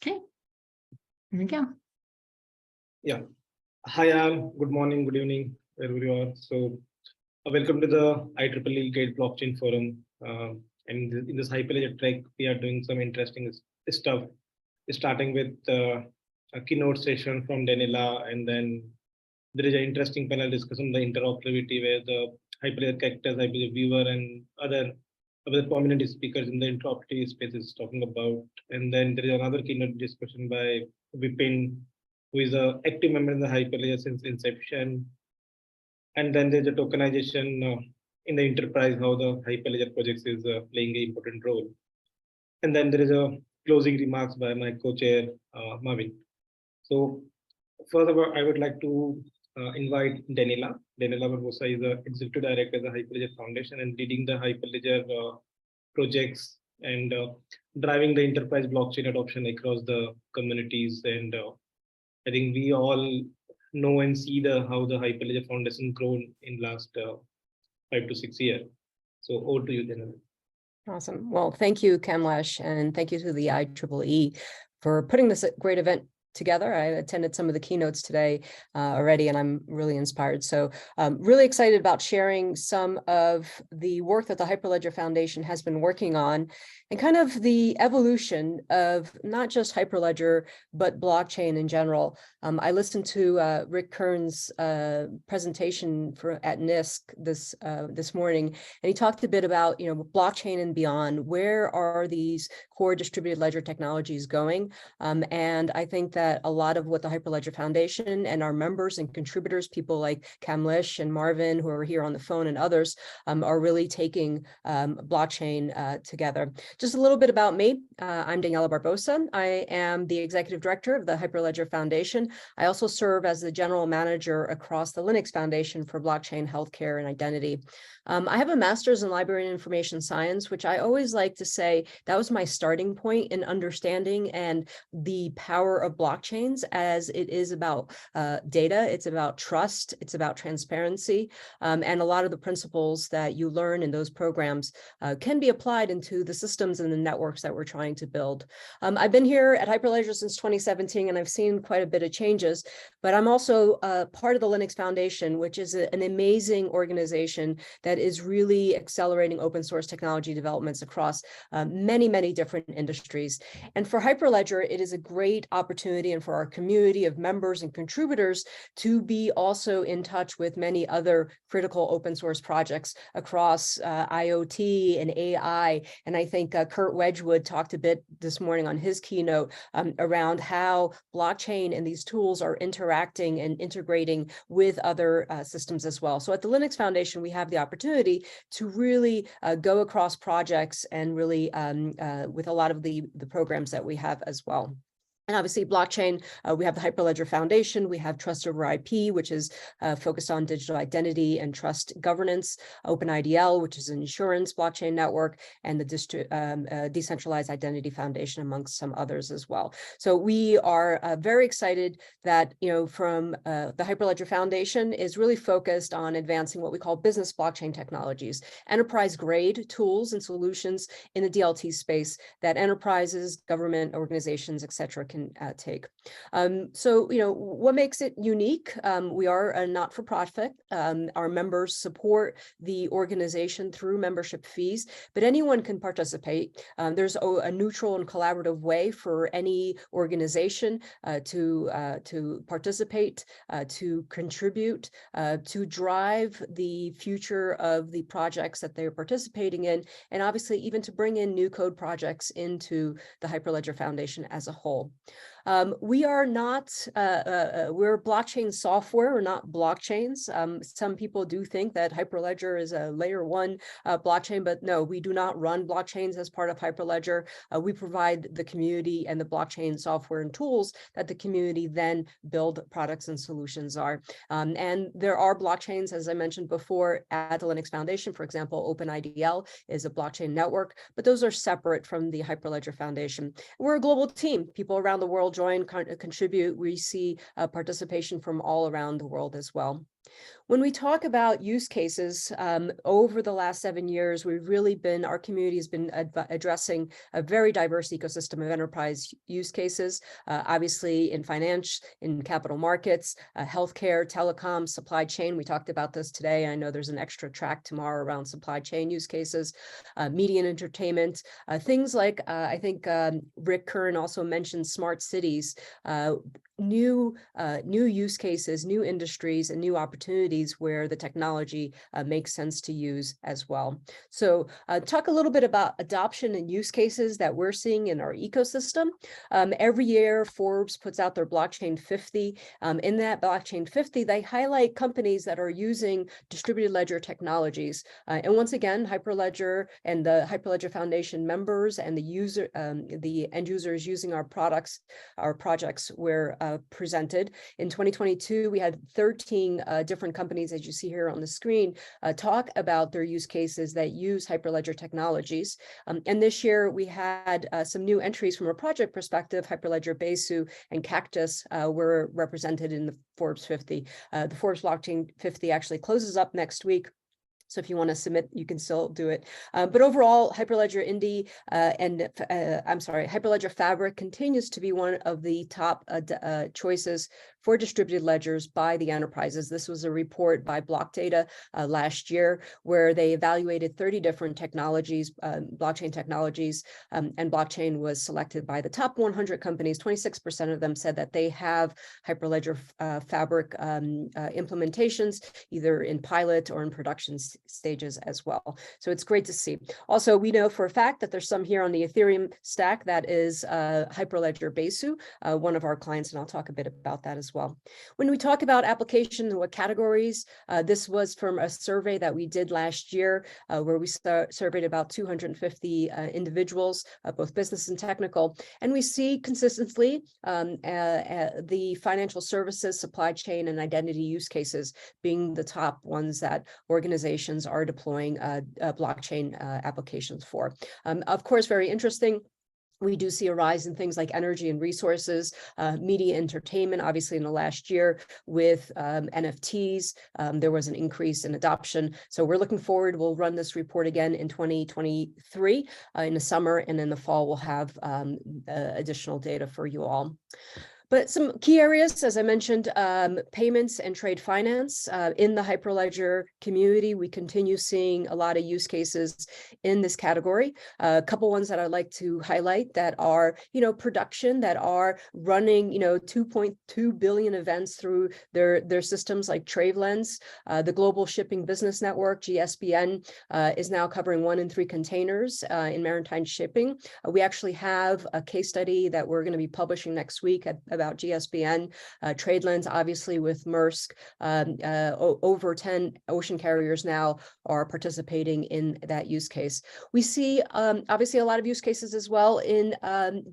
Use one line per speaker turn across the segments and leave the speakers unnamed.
Okay, here we go.
Yeah. Hi, all. Good morning, good evening, wherever you are. So, welcome to the IEEE Gate Blockchain Forum. And in this Hyperledger track, we are doing some interesting stuff, starting with a keynote session from Daniela, and then there is an interesting panel discussion on the interoperability where the Hyperledger characters, Hyperledger viewer, and other prominent speakers in the interoperability space is talking about. And then there is another keynote discussion by Vipin, who is an active member in the Hyperledger since inception. And then there's a tokenization in the enterprise, how the Hyperledger projects is playing an important role. And then there is a closing remarks by my co-chair, Marvin. So first of all, I would like to invite Daniela. Daniela Barbosa is the executive director of the Hyperledger Foundation and leading the Hyperledger projects and driving the enterprise blockchain adoption across the communities. And I think we all know and see how the Hyperledger Foundation grown in last 5 to 6 years. So over to you, Daniela.
Awesome. Well, thank you, Kamlesh, and thank you to the IEEE for putting this great event together. I attended some of the keynotes today already, and I'm really inspired. So really excited about sharing some of the work that the Hyperledger Foundation has been working on and kind of the evolution of not just Hyperledger, but blockchain in general. I listened to Rick Kern's presentation at NISC this morning, and he talked a bit about blockchain and beyond. Where are these core distributed ledger technologies going? And I think that a lot of what the Hyperledger Foundation and our members and contributors, people like Kamlesh and Marvin, who are here on the phone, and others, are really taking blockchain together. Just a little bit about me. I'm Daniela Barbosa. I am the executive director of the Hyperledger Foundation. I also serve as the general manager across the Linux Foundation for blockchain, healthcare, and identity. I have a master's in library and information science, which I always like to say that was my starting point in understanding and the power of blockchains, as it is about data, it's about trust, it's about transparency, and a lot of the principles that you learn in those programs can be applied into the systems and the networks that we're trying to build. I've been here at Hyperledger since 2017, and I've seen quite a bit of changes, but I'm also part of the Linux Foundation, which is an amazing organization that is really accelerating open source technology developments across many, many different industries. And for Hyperledger, it is a great opportunity, and for our community of members and contributors to be also in touch with many other critical open source projects across IoT and AI. And I think Kurt Wedgwood talked a bit this morning on his keynote around how blockchain and these tools are interacting and integrating with other systems as well. So at the Linux Foundation, we have the opportunity to really go across projects and really with a lot of the programs that we have as well. And obviously blockchain, we have the Hyperledger Foundation, we have Trust over IP, which is focused on digital identity and trust governance, OpenIDL, which is an insurance blockchain network, and the Decentralized Identity Foundation, amongst some others as well. So we are very excited that, from the Hyperledger Foundation is really focused on advancing what we call business blockchain technologies, enterprise grade tools and solutions in the DLT space that enterprises, government organizations, et cetera, can take. So, what makes it unique? We are a not-for-profit. Our members support the organization through membership fees, but anyone can participate. There's a neutral and collaborative way for any organization to participate, to contribute, to drive the future of the projects that they're participating in, and obviously even to bring in new code projects into the Hyperledger Foundation as a whole. We are not, we're blockchain software, we're not blockchains. Some people do think that Hyperledger is a layer 1 blockchain, but no, we do not run blockchains as part of Hyperledger. We provide the community and the blockchain software and tools that the community then build products and solutions are. And there are blockchains, as I mentioned before, at the Linux Foundation. For example, OpenIDL is a blockchain network, but those are separate from the Hyperledger Foundation. We're a global team. People around the world join, contribute. We see participation from all around the world as well. When we talk about use cases, over the last 7 years, our community has been addressing a very diverse ecosystem of enterprise use cases, obviously in finance, in capital markets, healthcare, telecom, supply chain. We talked about this today. I know there's an extra track tomorrow around supply chain use cases, media and entertainment, things like, I think Rick Kern also mentioned smart cities, new use cases, new industries, and new opportunities where the technology makes sense to use as well. So talk a little bit about adoption and use cases that we're seeing in our ecosystem. Every year, Forbes puts out their Blockchain 50. In that Blockchain 50, they highlight companies that are using distributed ledger technologies. And once again, Hyperledger and the Hyperledger Foundation members and the end users using our projects were presented. In 2022, we had 13 different companies, as you see here on the screen, talk about their use cases that use Hyperledger technologies. And this year we had some new entries from a project perspective. Hyperledger Besu and Cactus were represented in the Forbes 50. The Forbes Blockchain 50 actually closes up next week. So if you want to submit, you can still do it. But overall, Hyperledger Indy Hyperledger Fabric continues to be one of the top choices for distributed ledgers by the enterprises. This was a report by Block Data last year, where they evaluated 30 different technologies, blockchain technologies, and blockchain was selected by the top 100 companies. 26% of them said that they have Hyperledger Fabric implementations, either in pilot or in production stages as well. So it's great to see. Also, we know for a fact that there's some here on the Ethereum stack that is Hyperledger Besu, one of our clients, and I'll talk a bit about that as well. When we talk about application and what categories, this was from a survey that we did last year, where we surveyed about 250 individuals, both business and technical, and we see consistently the financial services, supply chain, and identity use cases being the top ones that organizations are deploying blockchain applications for. Of course, very interesting. We do see a rise in things like energy and resources, media, entertainment, obviously in the last year with NFTs, there was an increase in adoption. So we're looking forward. We'll run this report again in 2023 in the summer, and in the fall, we'll have additional data for you all. But some key areas, as I mentioned, payments and trade finance. In the Hyperledger community, we continue seeing a lot of use cases in this category. A couple ones that I'd like to highlight that are, production, that are running, 2.2 billion events through their systems like TradeLens. The Global Shipping Business Network, GSBN, is now covering 1 in 3 containers in maritime shipping. We actually have a case study that we're going to be publishing next week about GSBN. TradeLens, obviously with Maersk, over 10 ocean carriers now are participating in that use case. We see obviously a lot of use cases as well in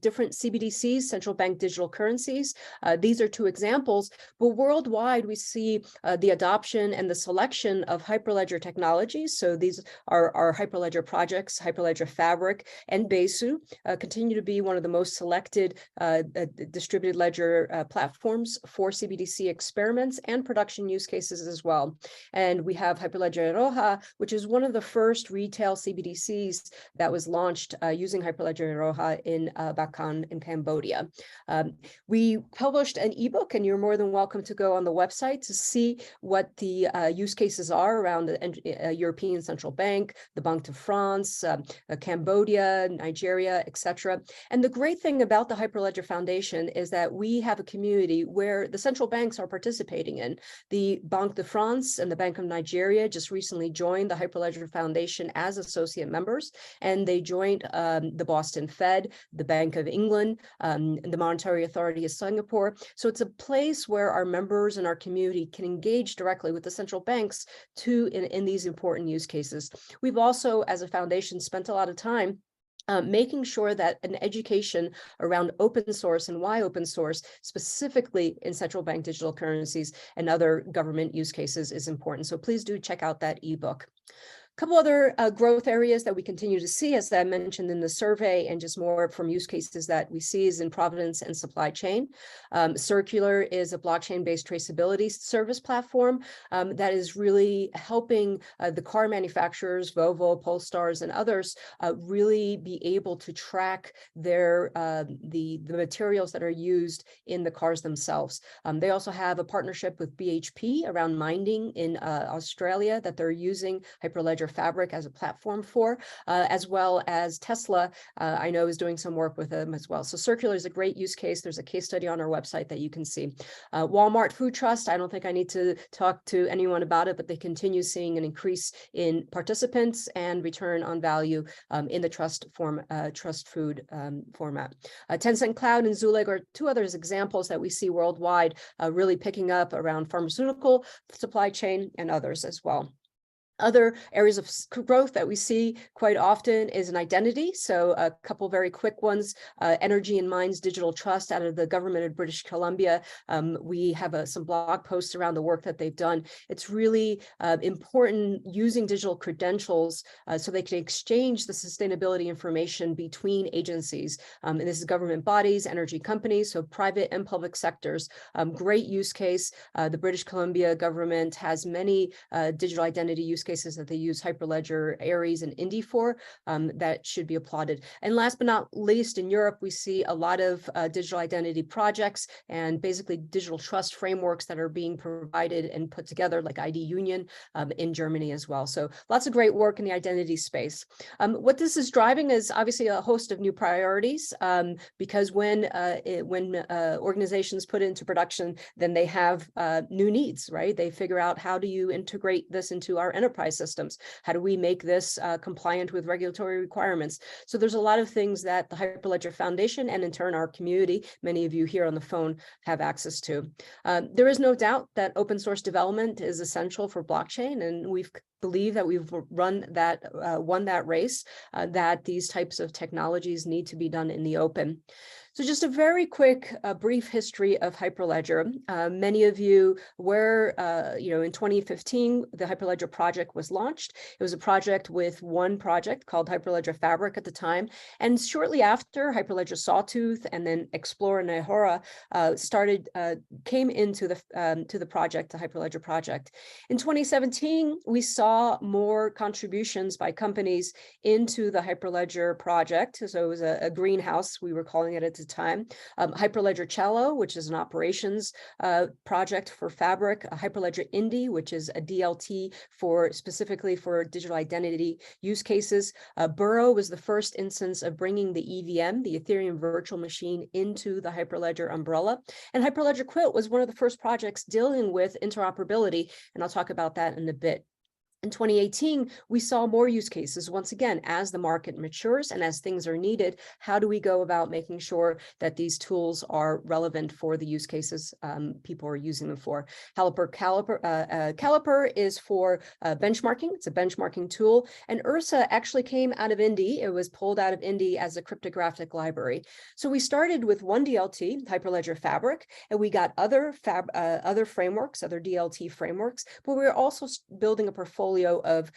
different CBDCs, central bank digital currencies. These are 2 examples, but worldwide we see the adoption and the selection of Hyperledger technologies. So these are our Hyperledger projects, Hyperledger Fabric and Besu continue to be one of the most selected distributed ledger platforms for CBDC experiments and production use cases as well. And we have Hyperledger Iroha, which is one of the first retail CBDCs that was launched using Hyperledger Iroha in Bakan in Cambodia. We published an ebook, and you're more than welcome to go on the website to see what the use cases are around the European Central Bank, the Banque de France, Cambodia, Nigeria, etc. And the great thing about the Hyperledger Foundation is that we have a community where the central banks are participating in. The Banque de France and the Bank of Nigeria just recently joined the Hyperledger Foundation as associate members, and they joined the Boston Fed, the Bank of England, the Monetary Authority of Singapore. So it's a place where our members and our community can engage directly with the central banks in these important use cases. We've also, as a foundation, spent a lot of time making sure that an education around open source and why open source, specifically in central bank digital currencies and other government use cases, is important. So please do check out that ebook. couple other growth areas that we continue to see, as I mentioned in the survey, and just more from use cases that we see, is in provenance and supply chain. Circular is a blockchain-based traceability service platform that is really helping the car manufacturers, Volvo, Polestars, and others really be able to track their the materials that are used in the cars themselves. They also have a partnership with BHP around mining in Australia that they're using Hyperledger Fabric as a platform for, as well as Tesla, I know, is doing some work with them as well. So Circular is a great use case. There's a case study on our website that you can see. Walmart Food Trust, I don't think I need to talk to anyone about it, but they continue seeing an increase in participants and return on value in the trust food format. Tencent Cloud and Zuleg are two other examples that we see worldwide really picking up around pharmaceutical supply chain and others as well. Other areas of growth that we see quite often is an identity. So a couple very quick ones, Energy and Mines Digital Trust out of the government of British Columbia. We have some blog posts around the work that they've done. It's really important using digital credentials so they can exchange the sustainability information between agencies. And this is government bodies, energy companies, so private and public sectors. Great use case. The British Columbia government has many digital identity use cases that they use Hyperledger, Aries, and Indy for, that should be applauded. And last but not least, in Europe, we see a lot of digital identity projects and basically digital trust frameworks that are being provided and put together, like ID Union in Germany as well. So lots of great work in the identity space. What this is driving is obviously a host of new priorities, because when organizations put into production, then they have new needs, right? They figure out, how do you integrate this into our enterprise systems? How do we make this compliant with regulatory requirements? So there's a lot of things that the Hyperledger Foundation and in turn our community, many of you here on the phone, have access to. There is no doubt that open source development is essential for blockchain, and we believe that we've won that race, that these types of technologies need to be done in the open. So just a very quick, brief history of Hyperledger. Many of you were, in 2015, the Hyperledger project was launched. It was a project with one project called Hyperledger Fabric at the time. And shortly after, Hyperledger Sawtooth and then Explorer and Nehora came into the project, the Hyperledger project. In 2017, we saw more contributions by companies into the Hyperledger project. So it was a greenhouse, we were calling it at the time. Hyperledger Cello, which is an operations project for Fabric, Hyperledger Indy, which is a DLT specifically for digital identity use cases. Burrow was the first instance of bringing the EVM, the Ethereum virtual machine, into the Hyperledger umbrella. And Hyperledger Quilt was one of the first projects dealing with interoperability, and I'll talk about that in a bit. In 2018, we saw more use cases. Once again, as the market matures and as things are needed, how do we go about making sure that these tools are relevant for the use cases people are using them for? Caliper is for benchmarking. It's a benchmarking tool. And Ursa actually came out of Indy. It was pulled out of Indy as a cryptographic library. So we started with one DLT, Hyperledger Fabric, and we got other frameworks, other DLT frameworks, but we were also building a portfolio of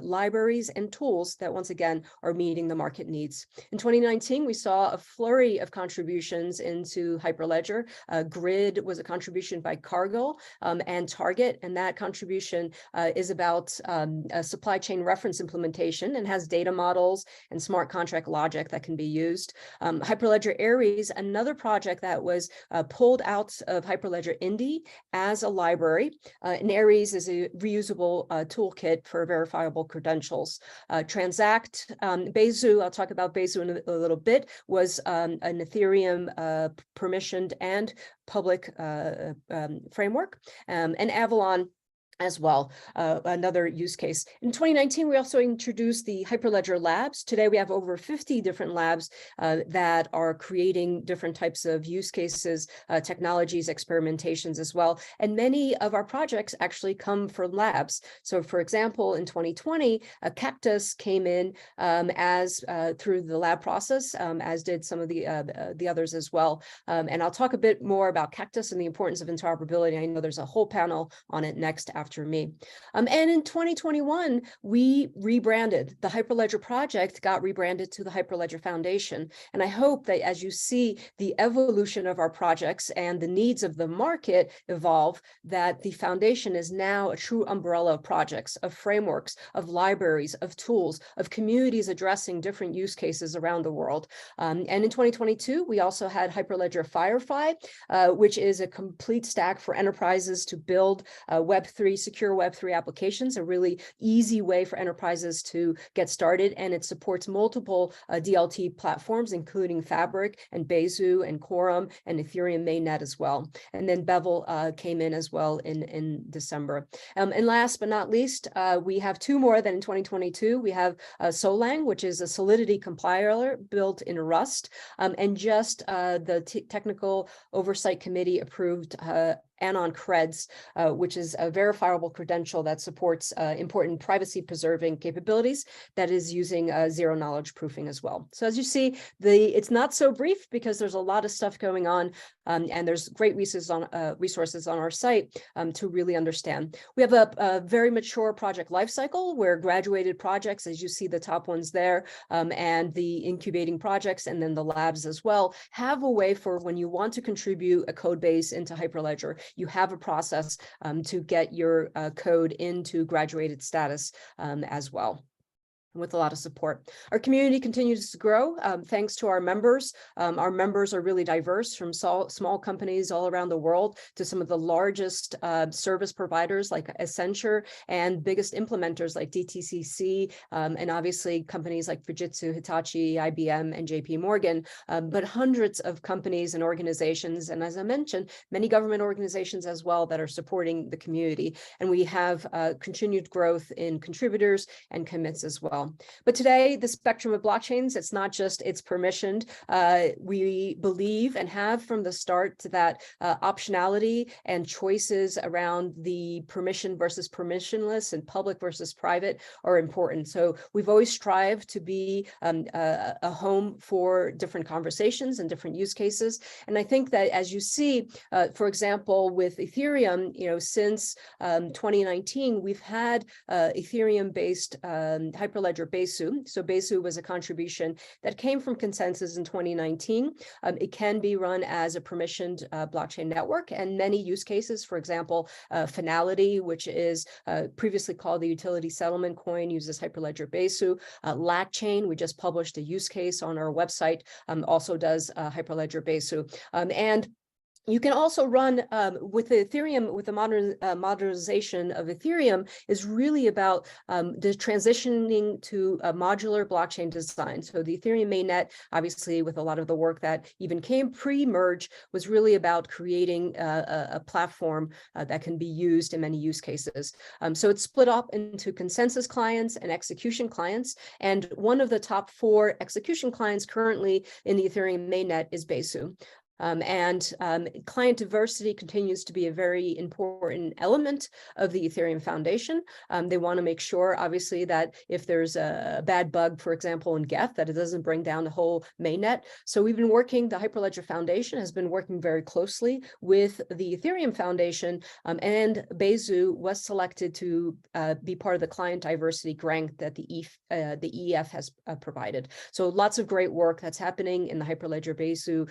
libraries and tools that once again are meeting the market needs. In 2019, we saw a flurry of contributions into Hyperledger. Grid was a contribution by Cargill and Target, and that contribution is about a supply chain reference implementation and has data models and smart contract logic that can be used. Hyperledger Aries, another project that was pulled out of Hyperledger Indy as a library. And Aries is a reusable toolkit for verifiable credentials. Transact, Besu, I'll talk about Besu in a little bit, was an Ethereum permissioned and public framework, and Avalon as well, another use case. In 2019, we also introduced the Hyperledger Labs. Today, we have over 50 different labs that are creating different types of use cases, technologies, experimentations as well. And many of our projects actually come from labs. So for example, in 2020, Cactus came in through the lab process, as did some of the others as well. And I'll talk a bit more about Cactus and the importance of interoperability. I know there's a whole panel on it next after after me. And in 2021, we rebranded. The Hyperledger project got rebranded to the Hyperledger Foundation. And I hope that as you see the evolution of our projects and the needs of the market evolve, that the foundation is now a true umbrella of projects, of frameworks, of libraries, of tools, of communities addressing different use cases around the world. And in 2022, we also had Hyperledger Firefly, which is a complete stack for enterprises to build Web3, secure Web3 applications, a really easy way for enterprises to get started. And it supports multiple DLT platforms, including Fabric and Besu and Quorum and Ethereum mainnet as well. And then Bevel came in as well in December. And last but not least, we have two more than in 2022. We have Solang, which is a Solidity compiler built in Rust. And just the Technical Oversight Committee approved Anon Creds, which is a verifiable credential that supports important privacy-preserving capabilities that is using zero-knowledge proofing as well. So as you see, it's not so brief because there's a lot of stuff going on, and there's great resources on our site to really understand. We have a very mature project lifecycle where graduated projects, as you see the top ones there, and the incubating projects, and then the labs as well, have a way for when you want to contribute a code base into Hyperledger, you have a process to get your code into graduated status as well, with a lot of support. Our community continues to grow thanks to our members. Our members are really diverse, from small companies all around the world to some of the largest service providers like Accenture, and biggest implementers like DTCC, and obviously companies like Fujitsu, Hitachi, IBM, and JP Morgan, but hundreds of companies and organizations, and as I mentioned, many government organizations as well that are supporting the community. And we have continued growth in contributors and commits as well. But today, the spectrum of blockchains, it's not just it's permissioned. We believe and have from the start that optionality and choices around the permission versus permissionless and public versus private are important. So we've always strived to be a home for different conversations and different use cases. And I think that as you see, for example, with Ethereum, since 2019, we've had Ethereum-based Hyperledger Besu. So Besu was a contribution that came from consensus in 2019. It can be run as a permissioned blockchain network, and many use cases, for example, Finality, which is previously called the utility settlement coin, uses Hyperledger Besu. LackChain, we just published a use case on our website, also does Hyperledger Besu. And you can also run with Ethereum, with the modernization of Ethereum is really about the transitioning to a modular blockchain design. So the Ethereum mainnet, obviously with a lot of the work that even came pre-merge, was really about creating a platform that can be used in many use cases. So it's split up into consensus clients and execution clients. And one of the top 4 execution clients currently in the Ethereum mainnet is Besu. Client diversity continues to be a very important element of the Ethereum Foundation. They want to make sure, obviously, that if there's a bad bug, for example, in Geth, that it doesn't bring down the whole mainnet. So we've been working, the Hyperledger Foundation has been working very closely with the Ethereum Foundation, and Besu was selected to be part of the client diversity grant that the EF has provided. So lots of great work that's happening in the Hyperledger Besu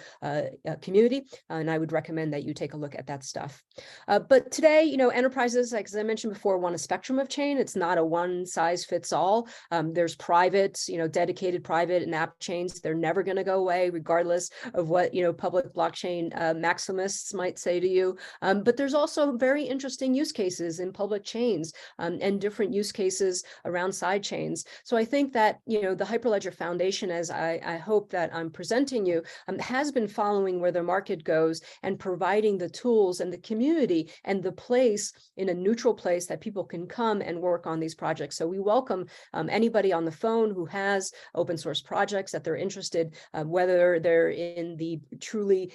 community, and I would recommend that you take a look at that stuff. But today, enterprises, like as I mentioned before, want a spectrum of chain. It's not a one size fits all. There's private, dedicated private and app chains. They're never going to go away, regardless of what, public blockchain maximists might say to you. But there's also very interesting use cases in public chains and different use cases around side chains. So I think that, the Hyperledger Foundation, as I hope that I'm presenting you, has been following where the market goes and providing the tools and the community and the place in a neutral place that people can come and work on these projects. So we welcome anybody on the phone who has open source projects that they're interested, whether they're in the truly,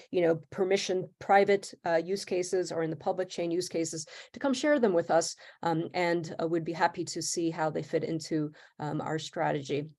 permission private use cases or in the public chain use cases, to come share them with us, and we'd be happy to see how they fit into our strategy.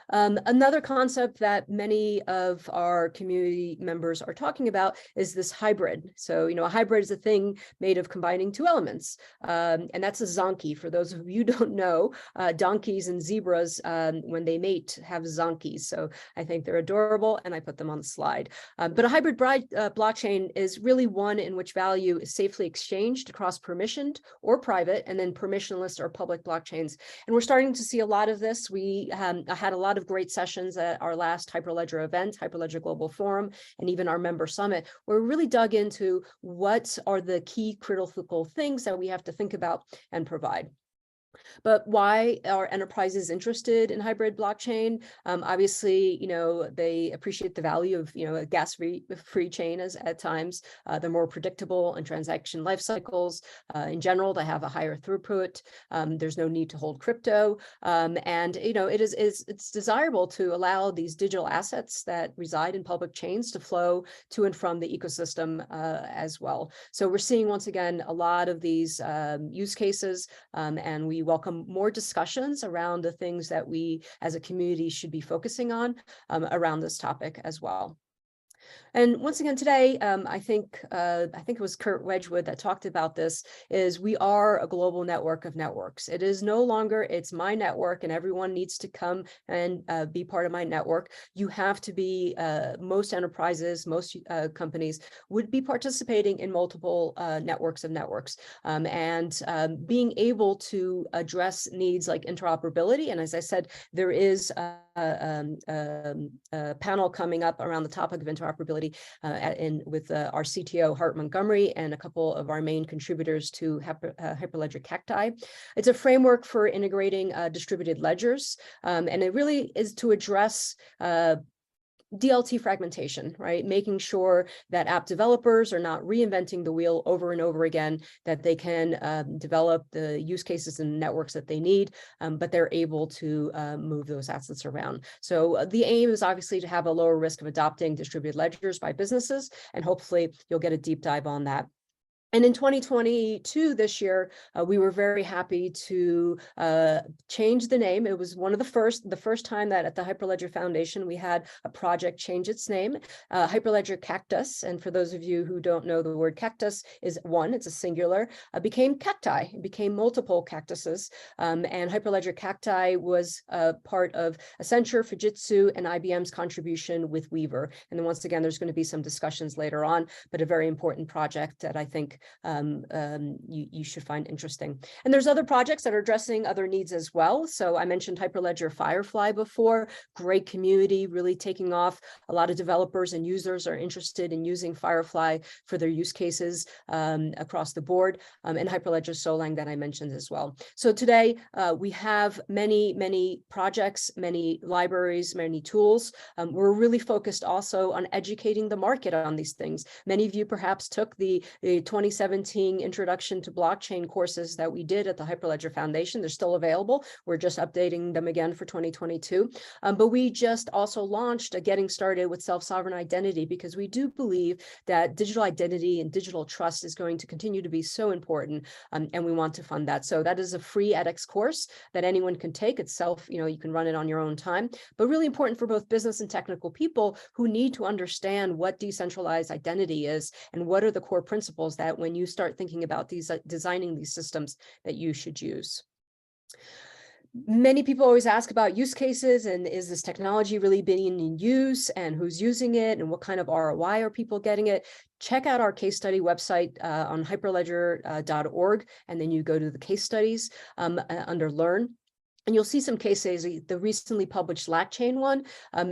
Another concept that many of our community members are talking about is this hybrid. So, a hybrid is a thing made of combining two elements. And that's a zonkey. For those of you who don't know, donkeys and zebras, when they mate, have zonkies. So I think they're adorable, and I put them on the slide. But a hybrid blockchain is really one in which value is safely exchanged across permissioned or private, and then permissionless or public blockchains. And we're starting to see a lot of this. We had a lot of great sessions at our last Hyperledger event, Hyperledger Global Forum, and even our member summit, where we really dug into what are the key critical things that we have to think about and provide. But why are enterprises interested in hybrid blockchain? Obviously, they appreciate the value of, a gas-free chain at times. They're more predictable in transaction life cycles. In general, they have a higher throughput. There's no need to hold crypto. And, it's desirable to allow these digital assets that reside in public chains to flow to and from the ecosystem as well. So we're seeing, once again, a lot of these use cases, and we welcome more discussions around the things that we as a community should be focusing on around this topic as well. And once again, today, I think it was Kurt Wedgwood that talked about this, is we are a global network of networks. It is no longer, it's my network and everyone needs to come and be part of my network. You have to be, most enterprises, most companies would be participating in multiple networks of networks, and being able to address needs like interoperability. And as I said, there is a panel coming up around the topic of interoperability with our CTO, Hart Montgomery, and a couple of our main contributors to Hyperledger Cacti. It's a framework for integrating distributed ledgers, and it really is to address DLT fragmentation, right? Making sure that app developers are not reinventing the wheel over and over again, that they can develop the use cases and networks that they need, but they're able to move those assets around. So the aim is obviously to have a lower risk of adopting distributed ledgers by businesses, and hopefully you'll get a deep dive on that. And in 2022, this year, we were very happy to change the name. It was one of the first time that at the Hyperledger Foundation, we had a project change its name, Hyperledger Cactus. And for those of you who don't know, the word cactus is one, it's a singular, became cacti, it became multiple cactuses. And Hyperledger Cacti was part of Accenture, Fujitsu, and IBM's contribution with Weaver. And then once again, there's going to be some discussions later on, but a very important project that I think you should find interesting. And there's other projects that are addressing other needs as well. So I mentioned Hyperledger Firefly before, great community, really taking off. A lot of developers and users are interested in using Firefly for their use cases across the board, and Hyperledger Solang that I mentioned as well. So today we have many projects, many libraries, many tools. We're really focused also on educating the market on these things. Many of you perhaps took the 2017 Introduction to Blockchain courses that we did at the Hyperledger Foundation. They're still available. We're just updating them again for 2022. But we just also launched a Getting Started with Self-Sovereign Identity, because we do believe that digital identity and digital trust is going to continue to be so important, and we want to fund that. So that is a free edX course that anyone can take itself. You can run it on your own time, but really important for both business and technical people who need to understand what decentralized identity is and what are the core principles that when you start thinking about these designing these systems that you should use. Many people always ask about use cases and is this technology really being in use and who's using it and what kind of ROI are people getting it. Check out our case study website on hyperledger.org, and then you go to the case studies under Learn. And you'll see some cases. The recently published LackChain one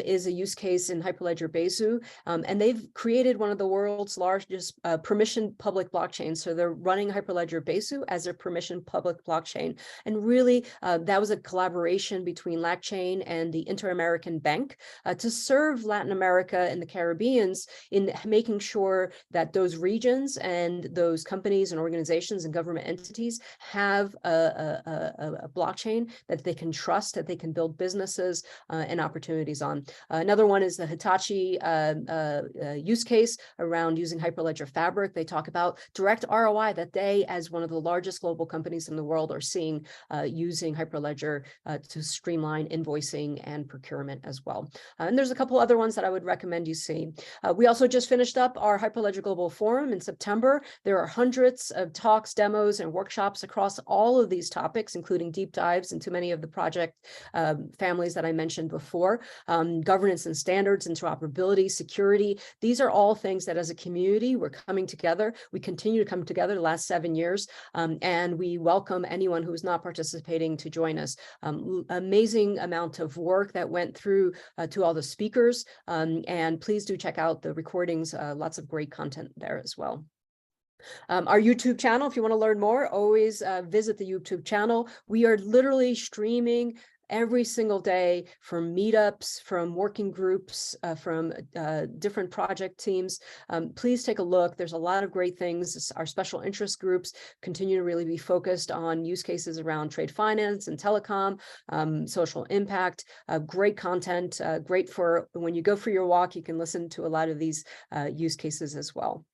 is a use case in Hyperledger Besu, and they've created one of the world's largest permissioned public blockchains. So they're running Hyperledger Besu as a permissioned public blockchain. And really, that was a collaboration between LackChain and the Inter-American Bank to serve Latin America and the Caribbeans in making sure that those regions and those companies and organizations and government entities have a blockchain that's that they can trust, that they can build businesses and opportunities on. Another one is the Hitachi use case around using Hyperledger Fabric. They talk about direct ROI that they, as one of the largest global companies in the world, are seeing using Hyperledger to streamline invoicing and procurement as well. And there's a couple other ones that I would recommend you see. We also just finished up our Hyperledger Global Forum in September. There are hundreds of talks, demos, and workshops across all of these topics, including deep dives into many of the project families that I mentioned before. Governance and standards, interoperability, security. These are all things that as a community, we're coming together. We continue to come together the last 7 years, and we welcome anyone who's not participating to join us. Amazing amount of work that went through to all the speakers, and please do check out the recordings, lots of great content there as well. Our YouTube channel, if you want to learn more, always visit the YouTube channel. We are literally streaming every single day from meetups, from working groups, from different project teams. Please take a look. There's a lot of great things. Our special interest groups continue to really be focused on use cases around trade finance and telecom, social impact, great content, great for when you go for your walk, you can listen to a lot of these use cases as well.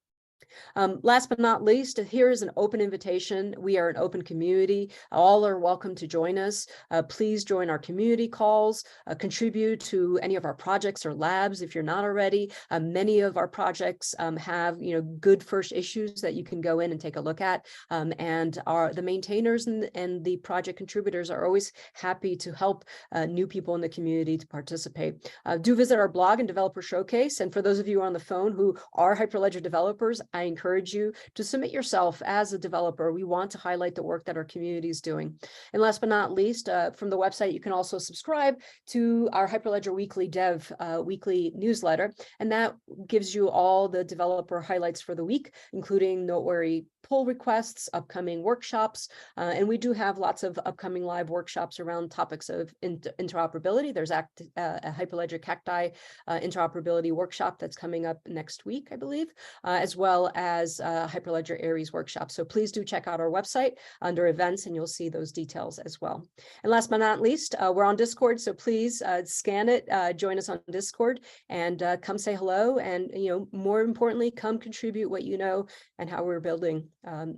Last but not least, here is an open invitation. We are an open community. All are welcome to join us. Please join our community calls, contribute to any of our projects or labs if you're not already. Many of our projects have good first issues that you can go in and take a look at. And the maintainers and the project contributors are always happy to help new people in the community to participate. Do visit our blog and developer showcase. And for those of you on the phone who are Hyperledger developers, I encourage you to submit yourself as a developer. We want to highlight the work that our community is doing. And last but not least, from the website, you can also subscribe to our Hyperledger Weekly Dev weekly newsletter. And that gives you all the developer highlights for the week, including noteworthy pull requests, upcoming workshops. And we do have lots of upcoming live workshops around topics of interoperability. There's a Hyperledger Cacti interoperability workshop that's coming up next week, I believe, as well as Hyperledger Aries workshop. So please do check out our website under events and you'll see those details as well. And last but not least, we're on Discord. So please scan it, join us on Discord and come say hello. And, more importantly, come contribute what you know and how we're building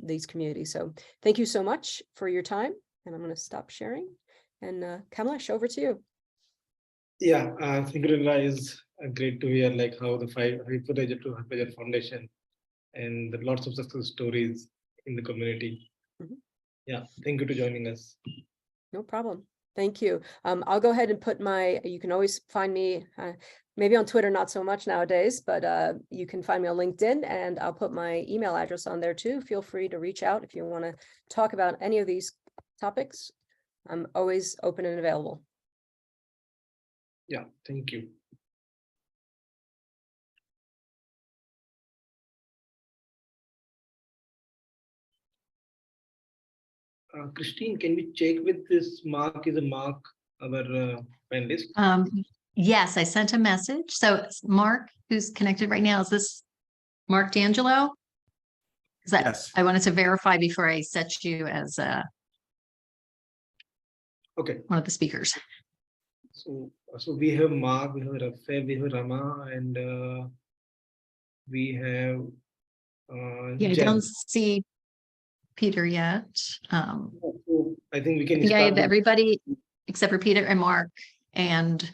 these communities. So thank you so much for your time. And I'm going to stop sharing. And Kamlesh, over to you.
Yeah, thank you, Rila. Is great to hear how the Hyperledger to Hyperledger Foundation and lots of success stories in the community. Mm-hmm. Yeah, thank you for joining us.
No problem. Thank you. I'll go ahead and put you can always find me, maybe on Twitter, not so much nowadays, but you can find me on LinkedIn and I'll put my email address on there too. Feel free to reach out if you want to talk about any of these topics. I'm always open and available.
Yeah, thank you. Christine, can we check with this Mark? Is a Mark our panelist?
Yes, I sent a message. So Mark, who's connected right now, is this Mark D'Angelo? Yes. I wanted to verify before I set you as one of the speakers.
So we have Mark, we have Rafael, we have Rama, and we have
I don't see Peter yet.
So I think we can.
I have everybody except for Peter and Mark, and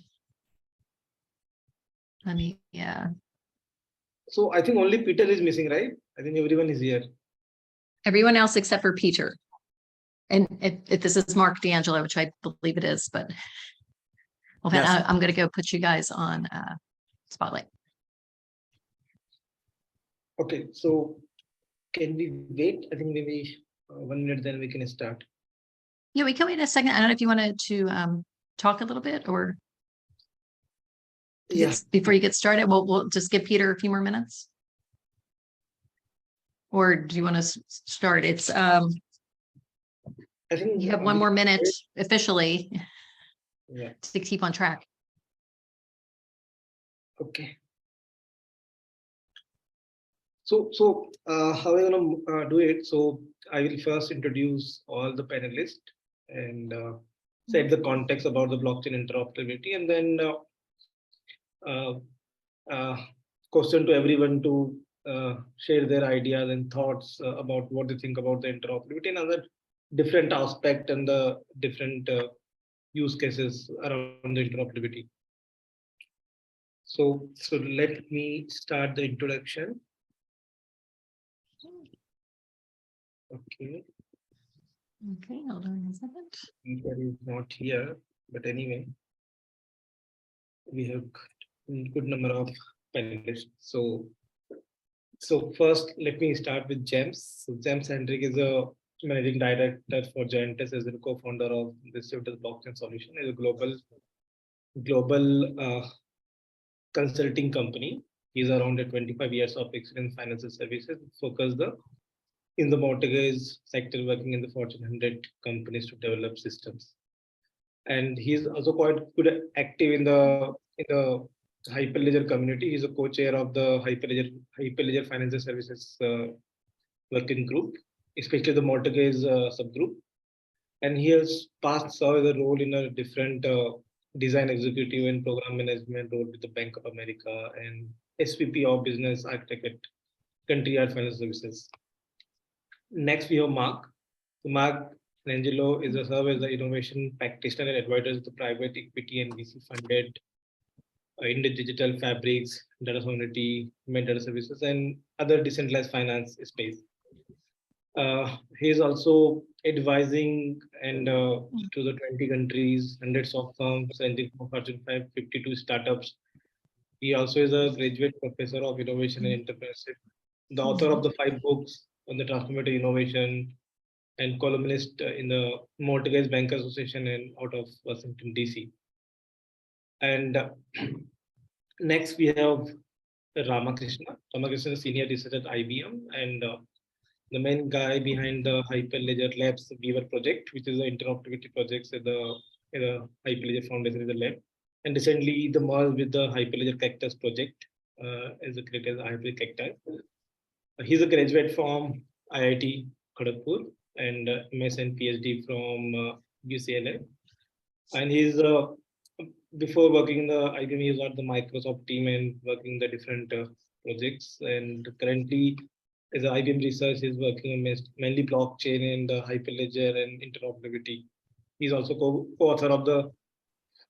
So I think only Peter is missing, right? I think everyone is here.
Everyone else except for Peter. And if this is Mark D'Angelo, which I believe it is, but yes. I'm going to go put you guys on Spotlight.
Okay, so can we wait? I think maybe 1 minute, then we can start.
Yeah, we can wait a second. I don't know if you wanted to talk a little bit or before you get started, we'll just give Peter a few more minutes. Or do you want to start? It's I think you have 1 more minute officially to keep on track.
Okay. So how are we gonna do it? So I will first introduce all the panelists, and set the context about the blockchain interoperability, and then uh, uh, question to everyone to share their ideas and thoughts about what they think about the interoperability and other different aspect and the different use cases around the interoperability. So let me start the introduction. Okay.
Okay, hold on a second.
Peter is not here, but anyway, we have good number of panelists. So first, let me start with James. So James Hendrick is a managing director for Giantess, as a co-founder of Distributed Blockchain Solution, is a global consulting company. He's around 25 years of experience in financial services, focused in the mortgage sector, working in the Fortune 100 companies to develop systems. And he's also quite good active in the Hyperledger community. He's a co-chair of the Hyperledger Financial Services working group, especially the mortgage subgroup. And he has past served a role in a different design executive and program management role with the Bank of America and SVP of business architect at Country Financial Services. Next, we have Mark. Mark Angelo is a serve as the innovation practitioner and advisor to the private equity and VC funded in the digital fabrics, data sovereignty, data services, and other decentralized finance space. He is also advising and to the 20 countries, hundreds of firms, and the Fortune 552 startups. He also is a graduate professor of innovation and entrepreneurship, the author of the 5 books on the transformative innovation, and columnist in the Mortgage Bankers Association and out of Washington, DC. And next we have Ramakrishna. Ramakrishna is a senior researcher at IBM and the main guy behind the Hyperledger Labs Weaver project, which is an interoperability project at the Hyperledger Foundation in the lab. And recently the merge with the Hyperledger Cactus project as a creator Hyperledger Cactus. He's a graduate from IIT Kharagpur and MS and PhD from UCLA. And he's before working in the IBM, he was at the Microsoft team and working the different projects. And currently, as an IBM research, he's working on mainly blockchain and Hyperledger and interoperability. He's also co-author of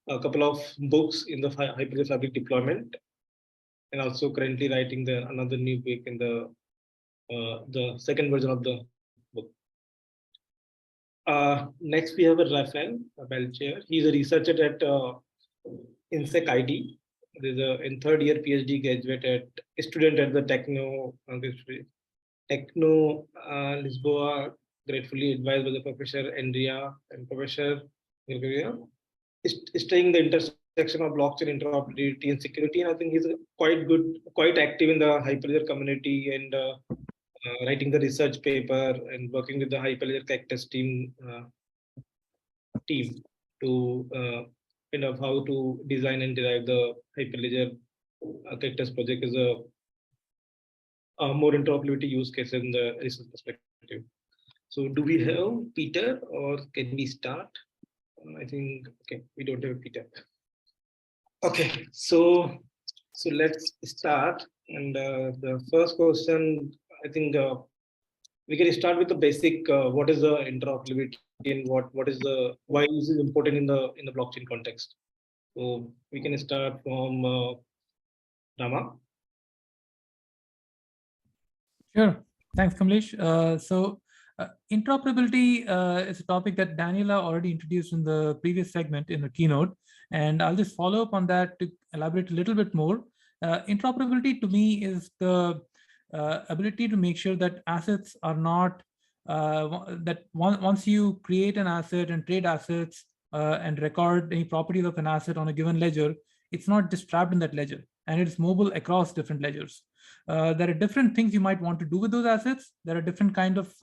a couple of books in the Hyperledger Fabric deployment, and also currently writing another new book in the second version of the book. Next, we have Rafael Belcher. He's a researcher at INSEC ID. There's in third year PhD graduate student at the Techno Lisboa, gratefully advised by the Professor Andrea and Professor studying the intersection of blockchain interoperability and security. And I think he's quite active in the Hyperledger community and writing the research paper and working with the Hyperledger Cactus team to how to design and derive the Hyperledger Cactus project is a more interoperability use case in the research perspective. So do we have Peter or can we start? I think, okay, we don't have Peter. Okay, so let's start. And the first question, I think we can start with the basic, what is the interoperability and why is it important in the blockchain context? So we can start from Rama.
Sure. Thanks, Kamlesh. Interoperability is a topic that Daniela already introduced in the previous segment in the keynote, and I'll just follow up on that to elaborate a little bit more. Interoperability to me is the ability to make sure that assets are not, once you create an asset and trade assets and record any properties of an asset on a given ledger, it's not just trapped in that ledger and it's mobile across different ledgers. There are different things you might want to do with those assets. There are different kind of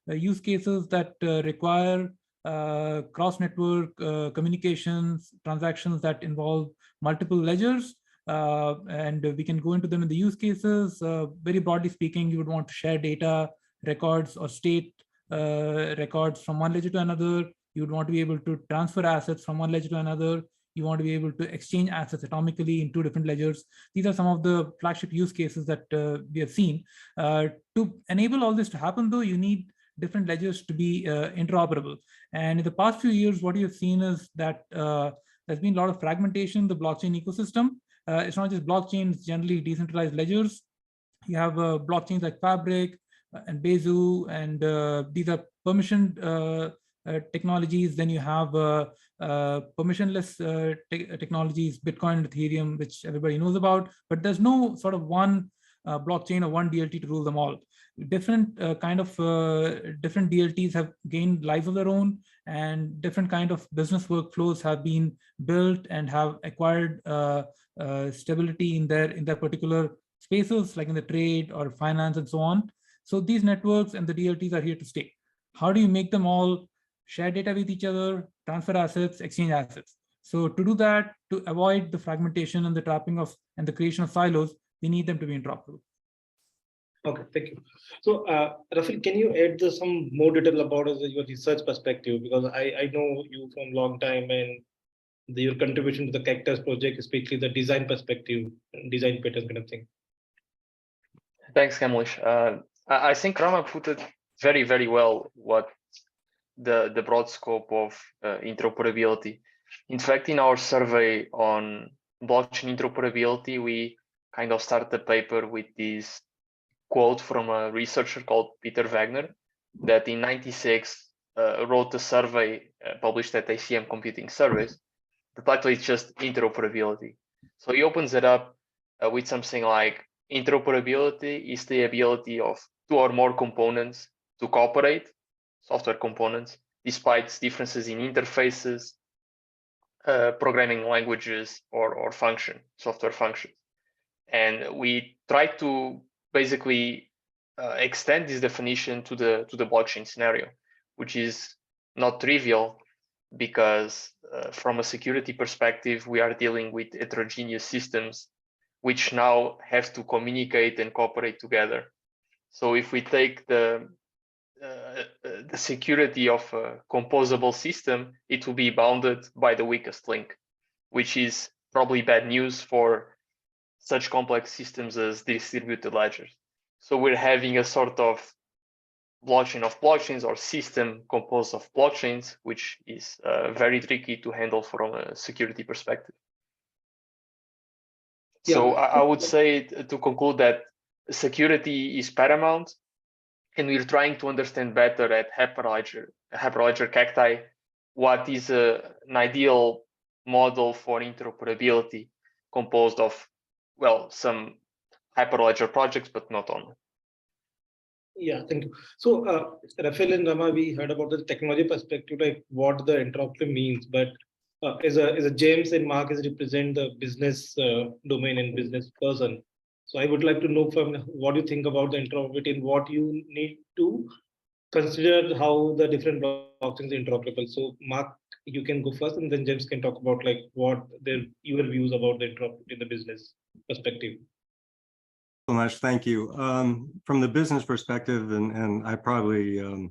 use cases that require cross-network communications, transactions that involve multiple ledgers. And we can go into them in the use cases. Very broadly speaking, you would want to share data, records, or state records from one ledger to another. You would want to be able to transfer assets from one ledger to another. You want to be able to exchange assets atomically in two different ledgers. These are some of the flagship use cases that we have seen. To enable all this to happen, though, you need different ledgers to be interoperable. And in the past few years, what you've seen is that there's been a lot of fragmentation in the blockchain ecosystem. It's not just blockchains, generally decentralized ledgers. You have blockchains like Fabric and Bezu, and these are permissioned technologies. Then you have permissionless technologies, Bitcoin and Ethereum, which everybody knows about, but there's no sort of one blockchain or one DLT to rule them all. Different different DLTs have gained lives of their own, and different kind of business workflows have been built and have acquired stability in their particular spaces, like in the trade or finance and so on. So these networks and the DLTs are here to stay. How do you make them all share data with each other, transfer assets, exchange assets? So to do that, to avoid the fragmentation and the trapping of and the creation of silos, we need them to be interoperable.
Okay, thank you. So, Rafil, can you add some more detail about your research perspective? Because I know you from long time, and your contribution to the Cactus project, especially the design perspective, design pattern kind of thing.
Thanks, Kamlesh. I think Rama put it very, very well, what the broad scope of interoperability. In fact, in our survey on blockchain interoperability, we kind of started the paper with this quote from a researcher called Peter Wagner, that in '96 wrote a survey published at ACM Computing Surveys. The title is just interoperability. So he opens it up with something like, interoperability is the ability of two or more components to cooperate, software components, despite differences in interfaces, programming languages, or software functions. And we try to basically extend this definition to the blockchain scenario, which is not trivial, because from a security perspective, we are dealing with heterogeneous systems which now have to communicate and cooperate together. So if we take the security of a composable system, it will be bounded by the weakest link, which is probably bad news for such complex systems as distributed ledgers. So we're having a sort of blockchain of blockchains, or system composed of blockchains, which is very tricky to handle from a security perspective.
Yeah.
So I would say, to conclude, that security is paramount, and we're trying to understand better at Hyperledger Cacti what is an ideal model for interoperability, composed of, well, some Hyperledger projects, but not only.
Yeah, thank you. So, Rafil and Rama, we heard about the technology perspective, like what the interoperability means, but as a James and Mark is represent the business domain and business person. So I would like to know from what you think about the interoperability and what you need to consider how the different blockchains are interoperable. So Mark, you can go first, and then James can talk about like what your views about the interoperability in the business perspective.
So much, thank you. From the business perspective, and I probably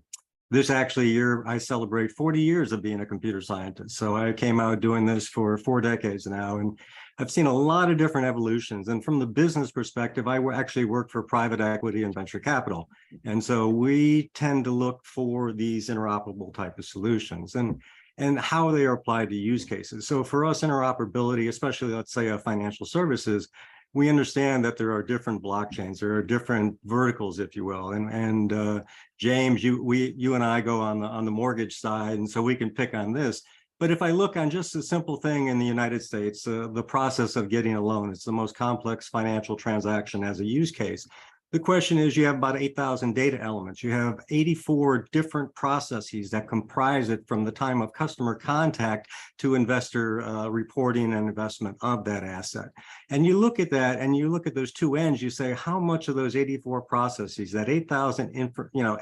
this actually year I celebrate 40 years of being a computer scientist. So I came out doing this for 4 decades now, and I've seen a lot of different evolutions. And from the business perspective, I actually work for private equity and venture capital. And so we tend to look for these interoperable type of solutions and how they are applied to use cases. So for us, interoperability, especially let's say financial services, we understand that there are different blockchains, there are different verticals, if you will. And James, you and I go on the mortgage side, and so we can pick on this. But if I look on just a simple thing in the United States, the process of getting a loan, it's the most complex financial transaction as a use case. The question is, you have about 8,000 data elements. You have 84 different processes that comprise it, from the time of customer contact to investor reporting and investment of that asset. And you look at that, and you look at those two ends, you say, how much of those 84 processes, that 8,000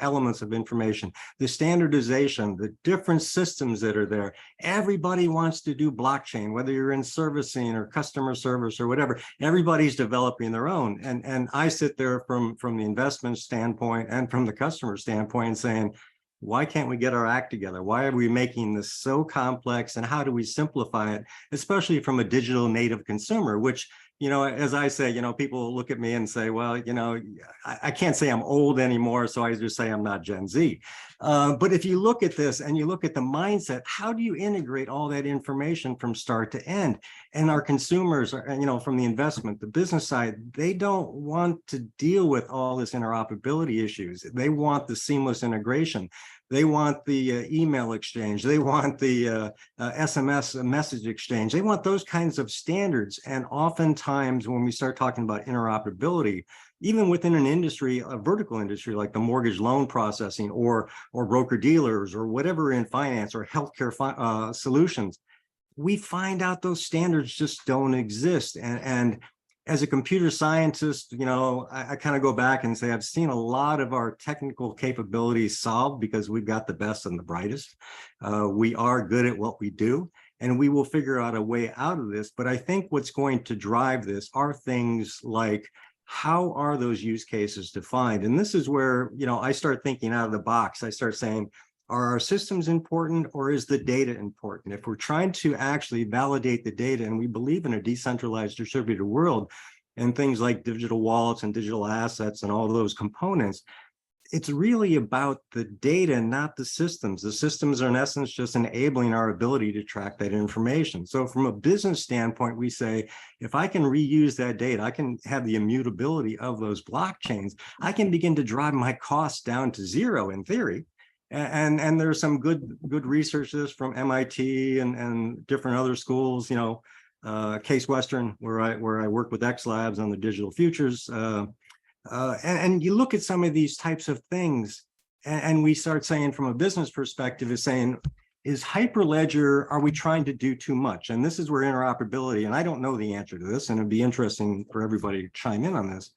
elements of information, the standardization, the different systems that are there, everybody wants to do blockchain, whether you're in servicing or customer service or whatever, everybody's developing their own. And I sit there from the investment standpoint and from the customer standpoint saying, why can't we get our act together? Why are we making this so complex, and how do we simplify it, especially from a digital native consumer, which, you know, as I say, you know, people look at me and say, well, you know, I can't say I'm old anymore, so I just say I'm not Gen Z. But if you look at this and you look at the mindset, how do you integrate all that information from start to end? And our consumers are, you know, from the investment, the business side, they don't want to deal with all this interoperability issues. They want the seamless integration. They want the email exchange. They want the SMS message exchange. They want those kinds of standards. And oftentimes when we start talking about interoperability, even within an industry, a vertical industry like the mortgage loan processing or broker dealers or whatever in finance or healthcare solutions, we find out those standards just don't exist. And as a computer scientist, you know, I kind of go back and say, I've seen a lot of our technical capabilities solved because we've got the best and the brightest. We are good at what we do, and we will figure out a way out of this. But I think what's going to drive this are things like, how are those use cases defined? And this is where, you know, I start thinking out of the box. I start saying, are our systems important, or is the data important? If we're trying to actually validate the data, and we believe in a decentralized distributed world and things like digital wallets and digital assets and all those components, it's really about the data, not the systems. The systems are in essence just enabling our ability to track that information. So from a business standpoint, we say, if I can reuse that data, I can have the immutability of those blockchains, I can begin to drive my costs down to zero in theory. And there's some good researchers from MIT and different other schools, you know, Case Western, where I work with X Labs on the digital futures. And you look at some of these types of things, and we start saying, from a business perspective, is saying, is Hyperledger, are we trying to do too much? And this is where interoperability, and I don't know the answer to this, and it'd be interesting for everybody to chime in on this.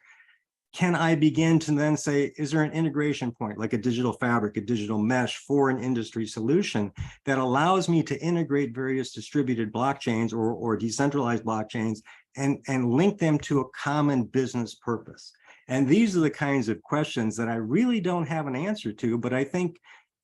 Can I begin to then say, is there an integration point, like a digital fabric, a digital mesh for an industry solution that allows me to integrate various distributed blockchains or decentralized blockchains and link them to a common business purpose? And these are the kinds of questions that I really don't have an answer to, but I think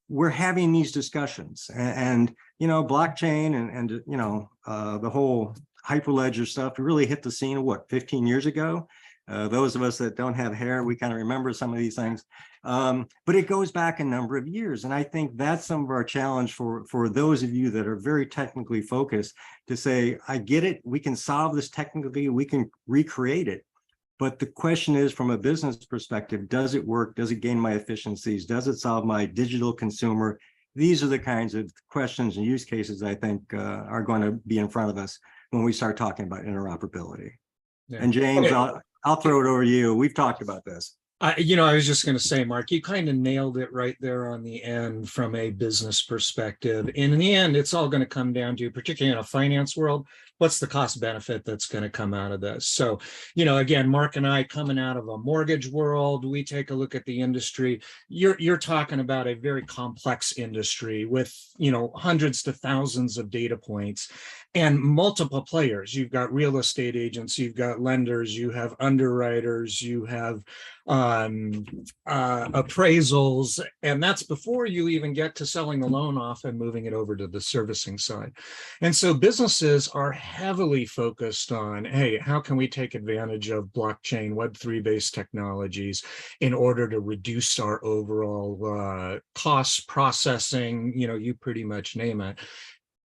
we're having these discussions. And you know, blockchain and you know, the whole Hyperledger stuff really hit the scene of what, 15 years ago? Those of us that don't have hair, we kind of remember some of these things, but it goes back a number of years. And I think that's some of our challenge for those of you that are very technically focused, to say, I get it, we can solve this technically, we can recreate it. But the question is, from a business perspective, does it work? Does it gain my efficiencies? Does it solve my digital consumer? These are the kinds of questions and use cases I think are going to be in front of us when we start talking about interoperability. Yeah. And James, okay. I'll throw it over to you. We've talked about this.
You know, I was just going to say, Mark, you kind of nailed it right there on the end from a business perspective. And in the end, it's all going to come down to, particularly in a finance world, what's the cost benefit that's going to come out of this? So, you know, again, Mark and I coming out of a mortgage world, we take a look at the industry. You're talking about a very complex industry with, you know, hundreds to thousands of data points and multiple players. You've got real estate agents, you've got lenders, you have underwriters, you have appraisals, and that's before you even get to selling the loan off and moving it over to the servicing side. And so businesses are heavily focused on, hey, how can we take advantage of blockchain, Web3 based technologies in order to reduce our overall costs, processing, you know, you pretty much name it.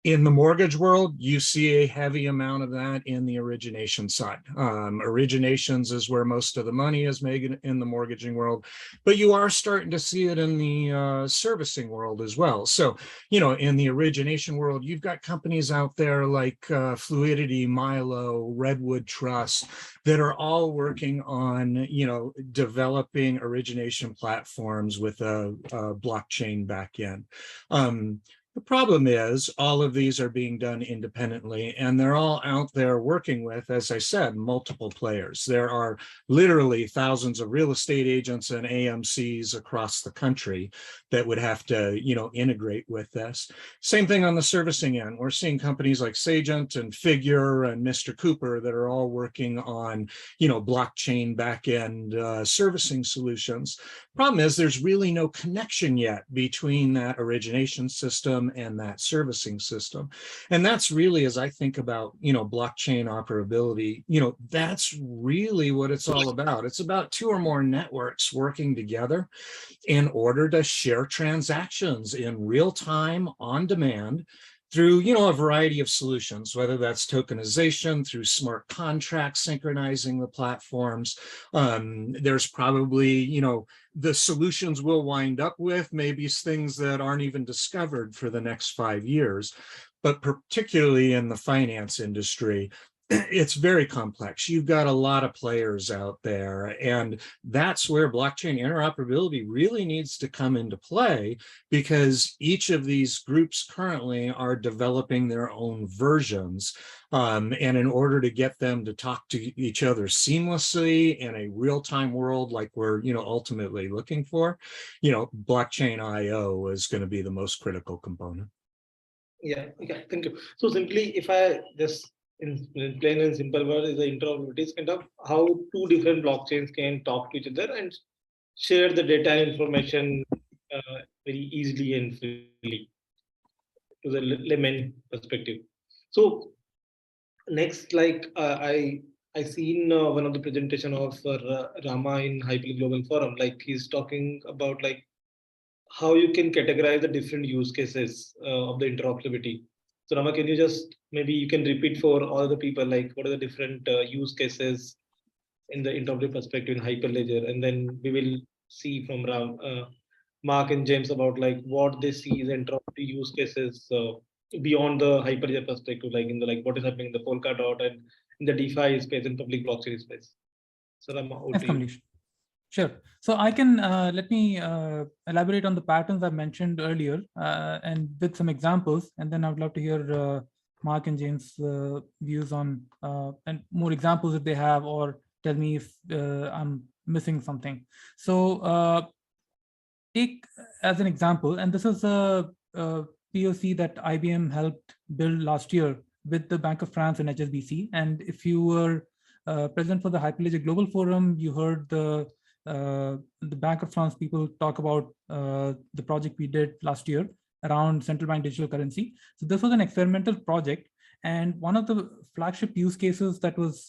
In the mortgage world, you see a heavy amount of that in the origination side. Originations is where most of the money is made in the mortgaging world, but you are starting to see it in the servicing world as well. So, you know, in the origination world, you've got companies out there like Fluidity, Milo, Redwood Trust that are all working on, you know, developing origination platforms with a blockchain backend. The problem is all of these are being done independently, and they're all out there working with, as I said, multiple players. There are literally thousands of real estate agents and AMCs across the country that would have to, integrate with this. Same thing on the servicing end. We're seeing companies like Sagent and Figure and Mr. Cooper that are all working on, blockchain backend servicing solutions. Problem is there's really no connection yet between that origination system and that servicing system. And that's really, as I think about, blockchain operability, that's really what it's all about. It's about two or more networks working together in order to share transactions in real time on demand through, a variety of solutions, whether that's tokenization, through smart contracts, synchronizing the platforms. There's probably, the solutions we'll wind up with maybe things that aren't even discovered for the next 5 years. But particularly in the finance industry, it's very complex. You've got a lot of players out there, and that's where blockchain interoperability really needs to come into play, because each of these groups currently are developing their own versions. And in order to get them to talk to each other seamlessly in a real-time world like we're, ultimately looking for, blockchain IO is going to be the most critical component.
Yeah, okay, thank you. So simply, if I just in plain and simple word, is the interoperability is kind of how two different blockchains can talk to each other and share the data and information very easily and freely to the layman perspective. So next, like I seen one of the presentation of Rama in Hyperly Global Forum, like he's talking about like how you can categorize the different use cases of the interoperability. So Rama, can you just, maybe you can repeat for all the people, like what are the different use cases in the interoperability perspective in Hyperledger, and then we will see from Mark and James about like what they see as interoperability use cases beyond the Hyperledger perspective, like in the what is happening in the Polkadot and in the DeFi space and public blockchain space. So Rama,
Yes, Kamlesh. Sure. So I can let me elaborate on the patterns I mentioned earlier and with some examples, and then I would love to hear Mark and James' views on and more examples if they have, or tell me if I'm missing something. So take as an example, and this is a POC that IBM helped build last year with the Bank of France and HSBC. And if you were present for the Hyperledger Global Forum, you heard the Bank of France people talk about the project we did last year around central bank digital currency. So this was an experimental project, and one of the flagship use cases that was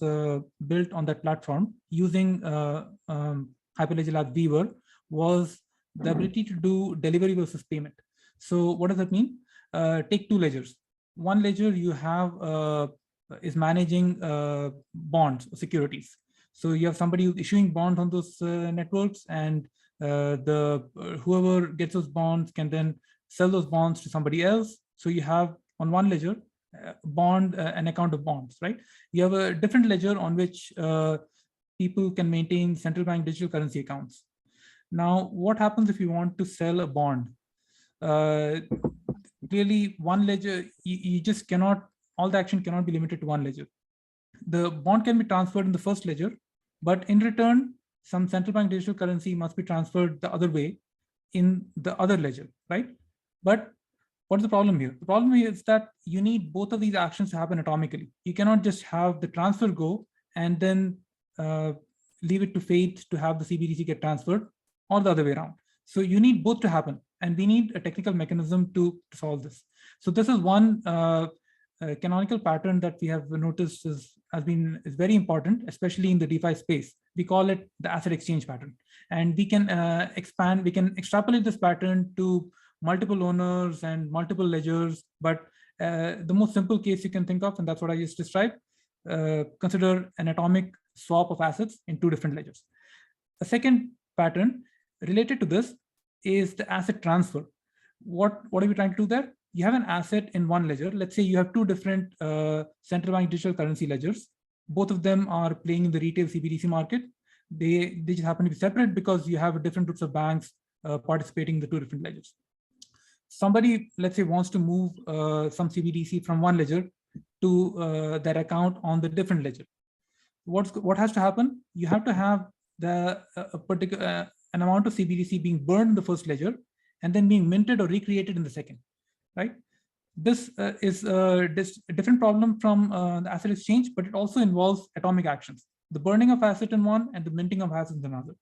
built on that platform using Hyperledger Lab Weaver was the ability to do delivery versus payment. So what does that mean? Take two ledgers. One ledger you have is managing bonds or securities. So you have somebody who's issuing bonds on those networks, and whoever gets those bonds can then sell those bonds to somebody else. So you have on one ledger an account of bonds, right? You have a different ledger on which people can maintain central bank digital currency accounts. Now, what happens if you want to sell a bond? Clearly, one ledger, you just cannot, all the action cannot be limited to one ledger. The bond can be transferred in the first ledger, but in return, some central bank digital currency must be transferred the other way in the other ledger, right? But what's the problem here? The problem here is that you need both of these actions to happen atomically. You cannot just have the transfer go and then leave it to fate to have the CBDC get transferred, or the other way around. So you need both to happen, and we need a technical mechanism to solve this. So this is one canonical pattern that we have noticed is very important, especially in the DeFi space. We call it the asset exchange pattern, and we can extrapolate this pattern to multiple owners and multiple ledgers. But the most simple case you can think of, and that's what I just described, consider an atomic swap of assets in two different ledgers. A second pattern related to this is the asset transfer. What are we trying to do there? You have an asset in one ledger. Let's say you have two different central bank digital currency ledgers. Both of them are playing in the retail CBDC market. They just happen to be separate because you have different groups of banks participating in the two different ledgers. somebody, let's say, wants to move some CBDC from one ledger to their account on the different ledger. What has to happen? You have to have the particular an amount of CBDC being burned in the first ledger and then being minted or recreated in the second, right? This is a different problem from the asset exchange, but it also involves atomic actions: the burning of asset in one and the minting of assets in another.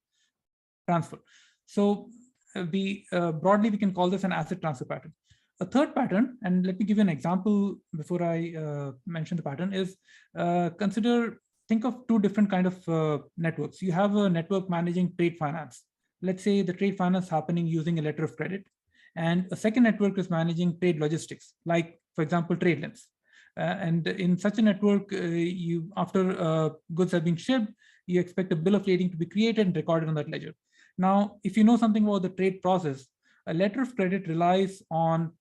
Transfer. So broadly we can call this an asset transfer pattern. A third pattern, and let me give you an example before I mention the pattern, is think of two different kind of networks. You have a network managing trade finance. Let's say the trade finance happening using a letter of credit, and a second network is managing trade logistics, like for example trade lanes. And in such a network, after goods have been shipped, you expect a bill of lading to be created and recorded on that ledger. Now, if you know something about the trade process, a letter of credit relies on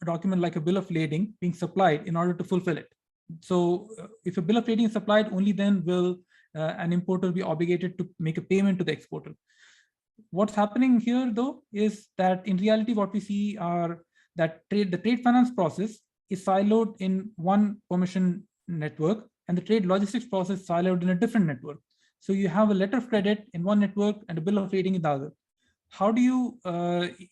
a document like a bill of lading being supplied in order to fulfill it. So if a bill of lading is supplied, only then will an importer be obligated to make a payment to the exporter. What's happening here, though, is that in reality, what we see are that the trade finance process is siloed in one permission network, and the trade logistics process is siloed in a different network. So you have a letter of credit in one network and a bill of lading in the other. How do you,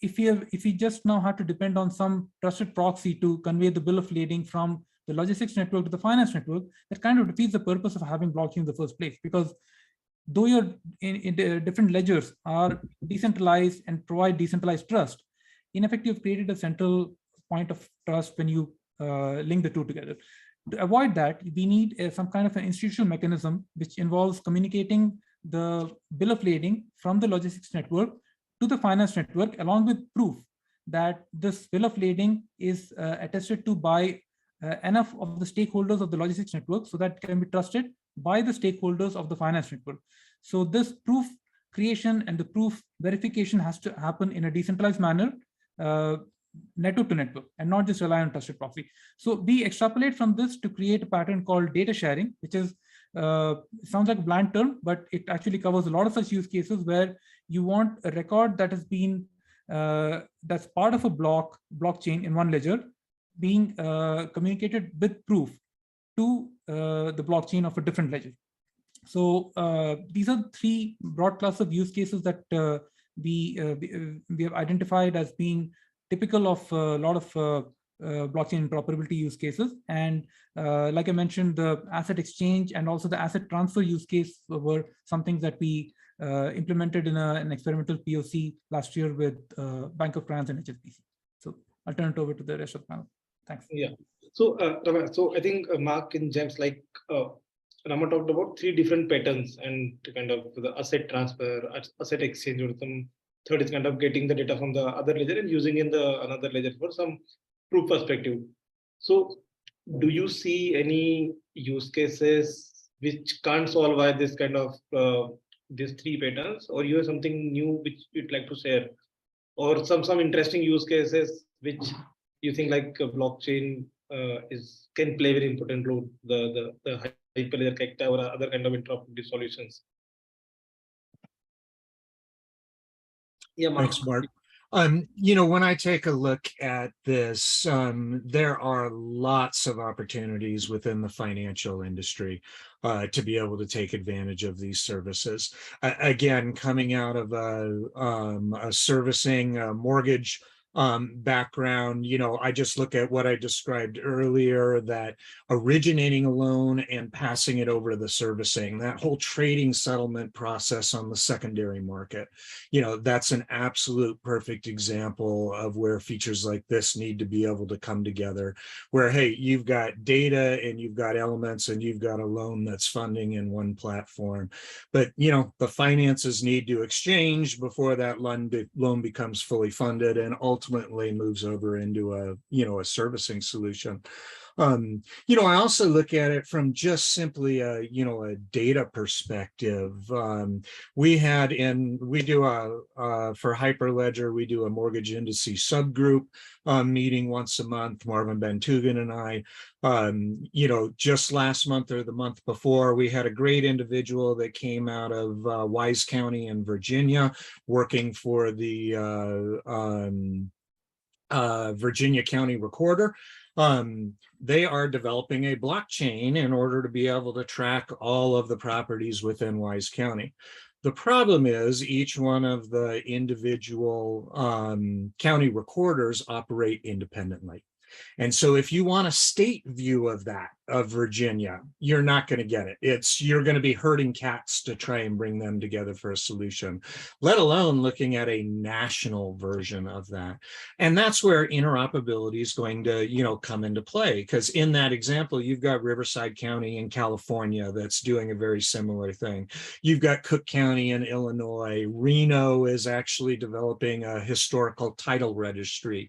if you just now have to depend on some trusted proxy to convey the bill of lading from the logistics network to the finance network, that kind of defeats the purpose of having blockchain in the first place, because though your in the different ledgers are decentralized and provide decentralized trust, in effect, you've created a central point of trust when you link the two together. To avoid that, we need some kind of an institutional mechanism which involves communicating the bill of lading from the logistics network to the finance network, along with proof that this bill of lading is attested to by enough of the stakeholders of the logistics network so that it can be trusted by the stakeholders of the finance network. So this proof creation and the proof verification has to happen in a decentralized manner, network to network, and not just rely on trusted proxy. So we extrapolate from this to create a pattern called data sharing, which is sounds like a bland term, but it actually covers a lot of such use cases where you want a record that has been that's part of a blockchain in one ledger being communicated with proof to the blockchain of a different ledger. So these are three broad class of use cases that we have identified as being typical of a lot of blockchain interoperability use cases. And like I mentioned, the asset exchange and also the asset transfer use case were something that we implemented in an experimental POC last year with Bank of France and HSBC. So I'll turn it over to the rest of the panel. Thanks.
Yeah. So, so I think Mark and James, like Rama talked about three different patterns, and kind of the asset transfer, asset exchange, or some third is kind of getting the data from the other ledger and using in the another ledger for some proof perspective. So do you see any use cases which can't solve by this kind of these three patterns, or you have something new which you'd like to share, or some interesting use cases which you think like blockchain can play very important role, the hyperledger character or other kind of interoperability solutions? Yeah, Mark.
Thanks, Mark. You know, when I take a look at this, there are lots of opportunities within the financial industry to be able to take advantage of these services. Again, coming out of a servicing mortgage background, you know, I just look at what I described earlier, that originating a loan and passing it over to the servicing, that whole trading settlement process on the secondary market, you know, that's an absolute perfect example of where features like this need to be able to come together, where, hey, you've got data and you've got elements and you've got a loan that's funding in one platform, but, you know, the finances need to exchange before that loan becomes fully funded and ultimately moves over into a, you know, a servicing solution. You know, I also look at it from just simply a, you know, a data perspective. We do for Hyperledger, we do a mortgage indices subgroup meeting once a month, Marvin Bentugan and I. You know, just last month or the month before, we had a great individual that came out of Wise County in Virginia, working for the Virginia County Recorder. They are developing a blockchain in order to be able to track all of the properties within Wise County. The problem is each one of the individual county recorders operate independently. And so if you want a state view of that, of Virginia, you're not going to get it. You're going to be herding cats to try and bring them together for a solution, let alone looking at a national version of that. And that's where interoperability is going to, come into play, because in that example, you've got Riverside County in California that's doing a very similar thing. You've got Cook County in Illinois. Reno is actually developing a historical title registry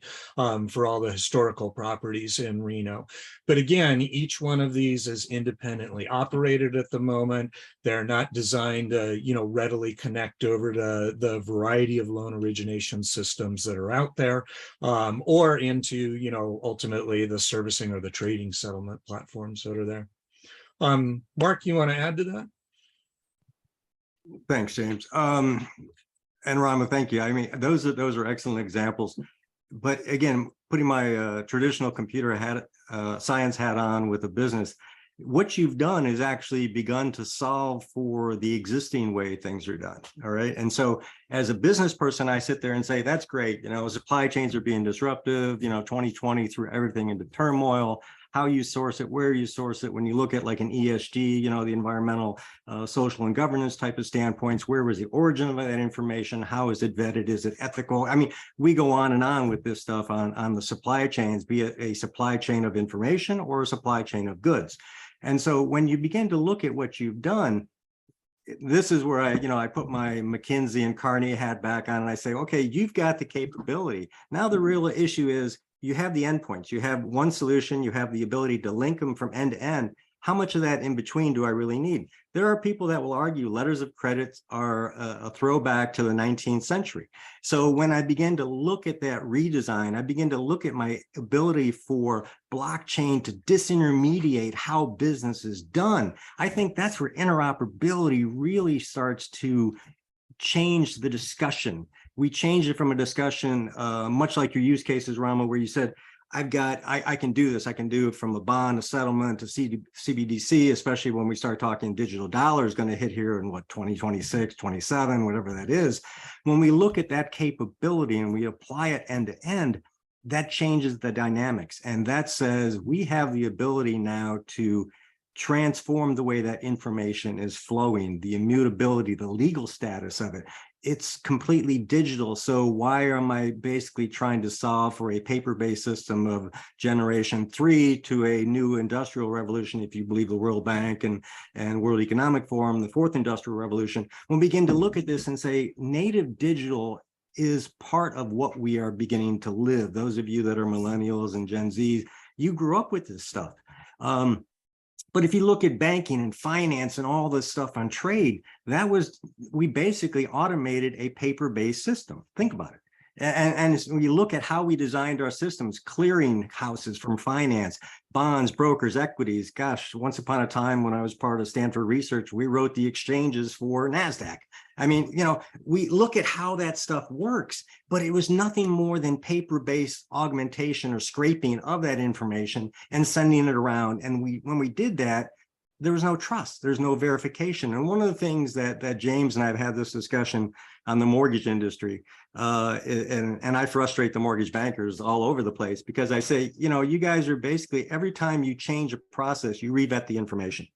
for all the historical properties in Reno. But again, each one of these is independently operated at the moment. They're not designed to, readily connect over to the variety of loan origination systems that are out there, or into, ultimately the servicing or the trading settlement platforms that are there. Mark, you want to add to that?
Thanks, James. And Rama, thank you. I mean, those are excellent examples. But again, putting my traditional computer science hat on with a business, what you've done is actually begun to solve for the existing way things are done. All right. And so as a business person, I sit there and say, that's great. Supply chains are being disruptive, 2020 threw everything into turmoil. How you source it, where you source it. When you look at like an ESG, the environmental, social and governance type of standpoints, where was the origin of that information? How is it vetted? Is it ethical? I mean, we go on and on with this stuff on the supply chains, be it a supply chain of information or a supply chain of goods. And so when you begin to look at what you've done, this is where I put my McKinsey and Carney hat back on and I say, okay, you've got the capability. Now the real issue is, you have the endpoints, you have one solution, you have the ability to link them from end to end. How much of that in between do I really need? There are people that will argue letters of credit are a throwback to the 19th century. So when I begin to look at that redesign, I begin to look at my ability for blockchain to disintermediate how business is done. I think that's where interoperability really starts to change the discussion. We changed it from a discussion, much like your use cases, Rama, where you said, I can do this. I can do it from a bond, a settlement, to CBDC, especially when we start talking digital dollars going to hit here in 2026, 27, whatever that is. When we look at that capability and we apply it end to end, that changes the dynamics. And that says we have the ability now to transform the way that information is flowing, the immutability, the legal status of it. It's completely digital. So why am I basically trying to solve for a paper-based system of generation 3 to a new industrial revolution, if you believe the World Bank and World Economic Forum, the fourth industrial revolution? We'll begin to look at this and say native digital is part of what we are beginning to live. Those of you that are millennials and Gen Z, you grew up with this stuff. But if you look at banking and finance and all this stuff on trade, we basically automated a paper-based system. Think about it. And when you look at how we designed our systems, clearing houses from finance, bonds, brokers, equities. Gosh, once upon a time when I was part of Stanford Research, we wrote the exchanges for NASDAQ. I mean, we look at how that stuff works, but it was nothing more than paper-based augmentation or scraping of that information and sending it around. And when we did that, there was no trust, there's no verification. And one of the things that James and I have had this discussion on the mortgage industry, and I frustrate the mortgage bankers all over the place because I say, you guys are basically, every time you change a process, you revet the information.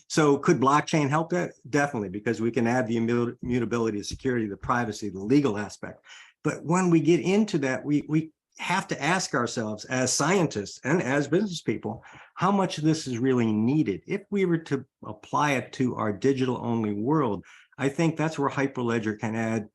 So could blockchain help that? Definitely, because we can add the immutability, the security, the privacy, the legal aspect. But when we get into that, we have to ask ourselves as scientists and as business people, how much of this is really needed? If we were to apply it to our digital only world, I think that's where Hyperledger can add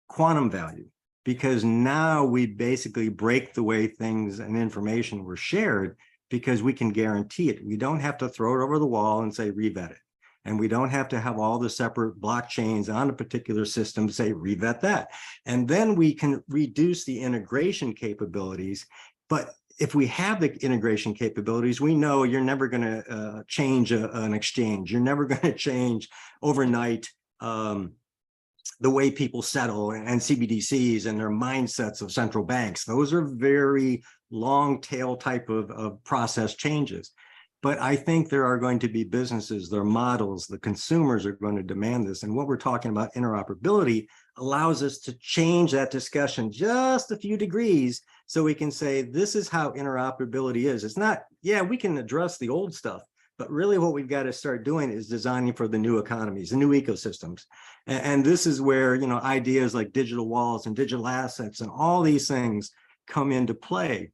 quantum value, because now we basically break the way things and information were shared because we can guarantee it. We don't have to throw it over the wall and say, revet it. And we don't have to have all the separate blockchains on a particular system to say, revet that. And then we can reduce the integration capabilities. But if we have the integration capabilities, we know you're never going to change an exchange. You're never going to change overnight the way people settle and CBDCs and their mindsets of central banks. Those are very long tail type of process changes. But I think there are going to be businesses, their models, the consumers are going to demand this. And what we're talking about, interoperability, allows us to change that discussion just a few degrees so we can say, this is how interoperability is. It's not, yeah, we can address the old stuff, but really what we've got to start doing is designing for the new economies, the new ecosystems. And this is where, you know, ideas like digital wallets and digital assets and all these things come into play.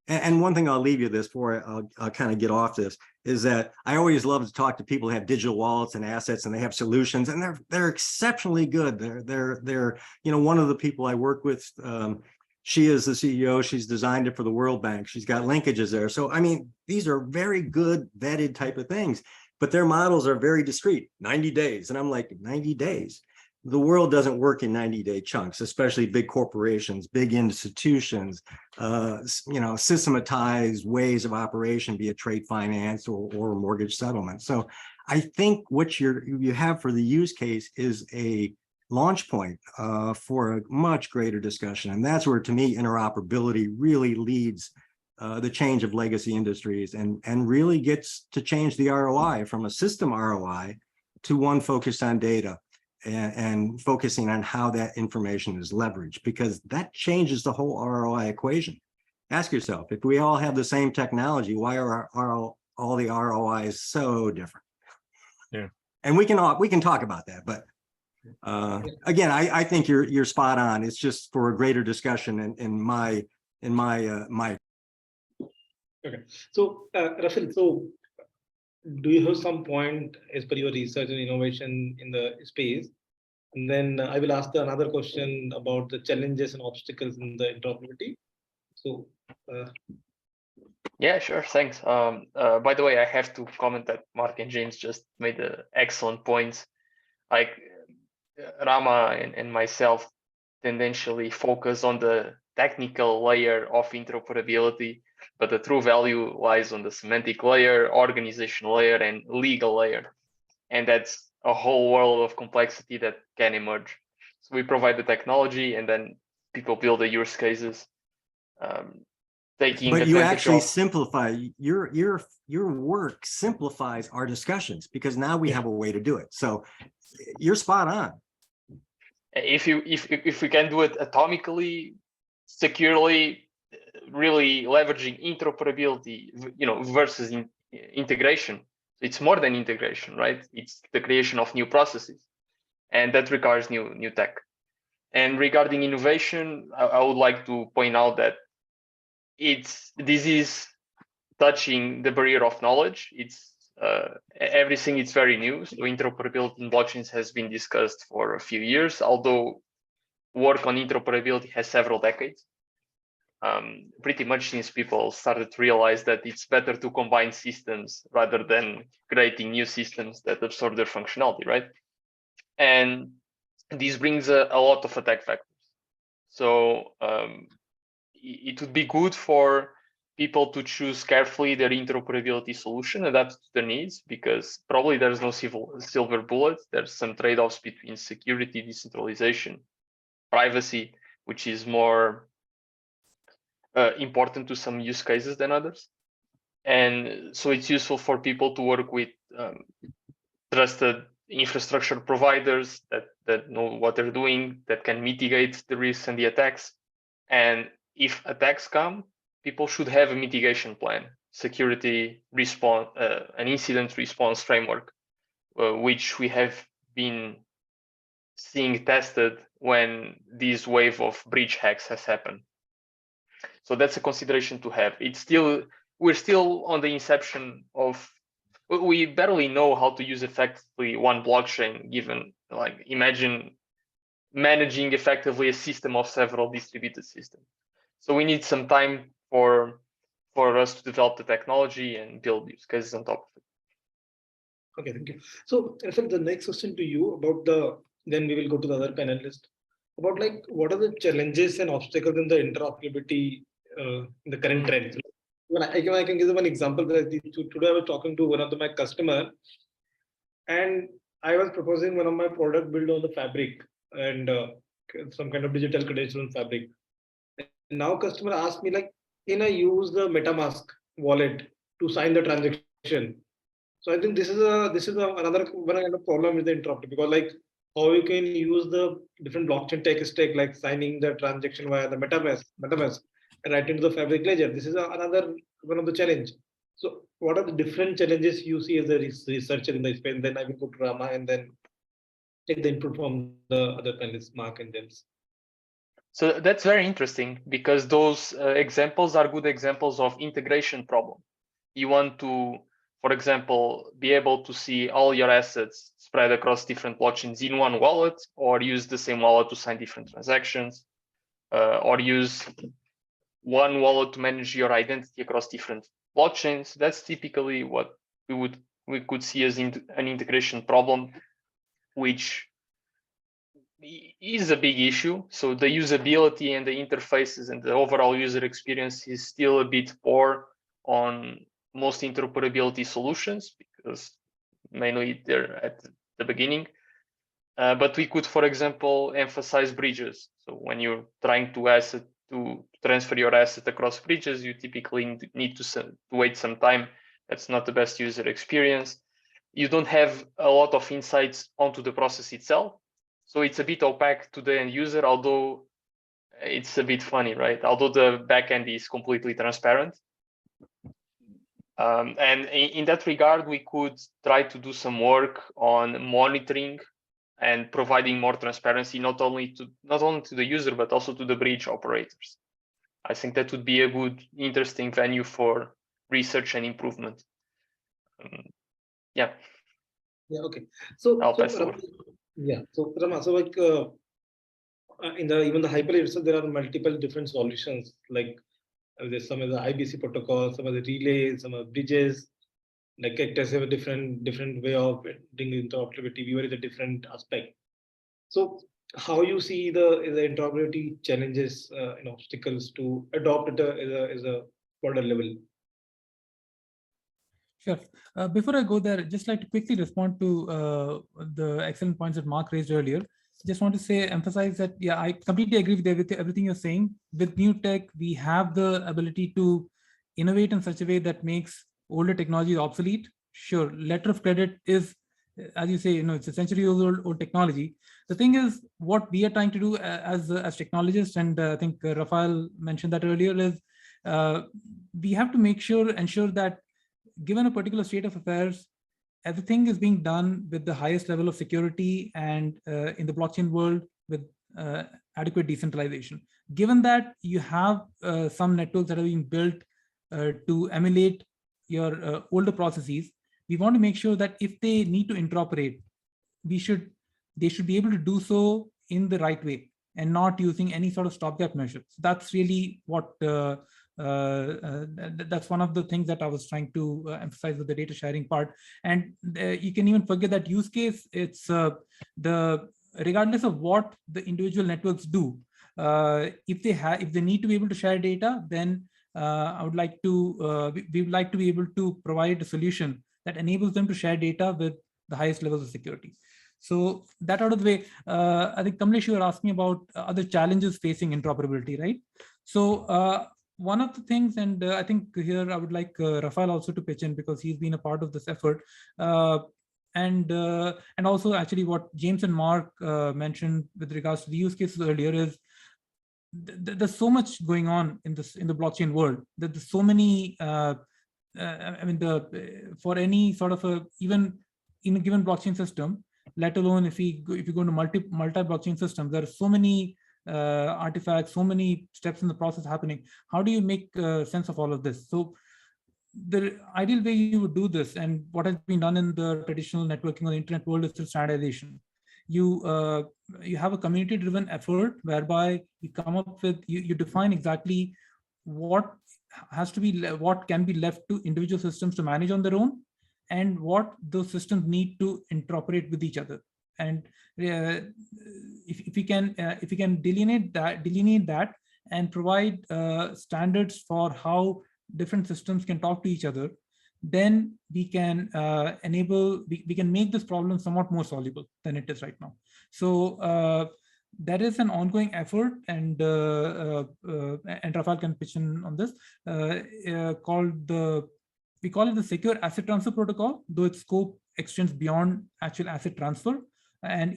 And one thing I'll leave you this before I'll kind of get off this is that I always love to talk to people who have digital wallets and assets and they have solutions and they're exceptionally good. They're you know, one of the people I work with, she is the CEO. She's designed it for the World Bank. She's got linkages there. So, I mean, these are very good vetted type of things, but their models are very discrete, 90 days. And I'm like, 90 days? The world doesn't work in 90-day chunks, especially big corporations, big institutions, you know, systematized ways of operation, be it trade finance or mortgage settlement. So I think what you have for the use case is a launch point for a much greater discussion. And that's where, to me, interoperability really leads the change of legacy industries and really gets to change the ROI from a system ROI to one focused on data. And focusing on how that information is leveraged, because that changes the whole ROI equation. Ask yourself, if we all have the same technology, why are all the ROIs so different?
Yeah.
And we can talk about that, but again, I think you're spot on. It's just for a greater discussion in my.
Okay, so Rafil, so do you have some point as per your research and innovation in the space? And then I will ask another question about the challenges and obstacles in the interoperability. So,
yeah, sure. Thanks. By the way, I have to comment that Mark and James just made excellent points. Like Rama and myself tendentially focus on the technical layer of interoperability, but the true value lies on the semantic layer, organizational layer, and legal layer. And that's a whole world of complexity that can emerge. So we provide the technology and then people build the use cases.
But you actually simplify your work simplifies our discussions because now we have a way to do it. So you're spot on.
If we can do it atomically, securely, really leveraging interoperability, you know, versus integration. It's more than integration, right? It's the creation of new processes, and that requires new tech. And regarding innovation, I would like to point out that this is touching the barrier of knowledge. It's everything is very new. So interoperability in blockchains has been discussed for a few years, although work on interoperability has several decades. Pretty much since people started to realize that it's better to combine systems rather than creating new systems that absorb their functionality, right? And this brings a lot of attack vectors. So it would be good for people to choose carefully their interoperability solution, adapt to their needs, because probably there's no silver bullet. There's some trade-offs between security, decentralization, privacy, which is more important to some use cases than others. And so it's useful for people to work with trusted infrastructure providers that know what they're doing, that can mitigate the risks and the attacks. And if attacks come, people should have a mitigation plan, security response, an incident response framework, which we have been seeing tested when this wave of breach hacks has happened. So that's a consideration to have. We're still on the inception of, we barely know how to use effectively one blockchain, given, like, imagine managing effectively a system of several distributed systems. So we need some time for us to develop the technology and build use cases on top of it.
Okay, thank you. So Rafil, the next question to you about then we will go to the other panelist about, like, what are the challenges and obstacles in the interoperability in the current trends. I can give one example. Today I was talking to one of my customer, and I was proposing one of my product build on the Fabric, and some kind of digital credential fabric. And now customer asks me like, can I use the MetaMask wallet to sign the transaction? So I think this is another one kind of problem with the interoperability, because like how you can use the different blockchain tech stack, like signing the transaction via the MetaMask and right into the Fabric ledger. This is another one of the challenge. So what are the different challenges you see as a researcher in the space? Then I will go to Rama and then take the input from the other panelists, Mark and James.
So that's very interesting, because those examples are good examples of integration problem. You want to, for example, be able to see all your assets spread across different blockchains in one wallet, or use the same wallet to sign different transactions, or use one wallet to manage your identity across different blockchains. That's typically what we could see as an integration problem, which is a big issue. So the usability and the interfaces and the overall user experience is still a bit poor on most interoperability solutions, because mainly they're at the beginning. But we could, for example, emphasize bridges. So when you're trying to transfer your asset across bridges, you typically need to wait some time. That's not the best user experience. You don't have a lot of insights onto the process itself. So it's a bit opaque to the end user, although it's a bit funny, right? Although the backend is completely transparent. And in that regard, we could try to do some work on monitoring and providing more transparency, not only to the user, but also to the bridge operators. I think that would be a good, interesting venue for research and improvement. Yeah.
Yeah. Okay. So
I'll pass
Rama, yeah. So Rama, so like in the even the Hyperledger itself, there are multiple different solutions. Like there's some of the IBC protocol, some of the relays, some of the bridges. Like Cactus have a different way of doing interoperability. Viewer is a different aspect. So how you see the interoperability challenges and obstacles to adopt it as a broader level?
Sure. Before I go there, just like to quickly respond to the excellent points that Mark raised earlier. Just want to emphasize that, yeah, I completely agree with everything you're saying. With new tech, we have the ability to innovate in such a way that makes older technology obsolete. Sure, letter of credit is, as you say, it's a century-old technology. The thing is, what we are trying to do as technologists, and I think Rafael mentioned that earlier, is we have to ensure that given a particular state of affairs, everything is being done with the highest level of security and in the blockchain world with adequate decentralization. Given that you have some networks that are being built to emulate your older processes, we want to make sure that if they need to interoperate, they should be able to do so in the right way and not using any sort of stopgap measures. So that's really what that's one of the things that I was trying to emphasize with the data sharing part. And you can even forget that use case. It's regardless of what the individual networks do, if they need to be able to share data, then we would like to be able to provide a solution that enables them to share data with the highest levels of security. So that out of the way, I think Kamlesh, you were asking about other challenges facing interoperability, right? So one of the things, and I think here I would like Rafael also to pitch in, because he's been a part of this effort. And also actually what James and Mark mentioned with regards to the use cases earlier is there's so much going on in the blockchain world that there's so many, I mean, for any sort of even in a given blockchain system, let alone if you go into multi-blockchain systems, there are so many artifacts, so many steps in the process happening. How do you make sense of all of this? So the ideal way you would do this, and what has been done in the traditional networking or the internet world, is through standardization. You have a community-driven effort whereby you come up with, you define exactly what can be left to individual systems to manage on their own, and what those systems need to interoperate with each other. And if we can delineate that and provide standards for how different systems can talk to each other, then we can we can make this problem somewhat more soluble than it is right now. So there is an ongoing effort, and Rafael can pitch in on this, we call it the Secure Asset Transfer Protocol, though its scope extends beyond actual asset transfer. And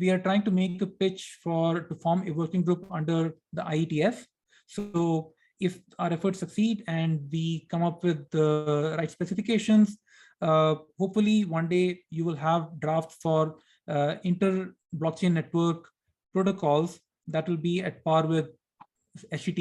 we are trying to make a pitch to form a working group under the IETF. So if our efforts succeed and we come up with the right specifications, hopefully one day you will have drafts for inter-blockchain network protocols that will be at par with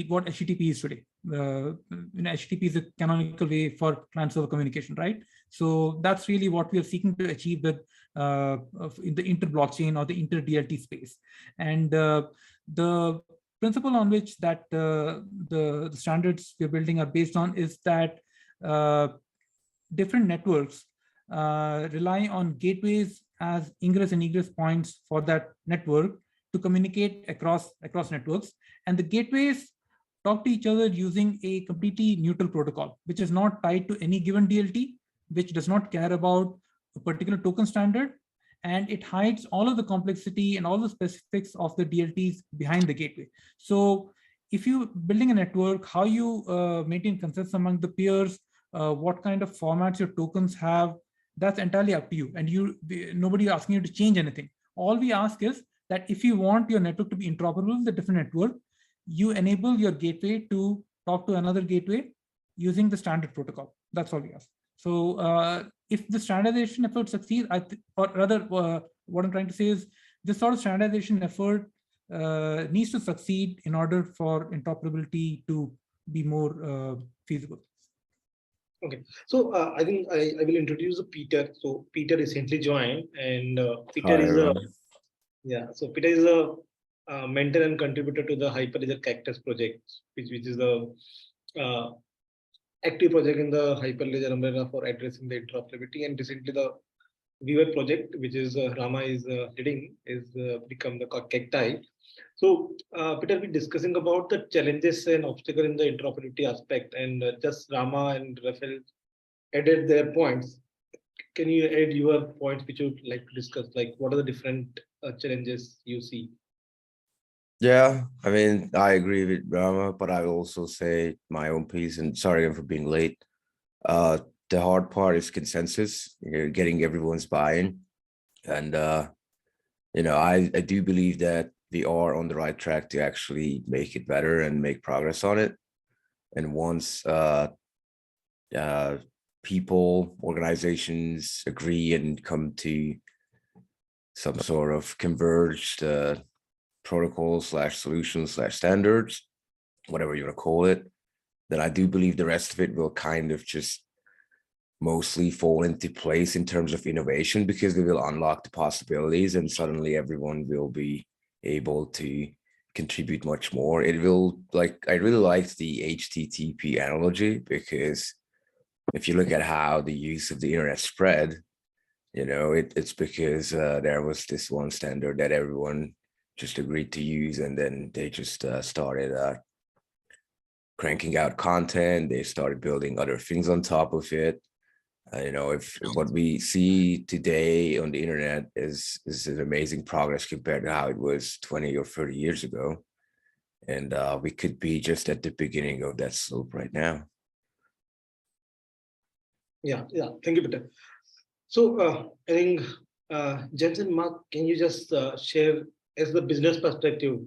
what HTTP is today. HTTP is a canonical way for client-server communication, right? So that's really what we are seeking to achieve with in the inter-blockchain or the inter-DLT space. And the principle on which that the standards we're building are based on is that different networks rely on gateways as ingress and egress points for that network to communicate across networks. And the gateways talk to each other using a completely neutral protocol, which is not tied to any given DLT, which does not care about a particular token standard, and it hides all of the complexity and all the specifics of the DLTs behind the gateway. So if you're building a network, how you maintain consensus among the peers, what kind of formats your tokens have, that's entirely up to you. And nobody is asking you to change anything. All we ask is that if you want your network to be interoperable with a different network, you enable your gateway to talk to another gateway using the standard protocol. That's all we ask. So if the standardization effort succeeds, or rather what I'm trying to say is this sort of standardization effort needs to succeed in order for interoperability to be more feasible.
Okay, so I think I will introduce Peter. So Peter recently joined, and Peter is a mentor and contributor to the Hyperledger Cactus project, which is the active project in the Hyperledger umbrella for addressing the interoperability. And recently the Viewer project, which is Rama is leading, is become the Cacti. So Peter, we're discussing about the challenges and obstacles in the interoperability aspect, and just Rama and Rafael added their points. Can you add your points which you'd like to discuss? Like, what are the different challenges you see?
Yeah, I mean, I agree with Rama, but I also say my own piece, and sorry again for being late. The hard part is consensus, getting everyone's buy-in. And, I do believe that we are on the right track to actually make it better and make progress on it. And once people, organizations agree and come to some sort of converged protocols / solutions / standards, whatever you want to call it, then I do believe the rest of it will kind of just mostly fall into place in terms of innovation, because we will unlock the possibilities and suddenly everyone will be able to contribute much more. It will, like, I really liked the HTTP analogy, because if you look at how the use of the internet spread, it's because there was this one standard that everyone just agreed to use, and then they just started cranking out content. They started building other things on top of it. If what we see today on the internet is an amazing progress compared to how it was 20 or 30 years ago. And we could be just at the beginning of that slope right now.
Yeah, thank you, Peter. So I think Jens and Mark, can you just share, as the business perspective,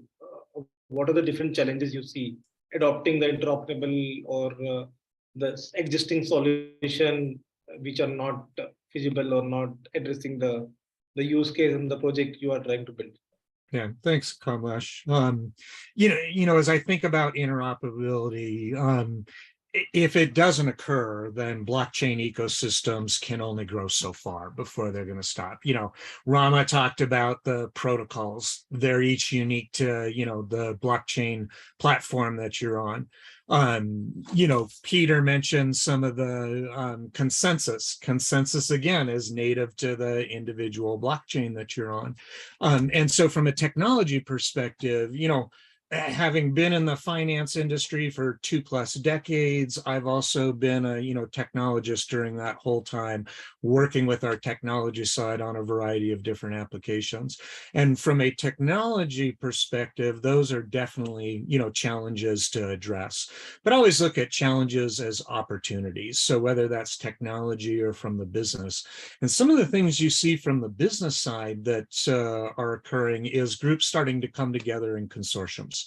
what are the different challenges you see adopting the interoperable or the existing solution which are not feasible or not addressing the use case and the project you are trying to build?
Yeah, thanks, Kamlesh. As I think about interoperability, if it doesn't occur, then blockchain ecosystems can only grow so far before they're going to stop. Rama talked about the protocols. They're each unique to, the blockchain platform that you're on. Peter mentioned some of the consensus. Consensus, again, is native to the individual blockchain that you're on. And so from a technology perspective, having been in the finance industry for 2+ decades, I've also been a technologist during that whole time, working with our technology side on a variety of different applications. And from a technology perspective, those are definitely challenges to address. But I always look at challenges as opportunities. So whether that's technology or from the business, and some of the things you see from the business side that are occurring is groups starting to come together in consortiums.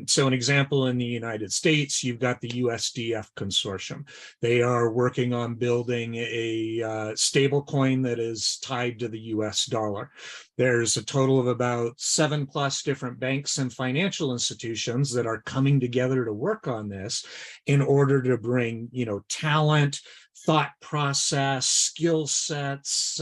So an example in the United States, you've got the USDF consortium. They are working on building a stable coin that is tied to the US dollar. There's a total of about 7+ different banks and financial institutions that are coming together to work on this in order to bring, talent, thought process, skill sets,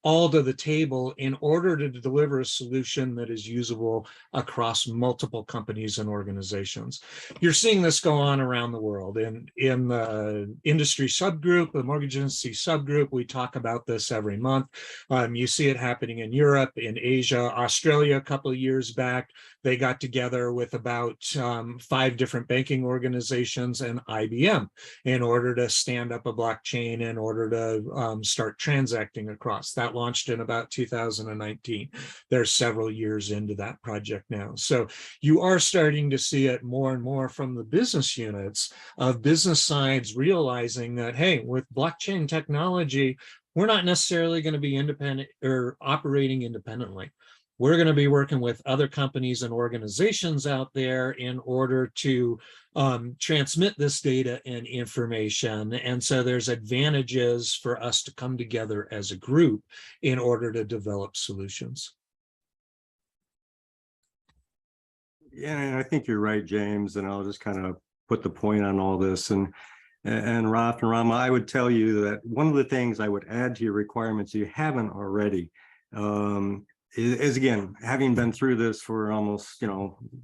all to the table in order to deliver a solution that is usable across multiple companies and organizations. You're seeing this go on around the world. In the industry subgroup, the mortgage industry subgroup, we talk about this every month. You see it happening in Europe, in Asia, Australia a couple of years back. They got together with about 5 different banking organizations and IBM in order to stand up a blockchain in order to start transacting across. That launched in about 2019. They're several years into that project now. So you are starting to see it more and more from the business units of business sides realizing that, hey, with blockchain technology, we're not necessarily going to be independent or operating independently. We're going to be working with other companies and organizations out there in order to transmit this data and information. And so there's advantages for us to come together as a group in order to develop solutions.
Yeah, and I think you're right, James, and I'll just kind of put the point on all this. And Raf and Rama, I would tell you that one of the things I would add to your requirements you haven't already is again, having been through this for almost,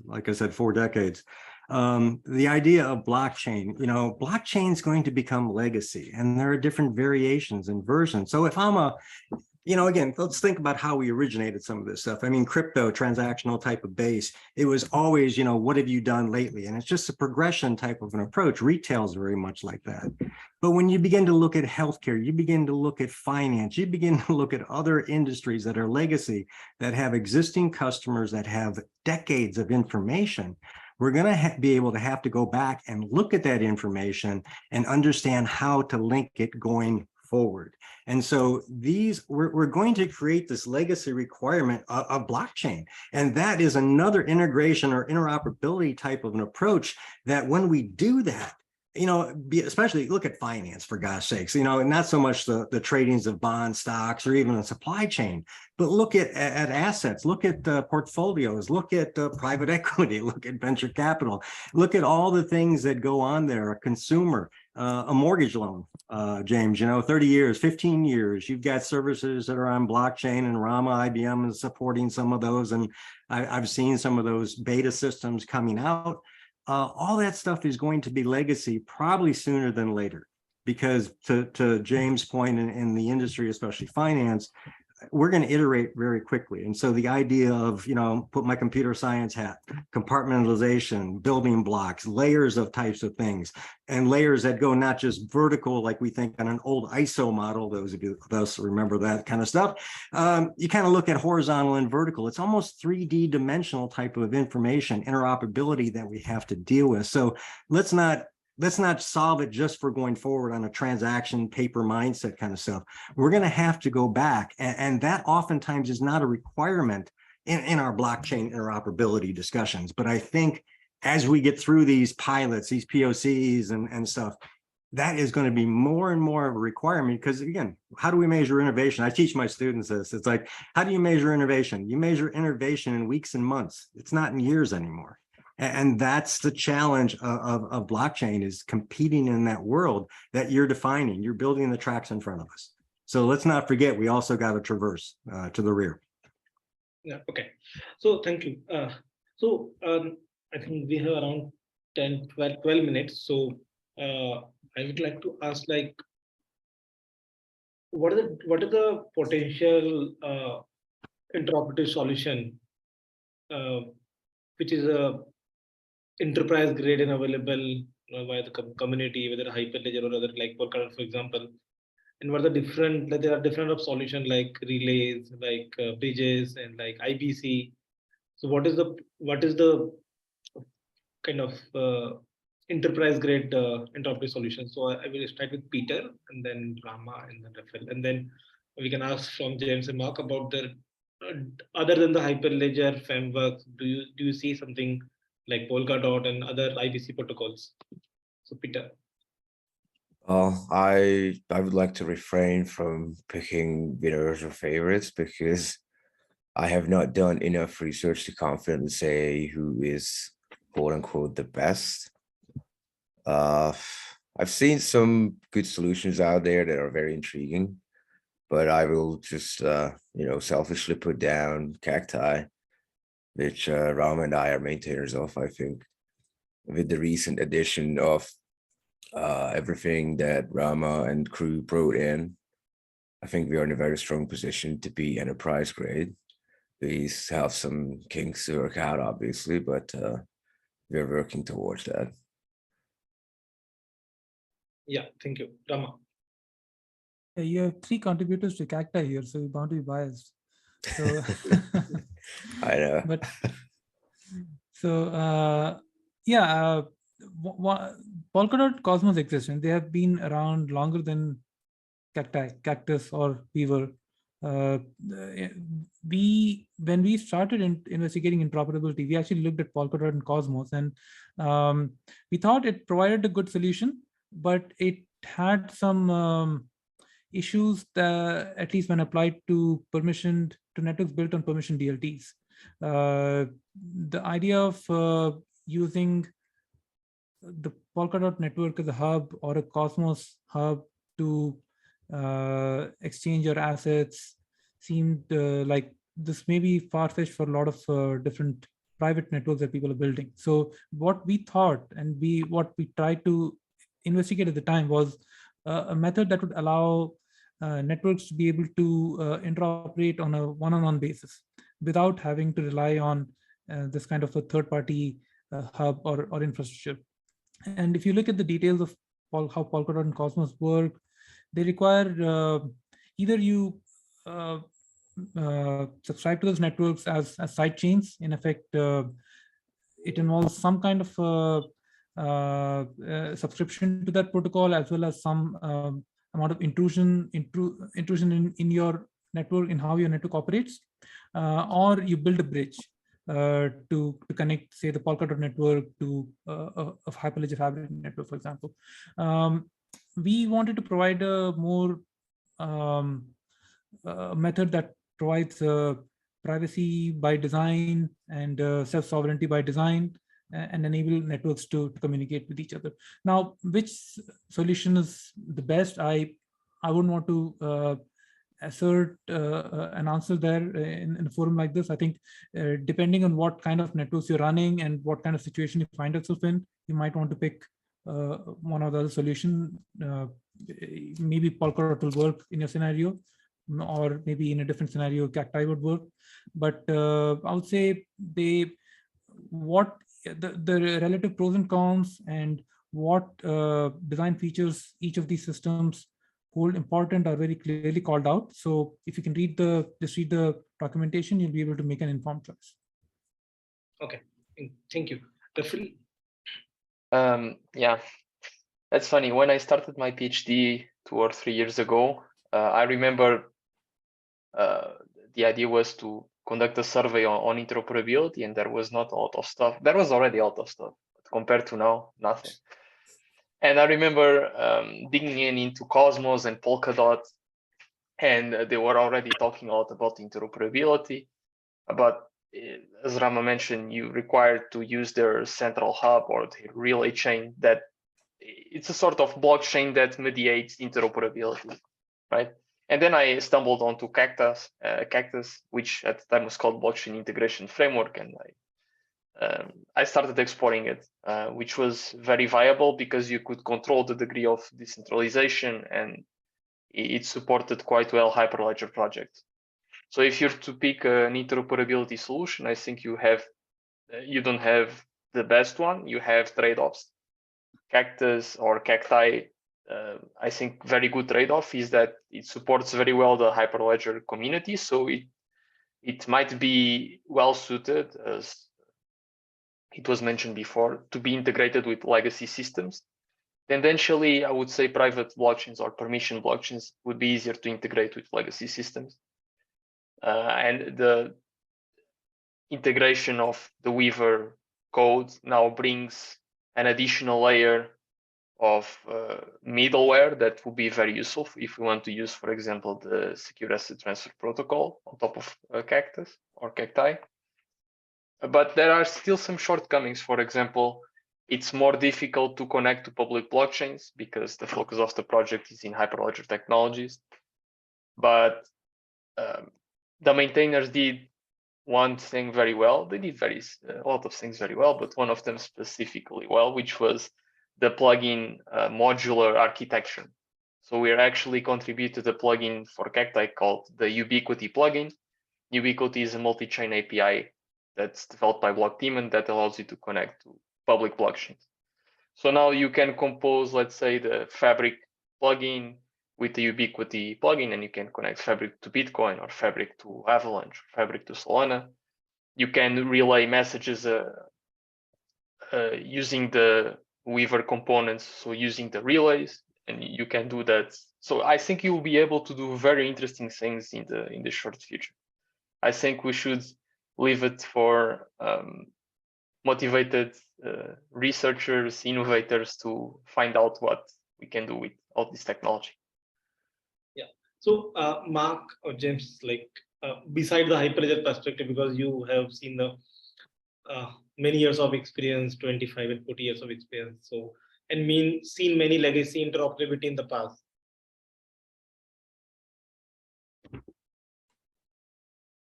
like I said, 4 decades, the idea of blockchain, blockchain is going to become legacy, and there are different variations and versions. So if I'm again, let's think about how we originated some of this stuff. I mean, crypto, transactional type of base, it was always, what have you done lately? And it's just a progression type of an approach. Retail is very much like that. But when you begin to look at healthcare, you begin to look at finance, you begin to look at other industries that are legacy, that have existing customers, that have decades of information, we're going to be able to have to go back and look at that information and understand how to link it going forward. And so we're going to create this legacy requirement of blockchain. And that is another integration or interoperability type of an approach that when we do that, especially look at finance, for God's sakes, not so much the tradings of bonds, stocks, or even the supply chain, but look at assets, look at portfolios, look at private equity, look at venture capital, look at all the things that go on there, a consumer, a mortgage loan, James, 30 years, 15 years, you've got services that are on blockchain, and Rama, IBM is supporting some of those. And I've seen some of those beta systems coming out. All that stuff is going to be legacy probably sooner than later, because to James' point in the industry, especially finance, we're going to iterate very quickly. And so the idea of, put my computer science hat, compartmentalization, building blocks, layers of types of things, and layers that go not just vertical, like we think on an old ISO model, those of us remember that kind of stuff. You kind of look at horizontal and vertical. It's almost 3D dimensional type of information, interoperability that we have to deal with. So let's not solve it just for going forward on a transaction paper mindset kind of stuff. We're going to have to go back. And that oftentimes is not a requirement in our blockchain interoperability discussions. But I think as we get through these pilots, these POCs and stuff, that is going to be more and more of a requirement, because again, how do we measure innovation? I teach my students this. It's like, how do you measure innovation? You measure innovation in weeks and months. It's not in years anymore. And that's the challenge of blockchain, is competing in that world that you're defining. You're building the tracks in front of us. So let's not forget, we also got to traverse to the rear.
Yeah, okay. So thank you. I think we have around 12 minutes. So I would like to ask, what are the potential interoperative solution which is a enterprise grade and available by the community, whether Hyperledger or other like Polkadot, for example. And what are the different, like, there are different of solution like relays, like bridges and like IBC. So what is the kind of enterprise grade interoperability solution? So I will start with Peter and then Rama and then Rafael, and then we can ask from James and Mark about the other than the Hyperledger framework. Do you see something like Polkadot and other IBC protocols? So Peter.
I would like to refrain from picking winners or favorites because I have not done enough research to confidently say who is quote unquote the best. I've seen some good solutions out there that are very intriguing, but I will just selfishly put down Cacti, which Ram and I are maintainers of. I think with the recent addition of everything that Rama and crew brought in, I think we are in a very strong position to be enterprise grade. We have some kinks to work out, obviously, but we're working towards that.
Yeah, thank you. Rama.
Yeah, you have 3 contributors to Cacti here, so you're bound to be biased. So,
I know.
But so yeah, Polkadot Cosmos exists, and they have been around longer than Cactus or Weaver. When we started investigating interoperability, we actually looked at Polkadot and Cosmos, and we thought it provided a good solution, but it had some issues that, at least when applied to networks built on permission DLTs. The idea of using the Polkadot network as a hub or a Cosmos hub to exchange your assets seemed like this may be far-fetched for a lot of different private networks that people are building. So what we thought and what we tried to investigate at the time was a method that would allow networks to be able to interoperate on a one-on-one basis without having to rely on this kind of a third-party hub or infrastructure. And if you look at the details of how Polkadot and Cosmos work, they require either you subscribe to those networks as side chains. In effect, it involves some kind of subscription to that protocol, as well as some amount of intrusion in your network, in how your network operates, or you build a bridge to connect, say, the Polkadot network to a Hyperledger Fabric network, for example. We wanted to provide a more method that provides privacy by design and self-sovereignty by design, and enable networks to communicate with each other. Now, which solution is the best? I wouldn't want to assert an answer there in a forum like this. I think depending on what kind of networks you're running and what kind of situation you find yourself in, you might want to pick one or the other solution. Maybe Polkadot will work in your scenario, or maybe in a different scenario, Cacti would work. But I would say the relative pros and cons and what design features each of these systems hold important are very clearly called out. So if you can just read the documentation, you'll be able to make an informed choice.
Okay, thank you. Rafael?
Yeah, that's funny. When I started my PhD 2 or 3 years ago, I remember the idea was to conduct a survey on interoperability, and there was not a lot of stuff. There was already a lot of stuff, but compared to now, nothing. And I remember digging into Cosmos and Polkadot, and they were already talking a lot about interoperability. But as Rama mentioned, you require to use their central hub or the relay chain. That it's a sort of blockchain that mediates interoperability, right? And then I stumbled onto Cactus, which at the time was called Blockchain Integration Framework, and I started exploring it, which was very viable because you could control the degree of decentralization, and it supported quite well Hyperledger projects. So if you're to pick an interoperability solution, I think you have you don't have the best one, you have trade-offs. Cactus or cacti, I think very good trade-off is that it supports very well the Hyperledger community. So it might be well suited, as it was mentioned before, to be integrated with legacy systems. Tendentially, I would say private blockchains or permission blockchains would be easier to integrate with legacy systems. And the integration of the Weaver code now brings an additional layer of middleware that will be very useful if we want to use, for example, the secure asset transfer protocol on top of Cactus or Cacti. But there are still some shortcomings. For example, it's more difficult to connect to public blockchains because the focus of the project is in Hyperledger technologies. But the maintainers did one thing very well. They did a lot of things very well, but one of them specifically well, which was the plugin modular architecture. So we're actually contributed a plugin for Cacti called the Ubiquity plugin. Ubiquity is a multi-chain API that's developed by Blockdaemon that allows you to connect to public blockchains. So now you can compose, let's say, the Fabric plugin with the Ubiquity plugin, and you can connect Fabric to Bitcoin or Fabric to Avalanche, Fabric to Solana. You can relay messages using the Weaver components, so using the relays, and you can do that. So I think you will be able to do very interesting things in the short future. I think we should leave it for motivated researchers, innovators to find out what we can do with all this technology.
Yeah. So Mark or James, like beside the Hyperledger perspective, because you have seen the many years of experience, 25 and 40 years of experience. So, and seen many legacy interoperability in the past.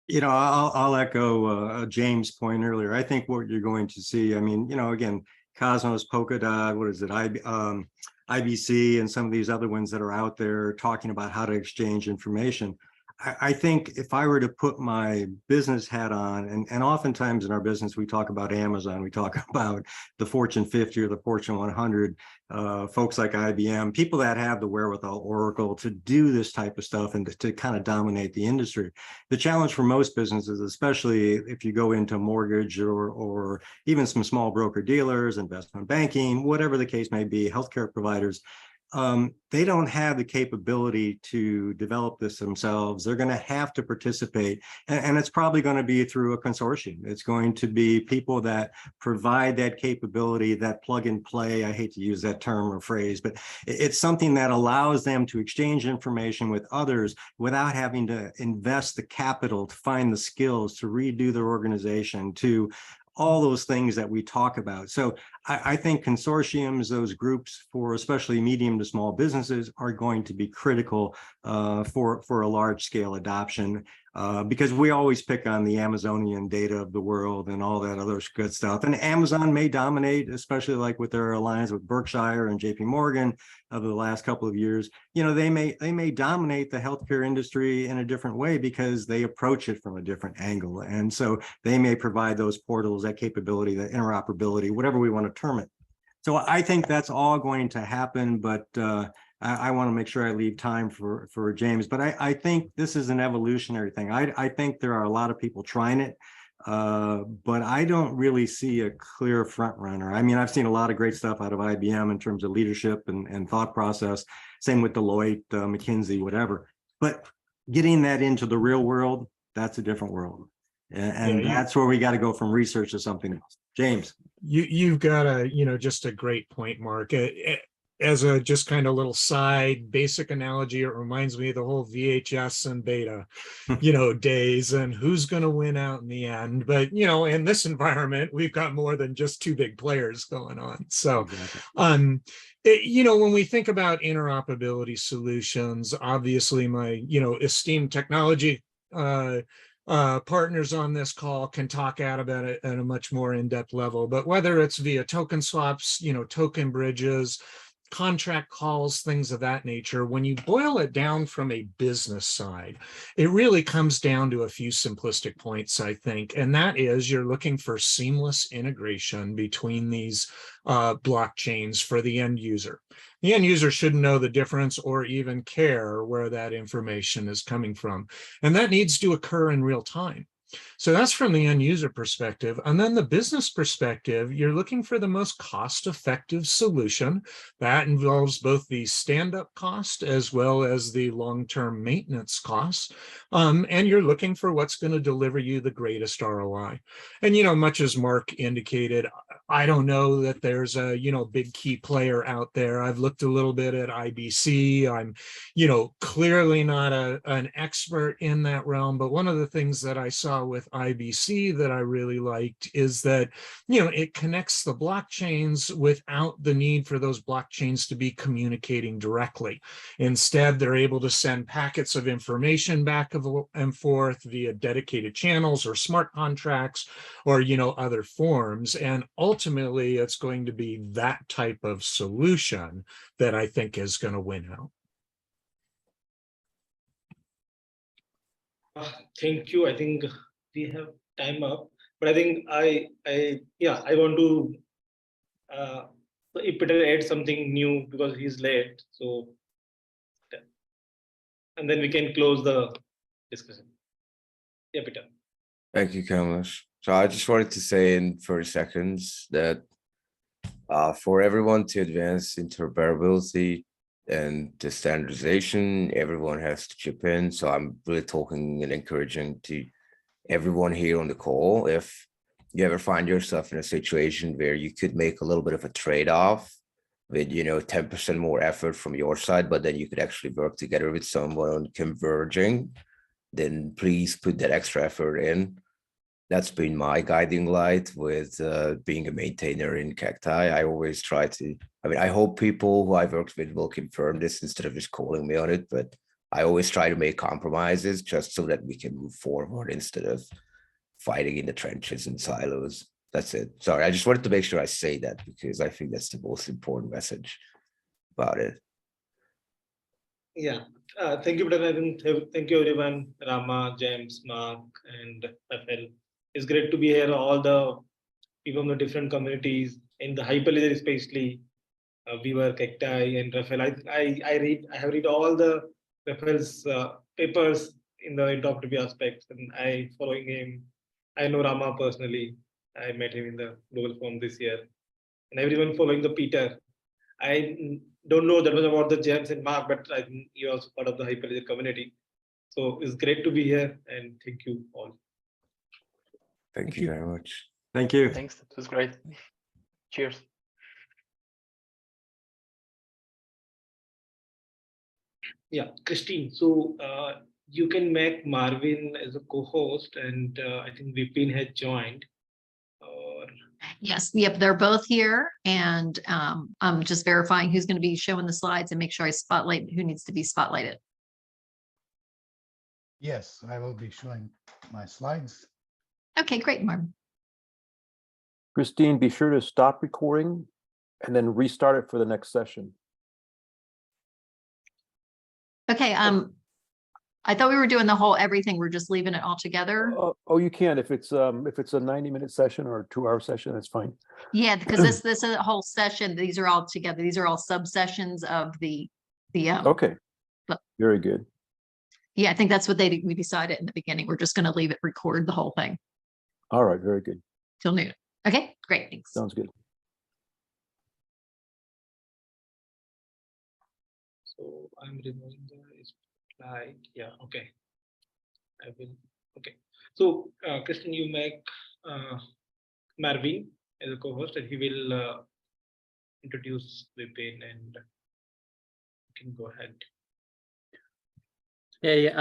You know, I'll echo James' point earlier. I think what you're going to see, I mean, you know, again, Cosmos, Polkadot, what is it, IBC, and some of these other ones that are out there talking about how to exchange information. I think if I were to put my business hat on, and oftentimes in our business, we talk about Amazon, we talk about the Fortune 50 or the Fortune 100, folks like IBM, people that have the wherewithal, Oracle, to do this type of stuff and to kind of dominate the industry. The challenge for most businesses, especially if you go into mortgage or even some small broker dealers, investment banking, whatever the case may be, healthcare providers, they don't have the capability to develop this themselves. They're going to have to participate, and it's probably going to be through a consortium. It's going to be people that provide that capability, that plug and play. I hate to use that term or phrase, but it's something that allows them to exchange information with others without having to invest the capital to find the skills to redo their organization, to all those things that we talk about. So I think consortiums, those groups for especially medium to small businesses, are going to be critical for a large scale adoption, because we always pick on the Amazonian data of the world and all that other good stuff. And Amazon may dominate, especially like with their alliance with Berkshire and JP Morgan over the last couple of years. You know, they may dominate the healthcare industry in a different way because they approach it from a different angle. And so they may provide those portals, that capability, that interoperability, whatever we want to term it. So I think that's all going to happen, but I want to make sure I leave time for James. But I think this is an evolutionary thing. I think there are a lot of people trying it, but I don't really see a clear front runner. I mean, I've seen a lot of great stuff out of IBM in terms of leadership and thought process. Same with Deloitte, McKinsey, whatever. But getting that into the real world, that's a different world. And that's where we got to go from research to something else. James.
You've got just a great point, Mark. As a just kind of little side basic analogy, it reminds me of the whole VHS and beta, days and who's going to win out in the end. But, in this environment, we've got more than just two big players going on. So,
Exactly.
when we think about interoperability solutions, obviously my, esteemed technology partners on this call can talk out about it at a much more in-depth level. But whether it's via token swaps, token bridges, contract calls, things of that nature. When you boil it down from a business side, it really comes down to a few simplistic points, I think. And that is you're looking for seamless integration between these blockchains for the end user. The end user shouldn't know the difference or even care where that information is coming from. And that needs to occur in real time. So that's from the end user perspective. And then the business perspective, you're looking for the most cost-effective solution. That involves both the stand-up cost as well as the long-term maintenance costs. And you're looking for what's going to deliver you the greatest ROI. And, much as Mark indicated, I don't know that there's a, big key player out there. I've looked a little bit at IBC. I'm, clearly not an expert in that realm. But one of the things that I saw with IBC that I really liked is that, it connects the blockchains without the need for those blockchains to be communicating directly. Instead, they're able to send packets of information back and forth via dedicated channels or smart contracts or, other forms. And ultimately, it's going to be that type of solution that I think is going to win out.
Thank you. I think we have time up, but I think I want to if Peter add something new because he's late. So, and then we can close the discussion. Yeah, Peter.
Thank you, Kamlesh. So I just wanted to say in 30 seconds that for everyone to advance interoperability and the standardization, everyone has to chip in. So I'm really talking and encouraging to everyone here on the call. If you ever find yourself in a situation where you could make a little bit of a trade-off with, 10% more effort from your side, but then you could actually work together with someone on converging, then please put that extra effort in. That's been my guiding light with being a maintainer in Cacti. I always try to, I hope people who I've worked with will confirm this instead of just calling me on it, but I always try to make compromises just so that we can move forward instead of fighting in the trenches and silos. That's it. Sorry, I just wanted to make sure I say that because I think that's the most important message about it.
Yeah, thank you, Peter. Thank you, everyone. Rama, James, Mark, and Rafael. It's great to be here. All the people from the different communities in the Hyperledger, especially Weaver, Cacti, and Rafael. I have read all the Rafael's papers in the interoperability aspects, and I following him. I know Rama personally. I met him in the Global Forum this year, and everyone following the Peter. I don't know that much about the James and Mark, but I think you're also part of the Hyperledger community. So it's great to be here, and thank you all.
Thank you very much.
Thank you.
Thanks. That was great. Cheers.
Yeah, Christine. So you can make Marvin as a co-host, and I think Vipin has joined.
Yes, yep, they're both here, and I'm just verifying who's going to be showing the slides and make sure I spotlight who needs to be spotlighted.
Yes, I will be showing my slides.
Okay, great, Marvin.
Christine, be sure to stop recording and then restart it for the next session.
Okay, I thought we were doing the whole everything. We're just leaving it all together.
Oh, you can if it's a 90-minute session or a 2-hour session, that's fine.
Yeah, because this is a whole session. These are all together. These are all sub-sessions of the
Okay, very good.
Yeah, I think that's what we decided in the beginning. We're just going to leave it record the whole thing
All right, very good.
till noon. Okay, great, thanks.
Sounds good.
So I'm removing the slide. Yeah, okay. I will. Okay. So Christian, you make Marvin as a co-host, and he will introduce Vipin, and you can go ahead.
Hey,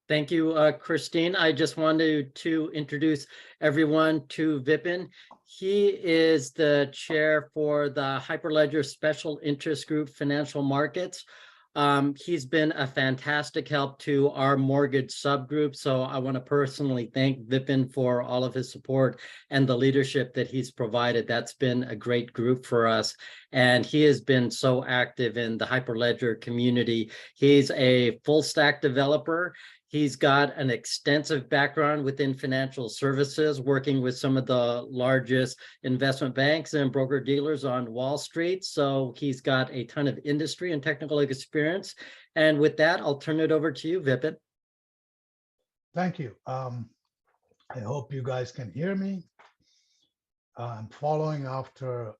thank you, Christine. I just wanted to introduce everyone to Vipin. He is the chair for the Hyperledger Special Interest Group Financial Markets. He's been a fantastic help to our mortgage subgroup. So I want to personally thank Vipin for all of his support and the leadership that he's provided. That's been a great group for us. And he has been so active in the Hyperledger community. He's a full stack developer. He's got an extensive background within financial services, working with some of the largest investment banks and broker dealers on Wall Street. So he's got a ton of industry and technical experience. And with that, I'll turn it over to you, Vipin.
Thank you. I hope you guys can hear me. I'm following after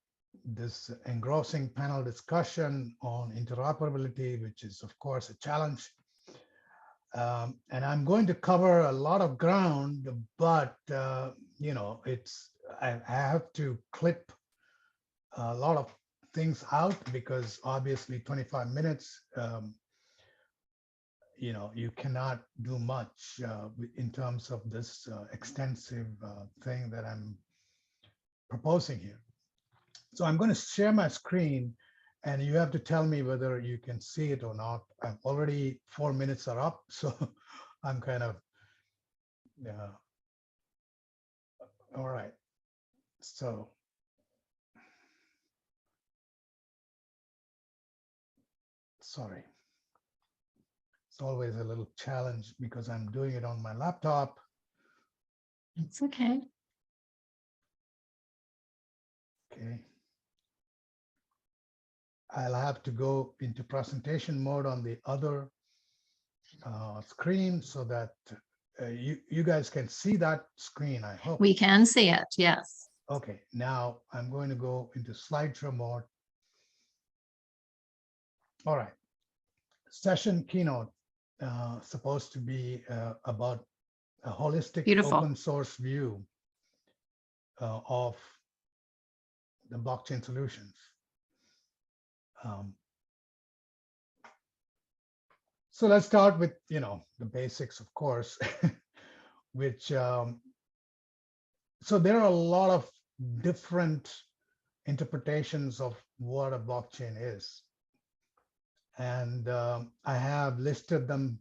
this engrossing panel discussion on interoperability, which is, of course, a challenge. And I'm going to cover a lot of ground, but you know, I have to clip a lot of things out because obviously 25 minutes, you know, you cannot do much in terms of this extensive thing that I'm proposing here. So I'm going to share my screen and you have to tell me whether you can see it or not. I'm already 4 minutes are up, so I'm kind of, all right. So sorry. It's always a little challenge because I'm doing it on my laptop.
It's okay.
Okay. I'll have to go into presentation mode on the other screen so that you guys can see that screen, I hope.
We can see it, yes.
Okay, now I'm going to go into slideshow mode. All right. Session keynote supposed to be about a holistic
Beautiful.
open source view of the blockchain solutions. So let's start with, you know, the basics, of course, which, so there are a lot of different interpretations of what a blockchain is. And I have listed them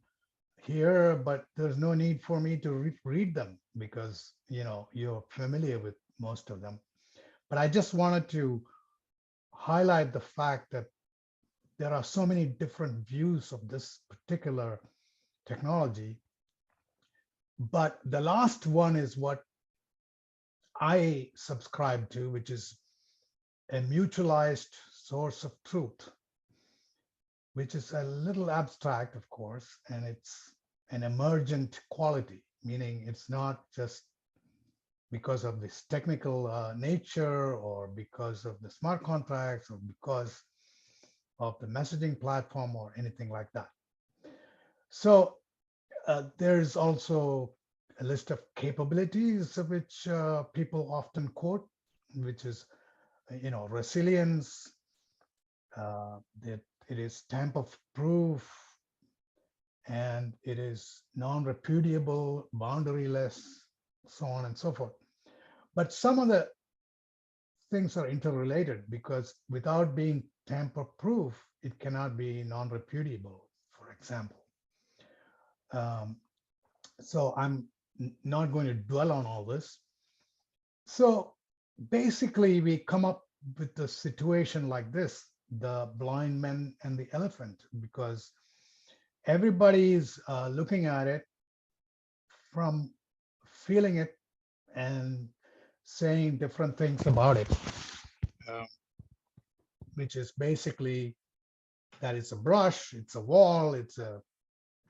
here, but there's no need for me to read them because, you know, you're familiar with most of them. But I just wanted to highlight the fact that there are so many different views of this particular technology. But the last one is what I subscribe to, which is a mutualized source of truth, which is a little abstract, of course, and it's an emergent quality, meaning it's not just because of this technical nature or because of the smart contracts or because of the messaging platform or anything like that. So there's also a list of capabilities which people often quote, which is, you know, resilience, that it is tamper-proof, and it is non-repudiable, boundaryless, so on and so forth. But some of the things are interrelated because without being tamper-proof, it cannot be non-repudiable, for example. So I'm not going to dwell on all this. So basically, we come up with a situation like this, the blind man and the elephant, because everybody's looking at it from feeling it and saying different things about it, which is basically that it's a brush, it's a wall, it's a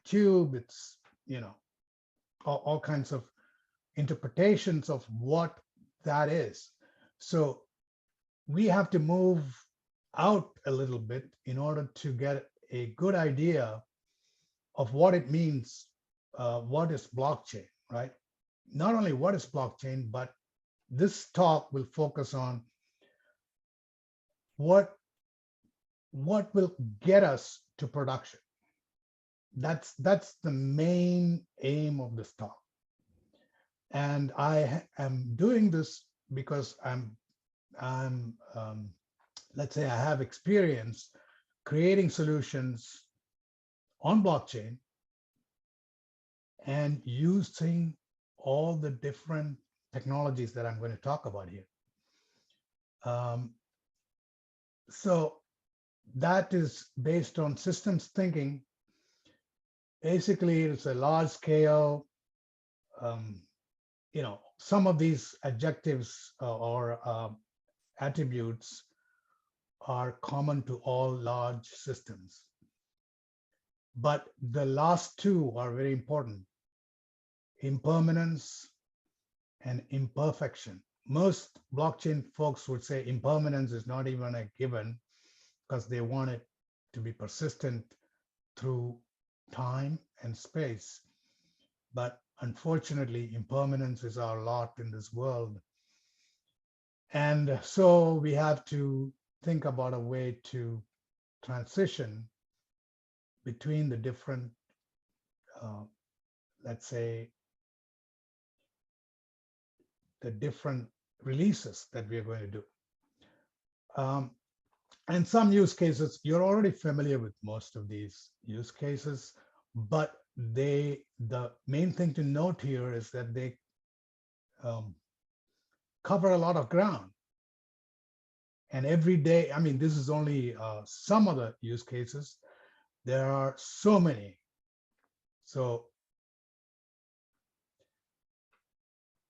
cube, it's, you know, all kinds of interpretations of what that is. So we have to move out a little bit in order to get a good idea of what it means, what is blockchain, right? Not only what is blockchain, but this talk will focus on what will get us to production. That's the main aim of this talk. And I am doing this because let's say I have experience creating solutions on blockchain and using all the different technologies that I'm going to talk about here. So that is based on systems thinking. Basically, it's a large scale, some of these adjectives or attributes are common to all large systems. But the last two are very important: impermanence and imperfection. Most blockchain folks would say impermanence is not even a given because they want it to be persistent through time and space. But unfortunately, impermanence is our lot in this world. And so we have to think about a way to transition between the different, let's say, the different releases that we are going to do. And some use cases, you're already familiar with most of these use cases, but the main thing to note here is that they cover a lot of ground. And every day, I mean, this is only some of the use cases. There are so many. So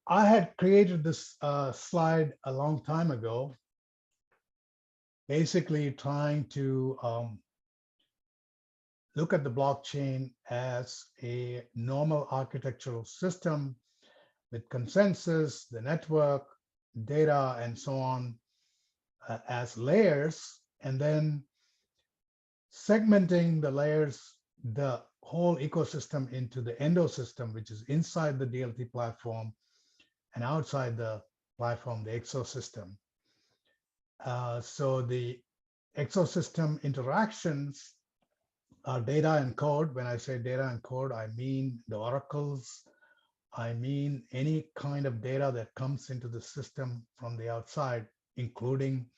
I had created this slide a long time ago, basically trying to look at the blockchain as a normal architectural system with consensus, the network, data, and so on as layers, and then segmenting the layers, the whole ecosystem into the endosystem, which is inside the DLT platform, and outside the platform, the exosystem. So the exosystem interactions are data and code. When I say data and code, I mean the oracles. I mean any kind of data that comes into the system from the outside, including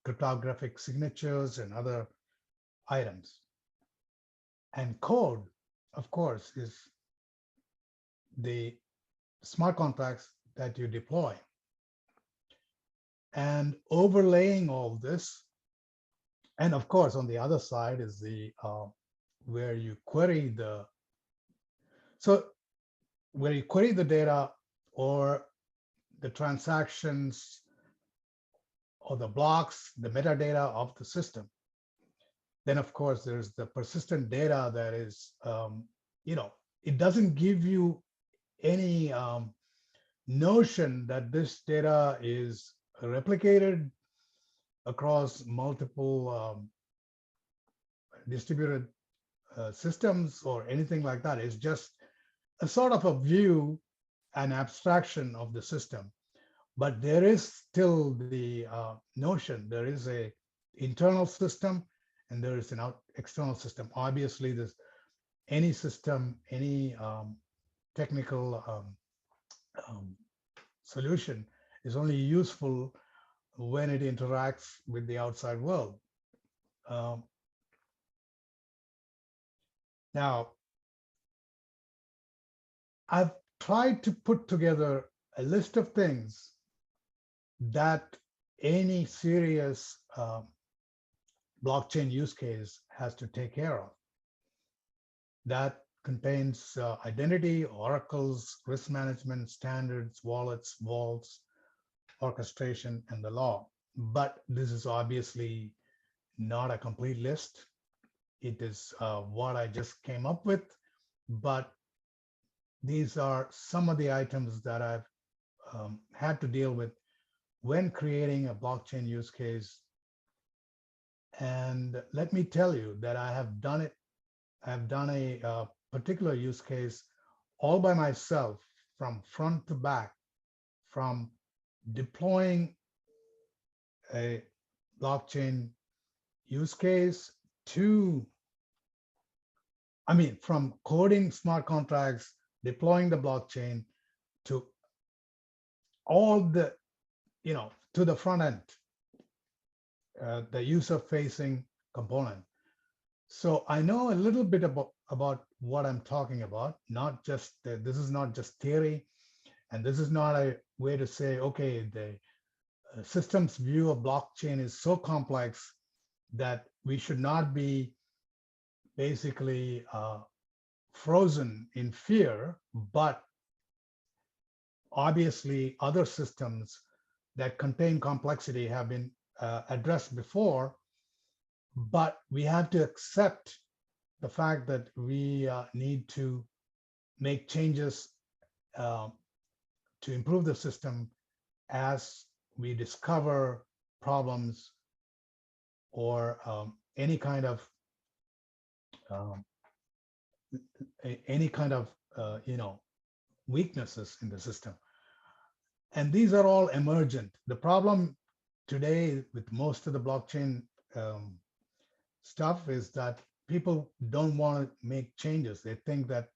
cryptographic signatures and other items. And code, of course, is the smart contracts that you deploy. And overlaying all this, and of course, on the other side is the where you query the, so where you query the data or the transactions or the blocks, the metadata of the system. Then of course, there's the persistent data that is, it doesn't give you any notion that this data is replicated across multiple distributed systems or anything like that. It's just a sort of a view, an abstraction of the system. But there is still the notion, there is a internal system and there is an external system. Obviously, there's any system, any technical solution is only useful when it interacts with the outside world. Now, I've tried to put together a list of things that any serious blockchain use case has to take care of. That contains identity, oracles, risk management, standards, wallets, vaults, orchestration, and the law. But this is obviously not a complete list. It is what I just came up with, but these are some of the items that I've had to deal with when creating a blockchain use case. And let me tell you that I have done it. I've done a particular use case all by myself from front to back, from deploying a blockchain use case to, from coding smart contracts, deploying the blockchain to all the, to the front end, the user facing component. So I know a little bit about what I'm talking about, not just this is not just theory, and this is not a way to say, okay, the systems view of blockchain is so complex that we should not be basically frozen in fear, but obviously other systems that contain complexity have been addressed before, but we have to accept the fact that we need to make changes to improve the system as we discover problems or any kind of weaknesses in the system. And these are all emergent. The problem today with most of the blockchain stuff is that people don't want to make changes. They think that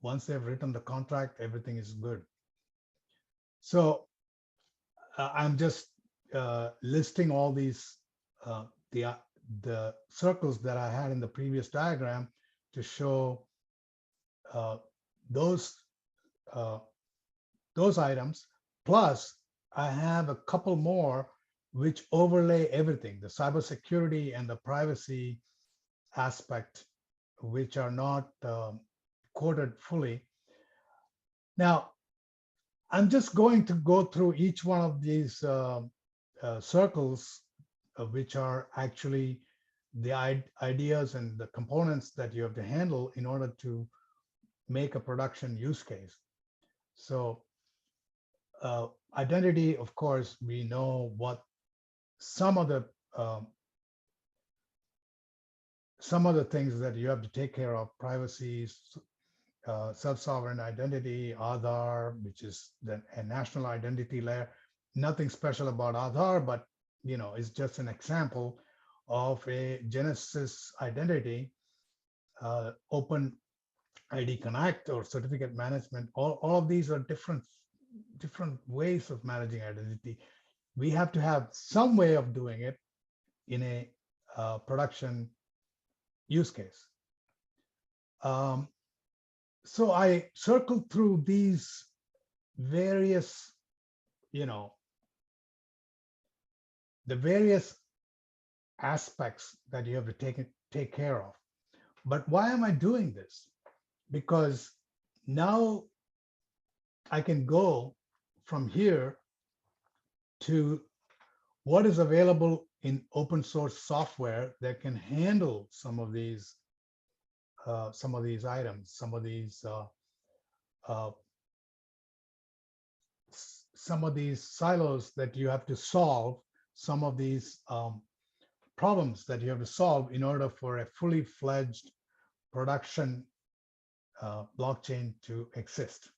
once they've written the contract, everything is good. So I'm just listing all these the circles that I had in the previous diagram to show those items. Plus, I have a couple more which overlay everything, the cybersecurity and the privacy aspect, which are not coded fully. Now, I'm just going to go through each one of these circles, which are actually the ideas and the components that you have to handle in order to make a production use case. So identity, of course, we know what some of the things that you have to take care of: privacy, self-sovereign identity, Aadhaar, which is a national identity layer. Nothing special about Aadhaar, but it's just an example of a Genesis identity, Open ID Connect or certificate management. All of these are different ways of managing identity. We have to have some way of doing it in a production use case. So I circled through these various, the various aspects that you have to take care of. But why am I doing this? Because now I can go from here to what is available in open source software that can handle some of these items, some of these silos that you have to solve, some of these problems that you have to solve in order for a fully fledged production blockchain to exist.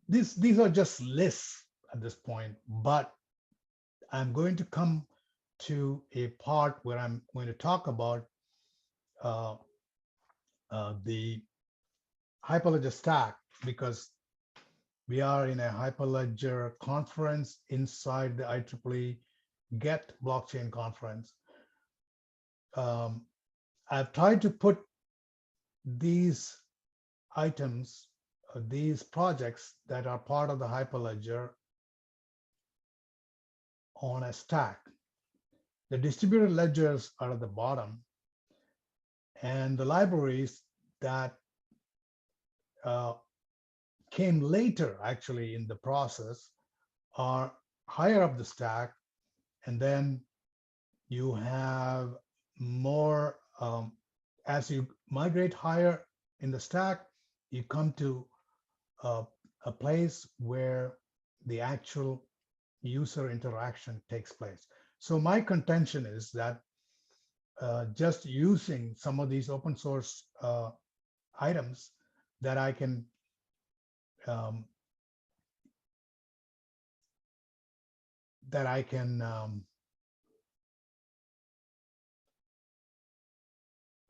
These are just lists at this point, but I'm going to come to a part where I'm going to talk about the Hyperledger stack, because we are in a Hyperledger conference inside the IEEE Get blockchain conference. I've tried to put these items, these projects that are part of the Hyperledger on a stack. The distributed ledgers are at the bottom, and the libraries that came later actually in the process are higher up the stack. And then you have more, as you migrate higher in the stack, you come to a place where the actual user interaction takes place. So my contention is that just using some of these open source items that I can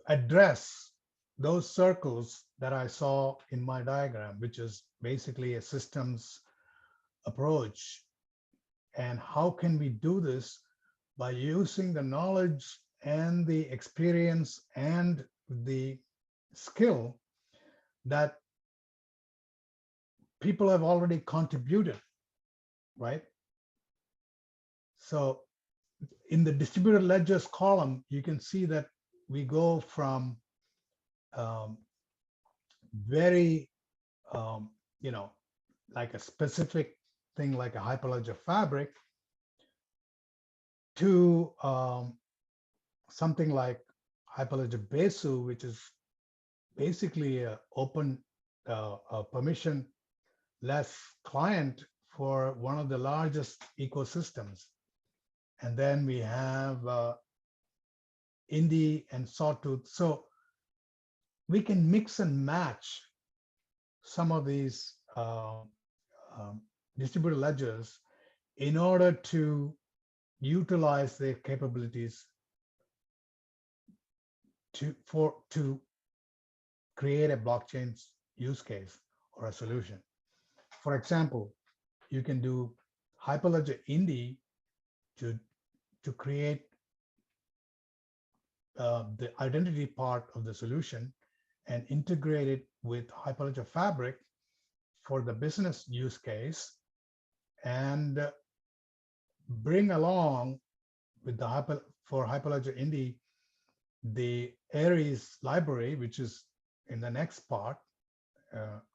address those circles that I saw in my diagram, which is basically a systems approach. And how can we do this by using the knowledge and the experience and the skill that people have already contributed, right? So in the distributed ledgers column, you can see that we go from very, like a specific thing like a Hyperledger Fabric to something like Hyperledger Besu, which is basically a open, permission-less client for one of the largest ecosystems. And then we have Indie and Sawtooth. So we can mix and match some of these distributed ledgers in order to utilize their capabilities to create a blockchain use case or a solution. For example, you can do Hyperledger Indie to create the identity part of the solution and integrate it with Hyperledger Fabric for the business use case, and bring along with the for Hyperledger Indie the Aries library, which is in the next part,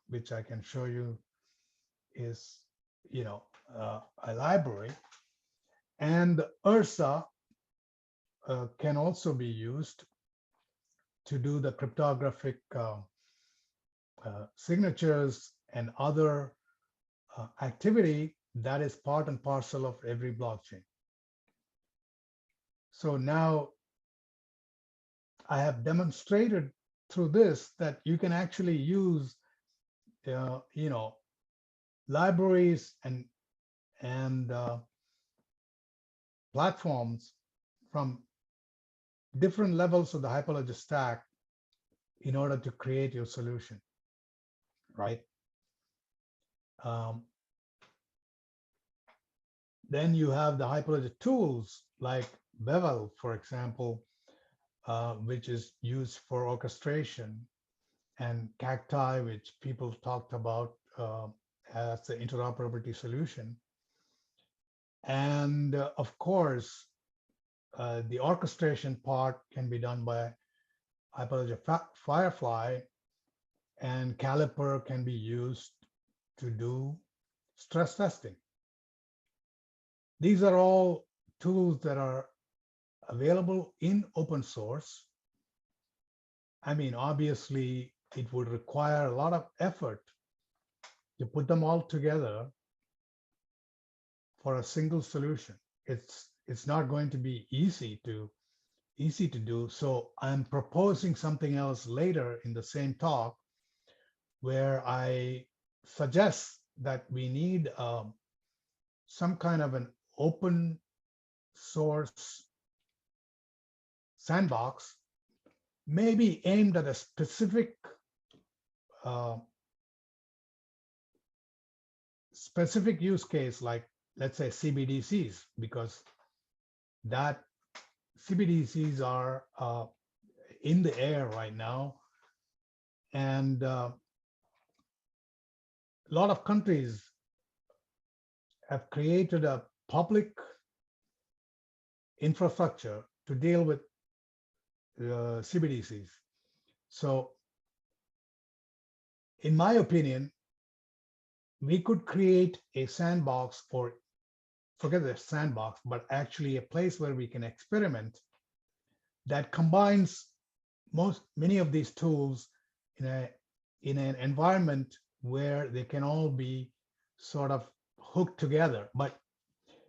which I can show you is, a library. And Ursa can also be used to do the cryptographic signatures and other activity that is part and parcel of every blockchain. So now I have demonstrated through this that you can actually use, libraries and platforms from different levels of the Hyperledger stack in order to create your solution, right? Then you have the Hyperledger tools like Bevel, for example, which is used for orchestration, and Cacti, which people talked about as the interoperability solution. And of course, the orchestration part can be done by Hyperledger Firefly, and Caliper can be used to do stress testing. These are all tools that are available in open source. I mean, obviously, it would require a lot of effort to put them all together for a single solution. It's not going to be easy to do. So I'm proposing something else later in the same talk, where I suggest that we need some kind of an open source sandbox, maybe aimed at a specific use case, like let's say CBDCs, because that CBDCs are in the air right now, and a lot of countries have created a public infrastructure to deal with CBDCs. So in my opinion, we could create a sandbox, or forget the sandbox, but actually a place where we can experiment that combines many of these tools in an environment where they can all be sort of hooked together. But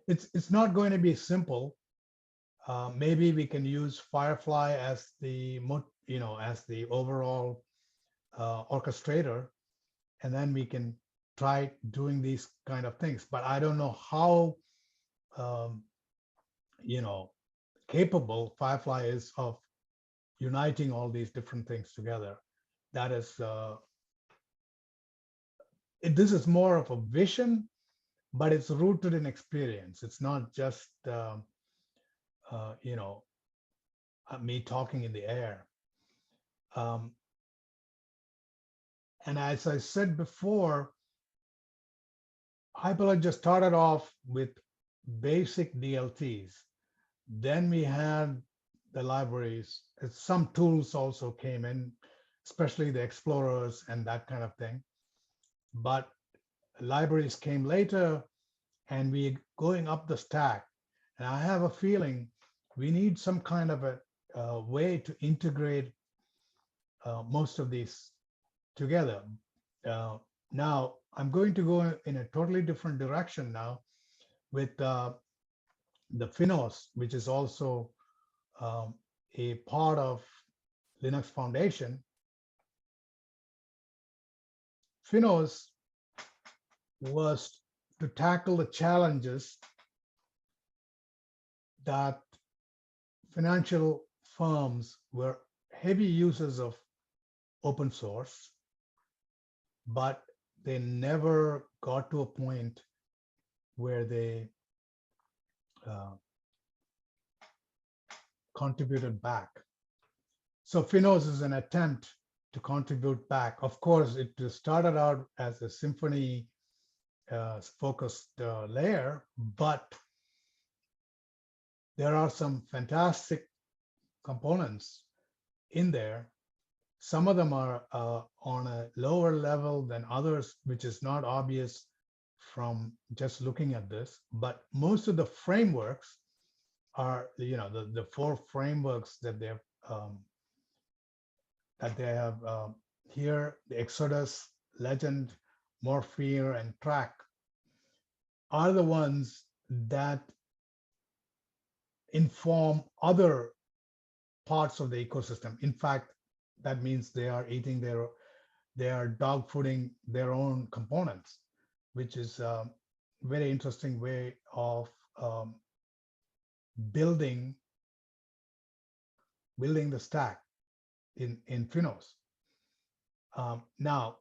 it's not going to be simple. Maybe we can use Firefly as the overall orchestrator, and then we can try doing these kind of things. But I don't know how capable Firefly is of uniting all these different things together. That is, this is more of a vision, but it's rooted in experience. It's not just you know, me talking in the air. And as I said before, Hyperledger started off with basic DLTs. Then we had the libraries. Some tools also came in, especially the explorers and that kind of thing. But libraries came later, and we're going up the stack. And I have a feeling we need some kind of a way to integrate most of these together. Now, I'm going to go in a totally different direction now with the Finos, which is also a part of Linux Foundation. Finos was to tackle the challenges that financial firms were heavy users of open source, but they never got to a point where they contributed back. So Finos is an attempt to contribute back. Of course, it started out as a Symfony focused layer, but there are some fantastic components in there. Some of them are on a lower level than others, which is not obvious from just looking at this. But most of the frameworks are, you know, the 4 frameworks that they have here: the Exodus, Legend, Morphere, and Track, are the ones that inform other parts of the ecosystem. In fact, that means they are eating they are dog fooding their own components, which is a very interesting way of building the stack in Finos. Now,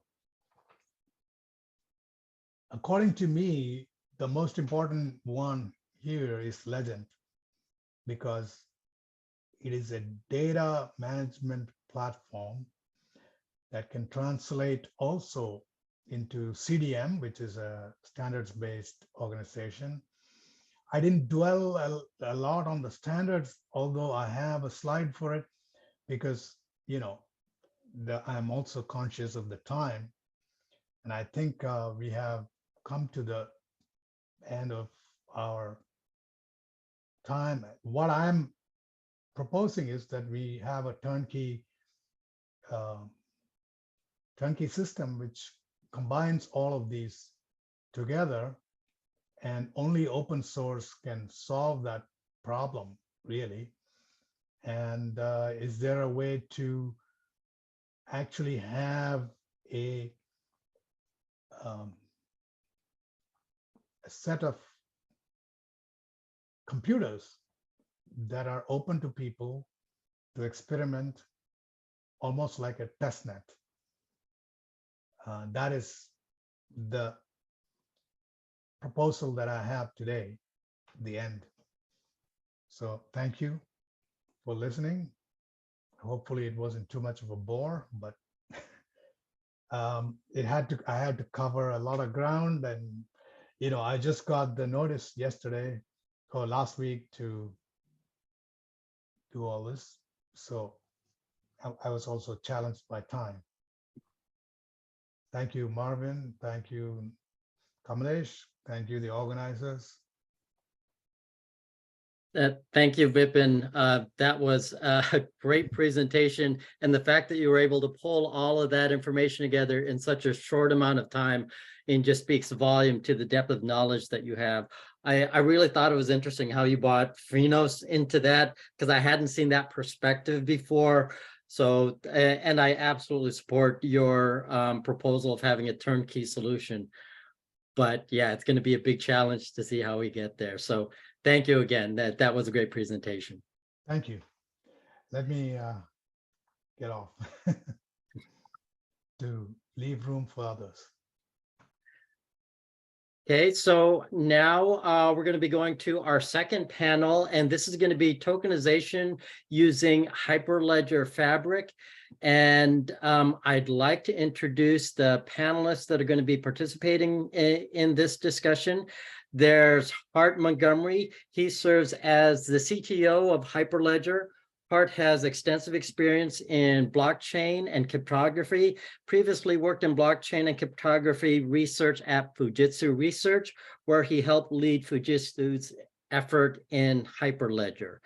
according to me, the most important one here is Legend, because it is a data management platform that can translate also into CDM, which is a standards-based organization. I didn't dwell a lot on the standards, although I have a slide for it, because, you know, I'm also conscious of the time. And I think we have come to the end of our time. What I'm proposing is that we have a turnkey system which combines all of these together, and only open source can solve that problem, really. And is there a way to actually have a set of computers that are open to people to experiment, almost like a test net? That is the proposal that I have today, the end. So thank you for listening. Hopefully it wasn't too much of a bore, but I had to cover a lot of ground. And, you know, I just got the notice yesterday or last week to do all this. So I was also challenged by time. Thank you, Marvin. Thank you, Kamlesh. Thank you, the organizers.
Thank you, Vipin. That was a great presentation. And the fact that you were able to pull all of that information together in such a short amount of time and just speaks volume to the depth of knowledge that you have. I really thought it was interesting how you brought Finos into that, because I hadn't seen that perspective before. So, and I absolutely support your proposal of having a turnkey solution. But yeah, it's going to be a big challenge to see how we get there. So thank you again. That was a great presentation.
Thank you. Let me get off to leave room for others.
Okay, so now we're going to be going to our second panel, and this is going to be tokenization using Hyperledger Fabric. And I'd like to introduce the panelists that are going to be participating in this discussion. There's Hart Montgomery. He serves as the CTO of Hyperledger. Hart has extensive experience in blockchain and cryptography, previously worked in blockchain and cryptography research at Fujitsu Research, where he helped lead Fujitsu's effort in Hyperledger.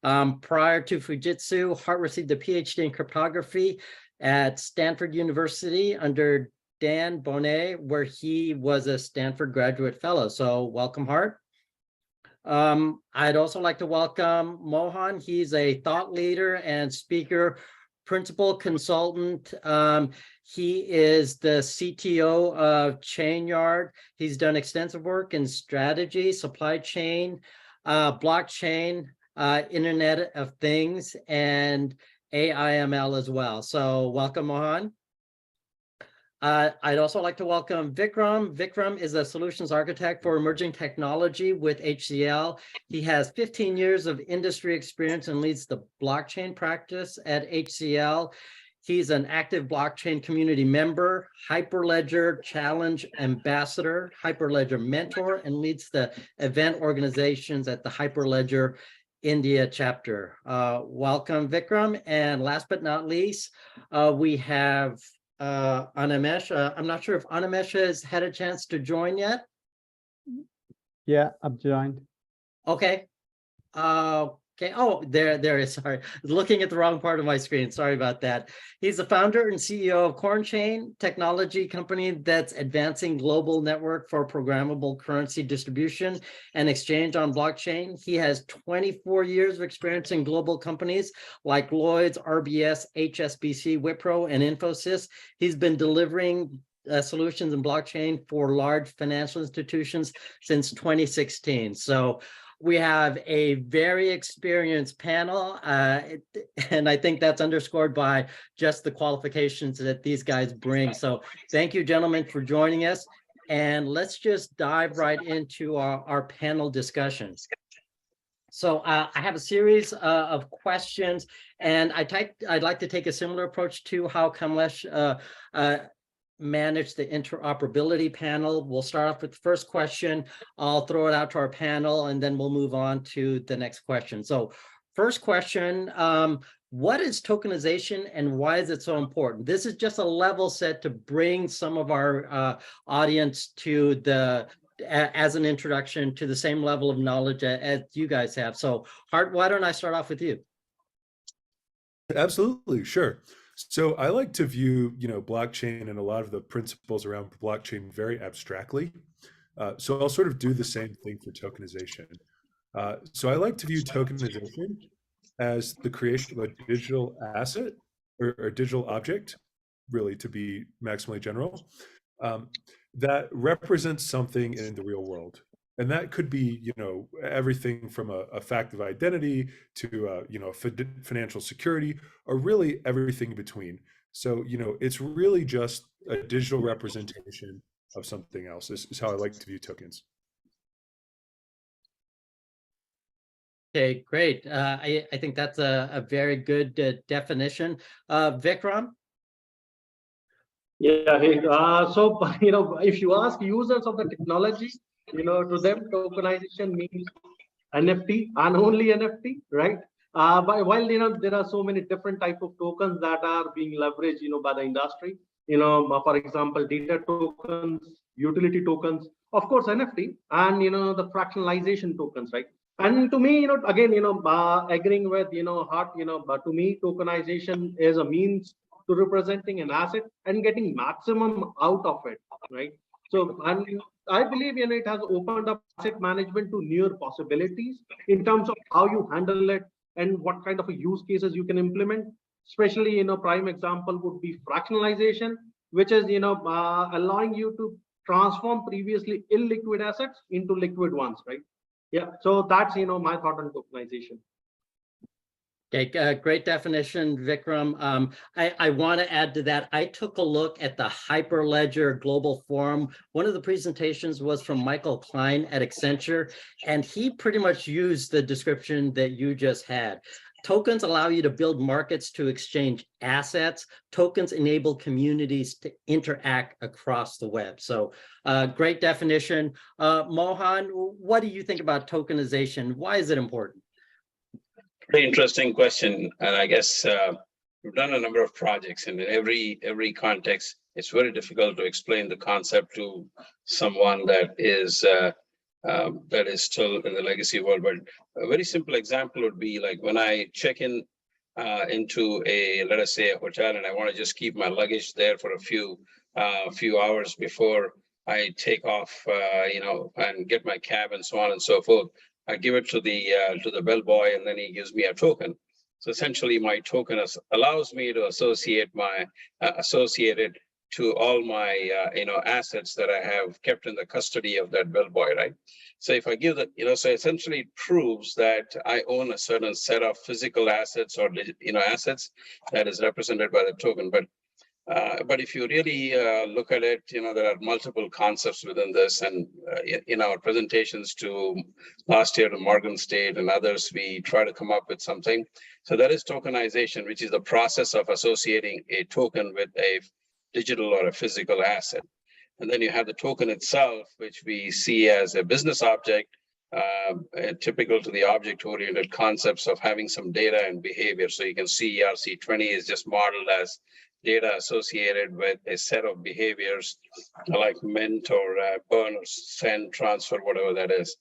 Prior to Fujitsu, Hart received a PhD in cryptography at Stanford University under Dan Bonnet, where he was a Stanford Graduate Fellow. So welcome, Hart. I'd also like to welcome Mohan. He's a thought leader and speaker, principal consultant. He is the CTO of ChainYard. He's done extensive work in strategy, supply chain, blockchain, Internet of Things, and AIML as well. So welcome, Mohan. I'd also like to welcome Vikram. Vikram is a solutions architect for emerging technology with HCL. He has 15 years of industry experience and leads the blockchain practice at HCL. He's an active blockchain community member, Hyperledger Challenge Ambassador, Hyperledger Mentor, and leads the event organizations at the Hyperledger India chapter. Welcome, Vikram. And last but not least, we have Animesh. I'm not sure if Animesh has had a chance to join yet.
Yeah, I've joined.
Okay. Okay. Oh, there is. Sorry, looking at the wrong part of my screen. Sorry about that. He's the founder and CEO of CoinChain, technology company that's advancing global network for programmable currency distribution and exchange on blockchain. He has 24 years of experience in global companies like Lloyd's, RBS, HSBC, Wipro, and Infosys. He's been delivering solutions in blockchain for large financial institutions since 2016. So we have a very experienced panel, and I think that's underscored by just the qualifications that these guys bring. So thank you, gentlemen, for joining us. And let's just dive right into our panel discussions. So I have a series of questions, and I'd like to take a similar approach to how Kamlesh manage the interoperability panel. We'll start off with the first question. I'll throw it out to our panel, and then we'll move on to the next question. So first question, what is tokenization and why is it so important? This is just a level set to bring some of our audience to as an introduction to the same level of knowledge as you guys have. So Hart, why don't I start off with you?
Absolutely, sure. So I like to view, blockchain and a lot of the principles around blockchain very abstractly. So I'll sort of do the same thing for tokenization. So I like to view tokenization as the creation of a digital asset or digital object, really to be maximally general, that represents something in the real world. And that could be, everything from a fact of identity to, financial security, or really everything in between. So, it's really just a digital representation of something else is how I like to view tokens.
Okay, great. I think that's a very good definition. Vikram?
Yeah, hey, so, if you ask users of the technology, to them, tokenization means NFT and only NFT, right? But while, there are so many different type of tokens that are being leveraged, by the industry, for example, data tokens, utility tokens, of course, NFT, and, the fractionalization tokens, right? And to me, again, agreeing with, Hart, but to me, tokenization is a means to representing an asset and getting maximum out of it, right? So, and I believe, it has opened up asset management to newer possibilities in terms of how you handle it and what kind of use cases you can implement. Especially, prime example would be fractionalization, which is, allowing you to transform previously illiquid assets into liquid ones, right? Yeah, so that's, my thought on tokenization.
Okay, great definition, Vikram. I want to add to that. I took a look at the Hyperledger Global Forum. One of the presentations was from Michael Klein at Accenture, and he pretty much used the description that you just had. Tokens allow you to build markets to exchange assets. Tokens enable communities to interact across the web. So great definition. Mohan, what do you think about tokenization? Why is it important?
Very interesting question, and I guess we've done a number of projects, and in every context, it's very difficult to explain the concept to someone that is still in the legacy world. But a very simple example would be like when I check in into let us say, a hotel, and I want to just keep my luggage there for a few hours before I take off, and get my cab and so on and so forth. I give it to the bellboy, and then he gives me a token. So essentially, my token allows me to associate it to all my assets that I have kept in the custody of that bellboy, right? So if I give so essentially it proves that I own a certain set of physical assets or assets that is represented by the token. But if you really look at it, there are multiple concepts within this, and in our presentations to last year to Morgan State and others, we try to come up with something. So that is tokenization, which is the process of associating a token with a digital or a physical asset. And then you have the token itself, which we see as a business object, typical to the object-oriented concepts of having some data and behavior. So you can see ERC-20 is just modeled as data associated with a set of behaviors like mint or burn or send, transfer, whatever that is.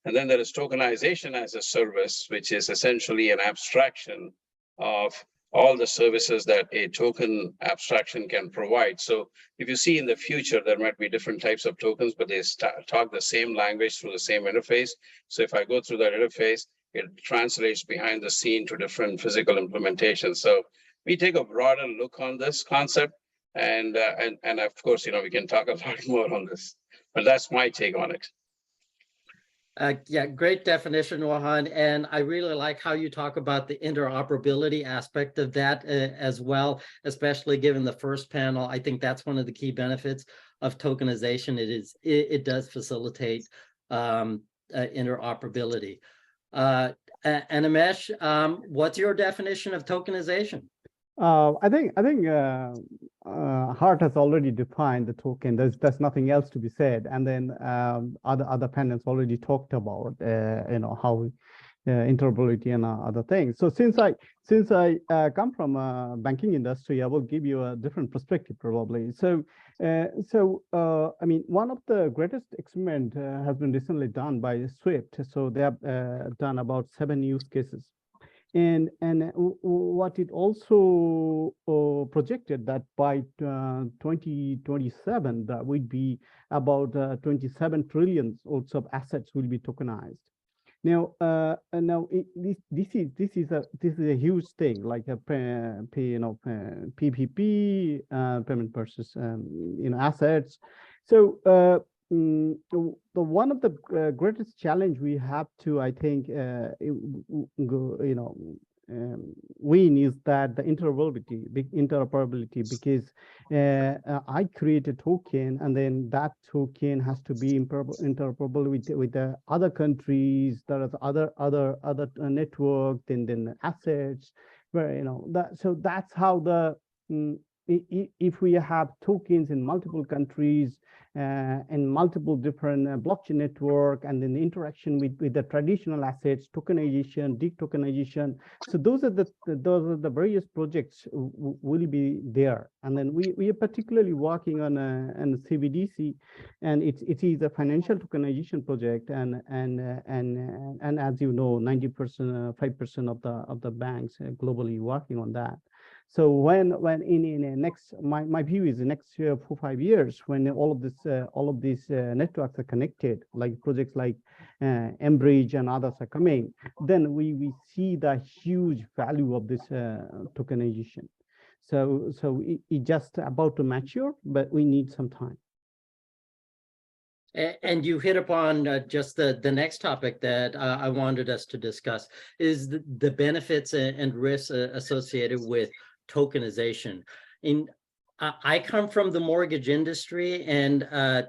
And then there is tokenization as a service, which is essentially an abstraction of all the services that a token abstraction can provide. So if you see in the future, there might be different types of tokens, but they talk the same language through the same interface. So if I go through that interface, it translates behind the scene to different physical implementations. So we take a broader look on this concept, and of course, we can talk a lot more on this, but that's my take on it.
Yeah, great definition, Mohan. And I really like how you talk about the interoperability aspect of that as well, especially given the first panel. I think that's one of the key benefits of tokenization. It does facilitate interoperability. Animesh, what's your definition of tokenization?
I think Hart has already defined the token. There's nothing else to be said. And then other panels already talked about how interoperability and other things. So since I come from a banking industry, I will give you a different perspective probably. So I mean, one of the greatest experiment has been recently done by Swift. So they have done about 7 use cases. And what it also projected that by 2027, that would be about 27 trillion also of assets will be tokenized. Now, this is a huge thing, like a PPP, payment versus assets. So one of the greatest challenge we have to, I think, win is that the interoperability, because I create a token, and then that token has to be interoperable with the other countries, there are other network, then assets, where so that's how the if we have tokens in multiple countries and multiple different blockchain network, and then the interaction with the traditional assets, tokenization, de-tokenization. So those are the various projects will be there. And then we are particularly working on a CBDC, and it is a financial tokenization project, and as you know, 90%, 5% of the banks globally working on that. So when in next, my view is the next 4-5 years, when all of these networks are connected, like projects like Mbridge and others are coming, then we see the huge value of this tokenization. So it just about to mature, but we need some time.
And you hit upon just the next topic that I wanted us to discuss is the benefits and risks associated with tokenization. I come from the mortgage industry, and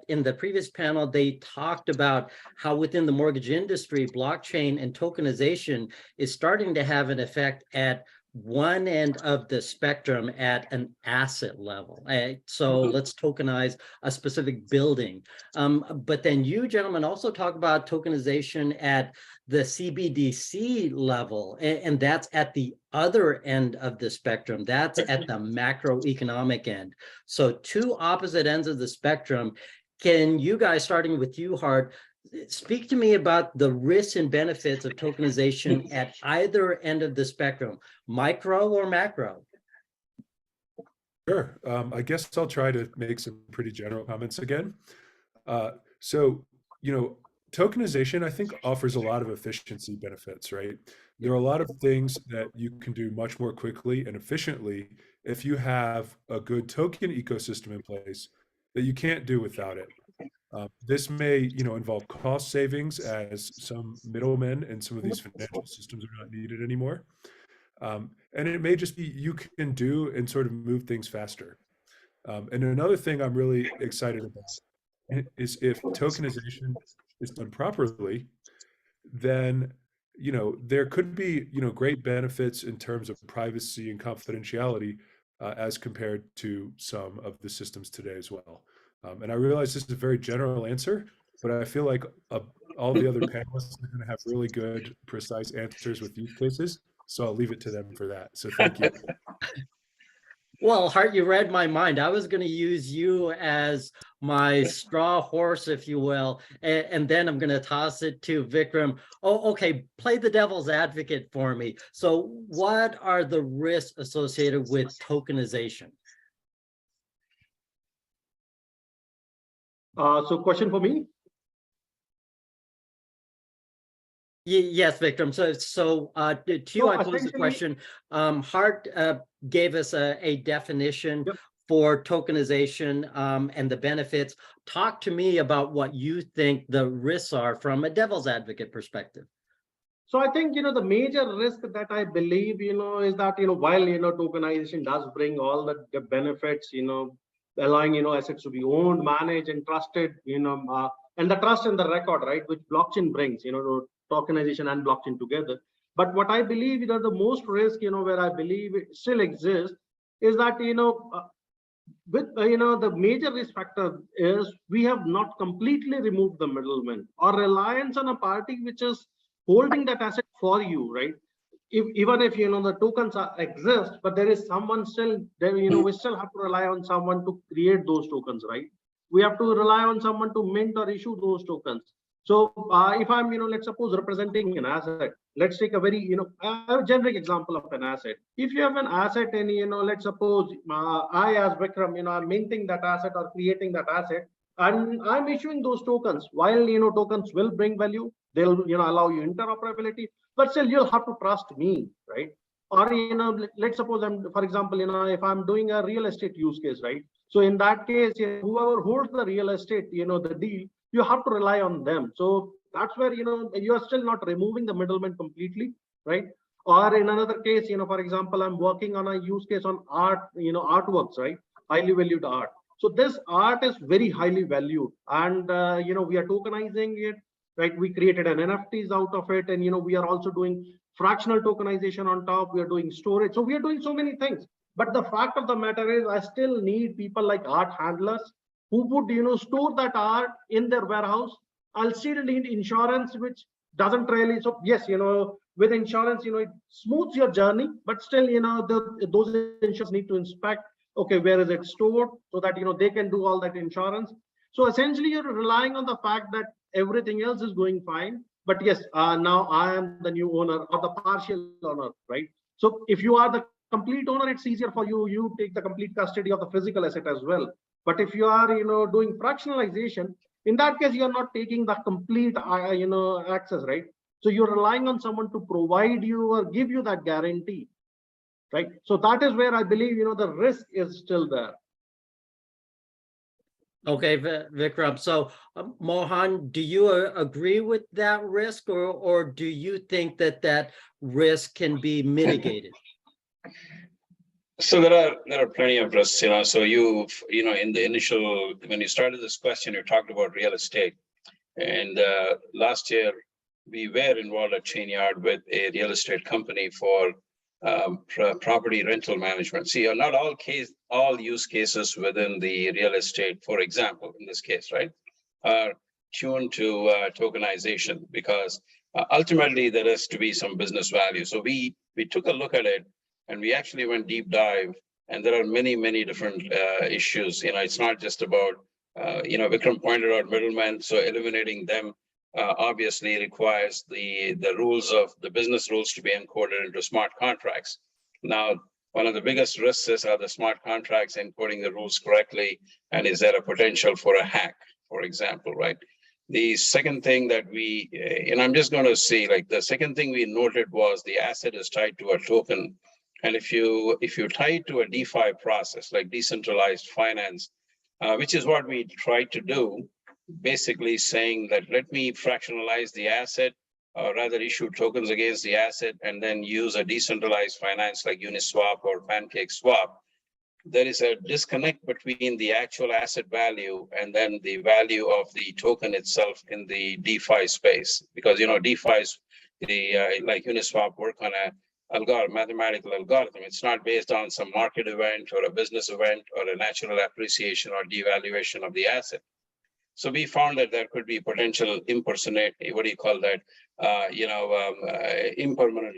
in the previous panel, they talked about how within the mortgage industry, blockchain and tokenization is starting to have an effect at one end of the spectrum at an asset level. So let's tokenize a specific building. But then you gentlemen also talk about tokenization at the CBDC level, and that's at the other end of the spectrum. That's at the macroeconomic end. So two opposite ends of the spectrum. Can you guys, starting with you, Hart, speak to me about the risks and benefits of tokenization at either end of the spectrum, micro or macro?
Sure. I guess I'll try to make some pretty general comments again. So, tokenization, I think, offers a lot of efficiency benefits, right? There are a lot of things that you can do much more quickly and efficiently if you have a good token ecosystem in place that you can't do without it. This may, involve cost savings, as some middlemen and some of these financial systems are not needed anymore. And it may just be you can do and sort of move things faster. And another thing I'm really excited about is if tokenization is done properly, then there could be great benefits in terms of privacy and confidentiality as compared to some of the systems today as well. And I realize this is a very general answer, but I feel like all the other panelists are going to have really good, precise answers with use cases. So I'll leave it to them for that. So thank you.
Well, Hart, you read my mind. I was going to use you as my straw horse, if you will, and then I'm going to toss it to Vikram. Oh, okay, play the devil's advocate for me. So what are the risks associated with tokenization?
So question for me?
Yes, Vikram. So to you, I posed the question. Hart gave us a definition for tokenization and the benefits. Talk to me about what you think the risks are from a devil's advocate perspective.
So I think, the major risk that I believe, is that, while, tokenization does bring all the benefits, allowing, assets to be owned, managed, and trusted, and the trust in the record, right, which blockchain brings, tokenization and blockchain together. But what I believe, the most risk, where I believe it still exists is that, with, the major risk factor is we have not completely removed the middleman or reliance on a party which is holding that asset for you, right? Even if, the tokens exist, but there is someone still there, we still have to rely on someone to create those tokens, right? We have to rely on someone to mint or issue those tokens. So if I'm, let's suppose representing an asset, let's take a very, a generic example of an asset. If you have an asset and, let's suppose I as Vikram, I'm minting that asset or creating that asset, and I'm issuing those tokens. While, tokens will bring value, they'll, allow you interoperability, but still you'll have to trust me, right? Or, let's suppose for example, if I'm doing a real estate use case, right? So in that case, whoever holds the real estate, the deal, you have to rely on them. So that's where, you are still not removing the middleman completely, right? Or in another case, for example, I'm working on a use case on art, artworks, right? Highly valued art. So this art is very highly valued, and, we are tokenizing it, right? We created an NFTs out of it. And, we are also doing fractional tokenization on top. We are doing storage. So we are doing so many things. But the fact of the matter is I still need people like art handlers who would, store that art in their warehouse. I'll still need insurance, which doesn't really. So yes, with insurance, it smooths your journey, but still, those insurers need to inspect, okay, where is it stored, so that, they can do all that insurance. So essentially you're relying on the fact that everything else is going fine. But yes, now I am the new owner or the partial owner, right? So if you are the complete owner, it's easier for you. You take the complete custody of the physical asset as well. But if you are, doing fractionalization, in that case, you're not taking the complete, access, right? So you're relying on someone to provide you or give you that guarantee, right? So that is where I believe, the risk is still there.
Okay, Vikram. So Mohan, do you agree with that risk, or do you think that that risk can be mitigated?
So there are plenty of risks, So in the initial, when you started this question, you talked about real estate, and last year we were involved at Chainyard with a real estate company for property rental management. See, not all use cases within the real estate, for example, in this case, right, are tuned to tokenization, because ultimately there has to be some business value. So we took a look at it, and we actually went deep dive, and there are many different issues. It's not just about Vikram pointed out middlemen, so eliminating them obviously requires the rules of the business rules to be encoded into smart contracts. Now, one of the biggest risks are the smart contracts encoding the rules correctly, and is there a potential for a hack, for example, right? The second thing that and I'm just going to say, like, the second thing we noted was the asset is tied to a token, and if you tie it to a DeFi process, like decentralized finance, which is what we tried to do, basically saying that let me fractionalize the asset, or rather issue tokens against the asset, and then use a decentralized finance like Uniswap or PancakeSwap. There is a disconnect between the actual asset value and then the value of the token itself in the DeFi space, because DeFi's like Uniswap work on a mathematical algorithm. It's not based on some market event or a business event or a natural appreciation or devaluation of the asset. So we found that there could be potential impermanent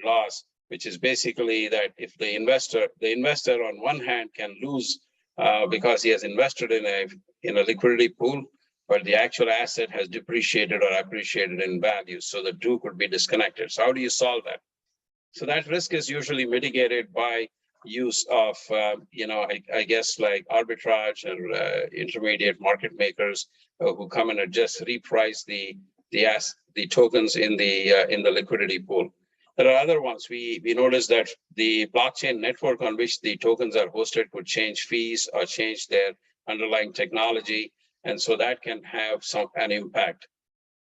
loss, which is basically that if the investor on one hand can lose because he has invested in a liquidity pool, but the actual asset has depreciated or appreciated in value. So the two could be disconnected. So how do you solve that? So that risk is usually mitigated by use of, I guess like arbitrage or intermediate market makers who come in and just reprice the tokens in the liquidity pool. There are other ones. We noticed that the blockchain network on which the tokens are hosted could change fees or change their underlying technology, and so that can have an impact.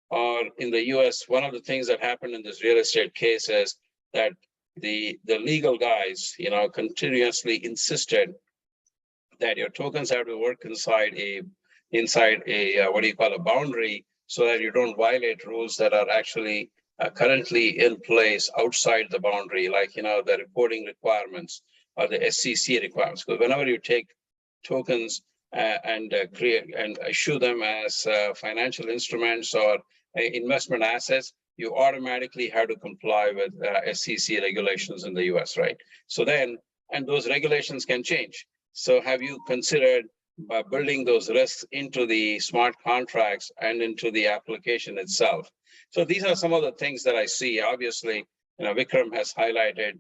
Or in the US, one of the things that happened in this real estate case is that the legal guys, continuously insisted that your tokens have to work inside a a boundary, so that you don't violate rules that are actually currently in place outside the boundary, like the reporting requirements or the SEC requirements. Because whenever you take tokens and create and issue them as financial instruments or investment assets, you automatically have to comply with SEC regulations in the US, right? So then, and those regulations can change. So have you considered building those risks into the smart contracts and into the application itself? So these are some of the things that I see. Obviously, Vikram has highlighted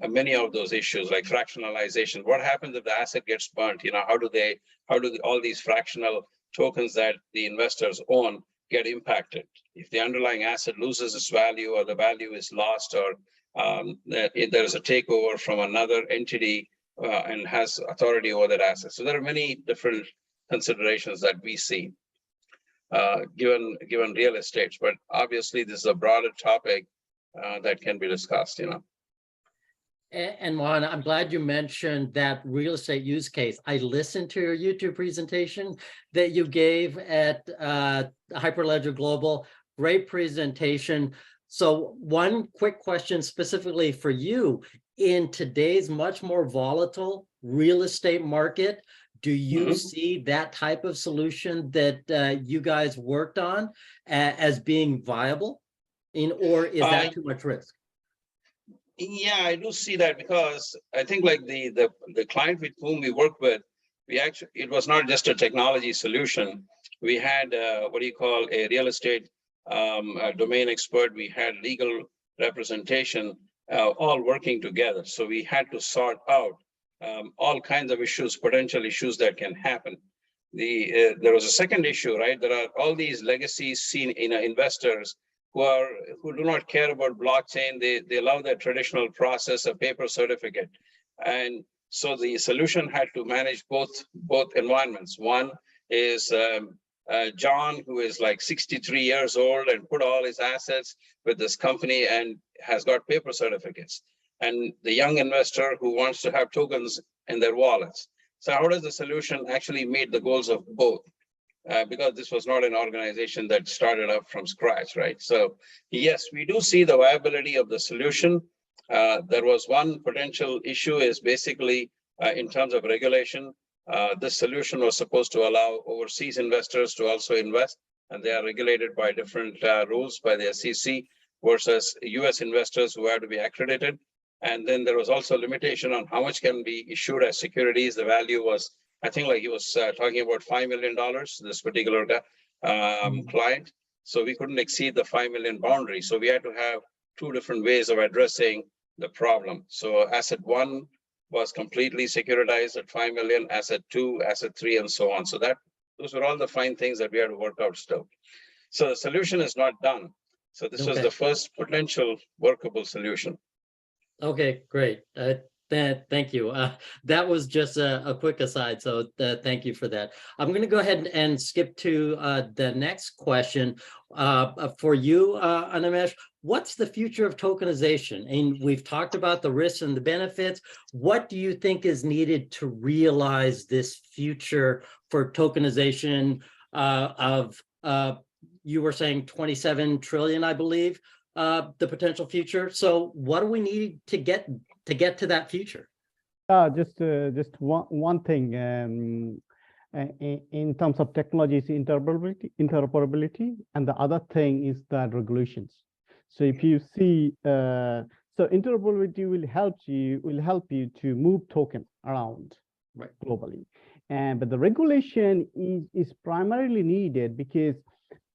many of those issues, like fractionalization. What happens if the asset gets burnt? How do all these fractional tokens that the investors own get impacted? If the underlying asset loses its value, or the value is lost, or there is a takeover from another entity and has authority over that asset. So there are many different considerations that we see given real estate, but obviously this is a broader topic that can be discussed.
And Mohan, I'm glad you mentioned that real estate use case. I listened to your YouTube presentation that you gave at Hyperledger Global. Great presentation. So one quick question specifically for you. In today's much more volatile real estate market, do you see that type of solution that you guys worked on as being viable? Or is that too much risk?
Yeah, I do see that, because I think like the client with whom we work with, it was not just a technology solution. We had a real estate domain expert. We had legal representation, all working together. So we had to sort out all kinds of issues, potential issues that can happen. There was a second issue, right? There are all these legacies investors who do not care about blockchain. They love the traditional process of paper certificate. And so the solution had to manage both environments. One, is John, who is like 63 years old and put all his assets with this company and has got paper certificates. And the young investor who wants to have tokens in their wallets. So how does the solution actually meet the goals of both? Because this was not an organization that started up from scratch, right? So yes, we do see the viability of the solution. There was one potential issue is basically in terms of regulation. This solution was supposed to allow overseas investors to also invest, and they are regulated by different rules by the SEC versus US investors who have to be accredited. And then there was also a limitation on how much can be issued as securities. The value was, I think, like he was talking about $5 million, this particular client. So we couldn't exceed the 5 million boundary. So we had to have two different ways of addressing the problem. So asset one was completely securitized at 5 million, asset two, asset three, and so on. So those were all the fine things that we had to work out still. So the solution is not done. So this was the first potential workable solution.
Okay, great. Thank you. That was just a quick aside, so thank you for that. I'm going to go ahead and skip to the next question for you, Animesh. What's the future of tokenization? And we've talked about the risks and the benefits. What do you think is needed to realize this future for tokenization of, you were saying 27 trillion, I believe, the potential future. So what do we need to get to that future?
Just one thing in terms of technology is interoperability, and the other thing is that regulations. So if you see, so interoperability will help you to move tokens around globally, but the regulation is primarily needed because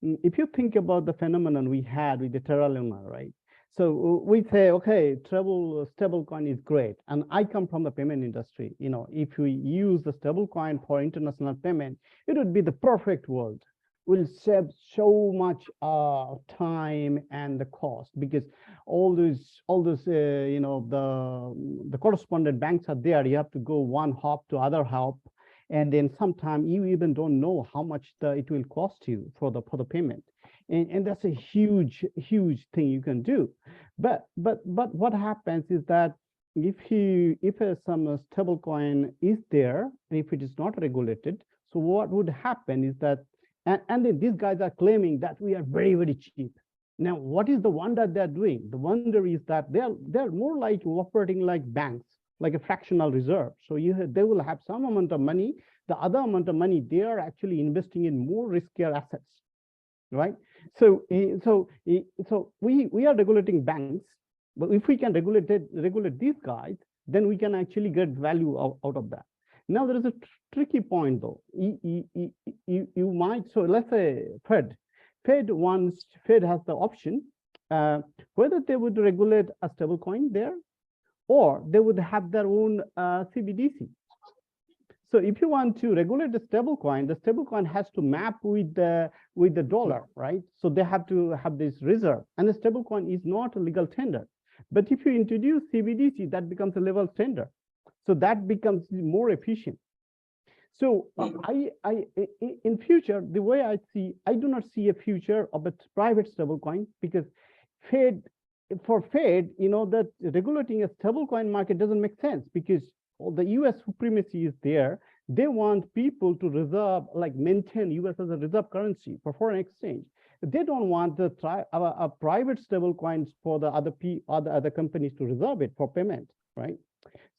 if you think about the phenomenon we had with the Terra Luna, right? So we say, okay, stablecoin is great. And I come from the payment industry. You know, if we use the stablecoin for international payment, it would be the perfect world. We'll save so much time and the cost because all those you know, the correspondent banks are there. You have to go one hop to other hop. And then sometimes you even don't know how much it will cost you for the payment, and that's a huge thing you can do. But what happens is that if some stable coin is there and if it is not regulated, so what would happen is that and then these guys are claiming that we are very cheap. Now, what is the wonder they're doing? The wonder is that they're more like operating like banks, like a fractional reserve. So they will have some amount of money. The other amount of money, they are actually investing in more riskier assets, right? So we are regulating banks, but if we can regulate these guys, then we can actually get value out of that. Now there is a tricky point though. You might, so let's say Fed has the option whether they would regulate a stable coin there, or they would have their own CBDC. So if you want to regulate the stablecoin has to map with the dollar, right? So they have to have this reserve, and the stablecoin is not a legal tender. But if you introduce CBDC, that becomes a legal tender. So that becomes more efficient. So in future, the way I do not see a future of a private stablecoin, because for Fed, you know, that regulating a stablecoin market doesn't make sense because the US supremacy is there. They want people to reserve, like maintain US as a reserve currency for foreign exchange. They don't want a private stablecoins for the other companies to reserve it for payment, right?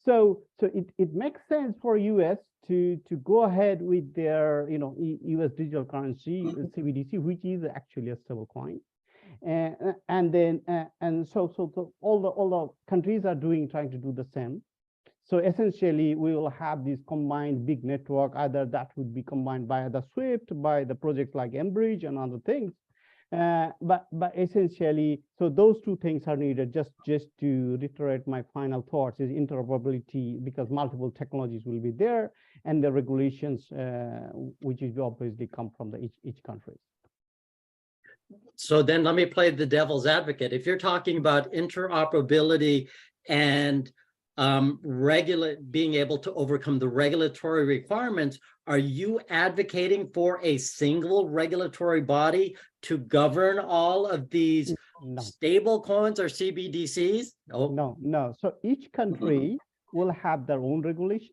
So it makes sense for US to go ahead with their, you know, US digital currency, CBDC, which is actually a stablecoin. And so all the countries are trying to do the same. So essentially, we will have this combined big network. Either that would be combined by the SWIFT, by the projects like Enbridge and other things. But essentially, so those two things are needed. Just to reiterate my final thoughts is interoperability, because multiple technologies will be there, and the regulations, which is obviously come from each country.
So then let me play the devil's advocate. If you're talking about interoperability and being able to overcome the regulatory requirements, are you advocating for a single regulatory body to govern all of these stable coins or CBDCs?
No. So each country will have their own regulations.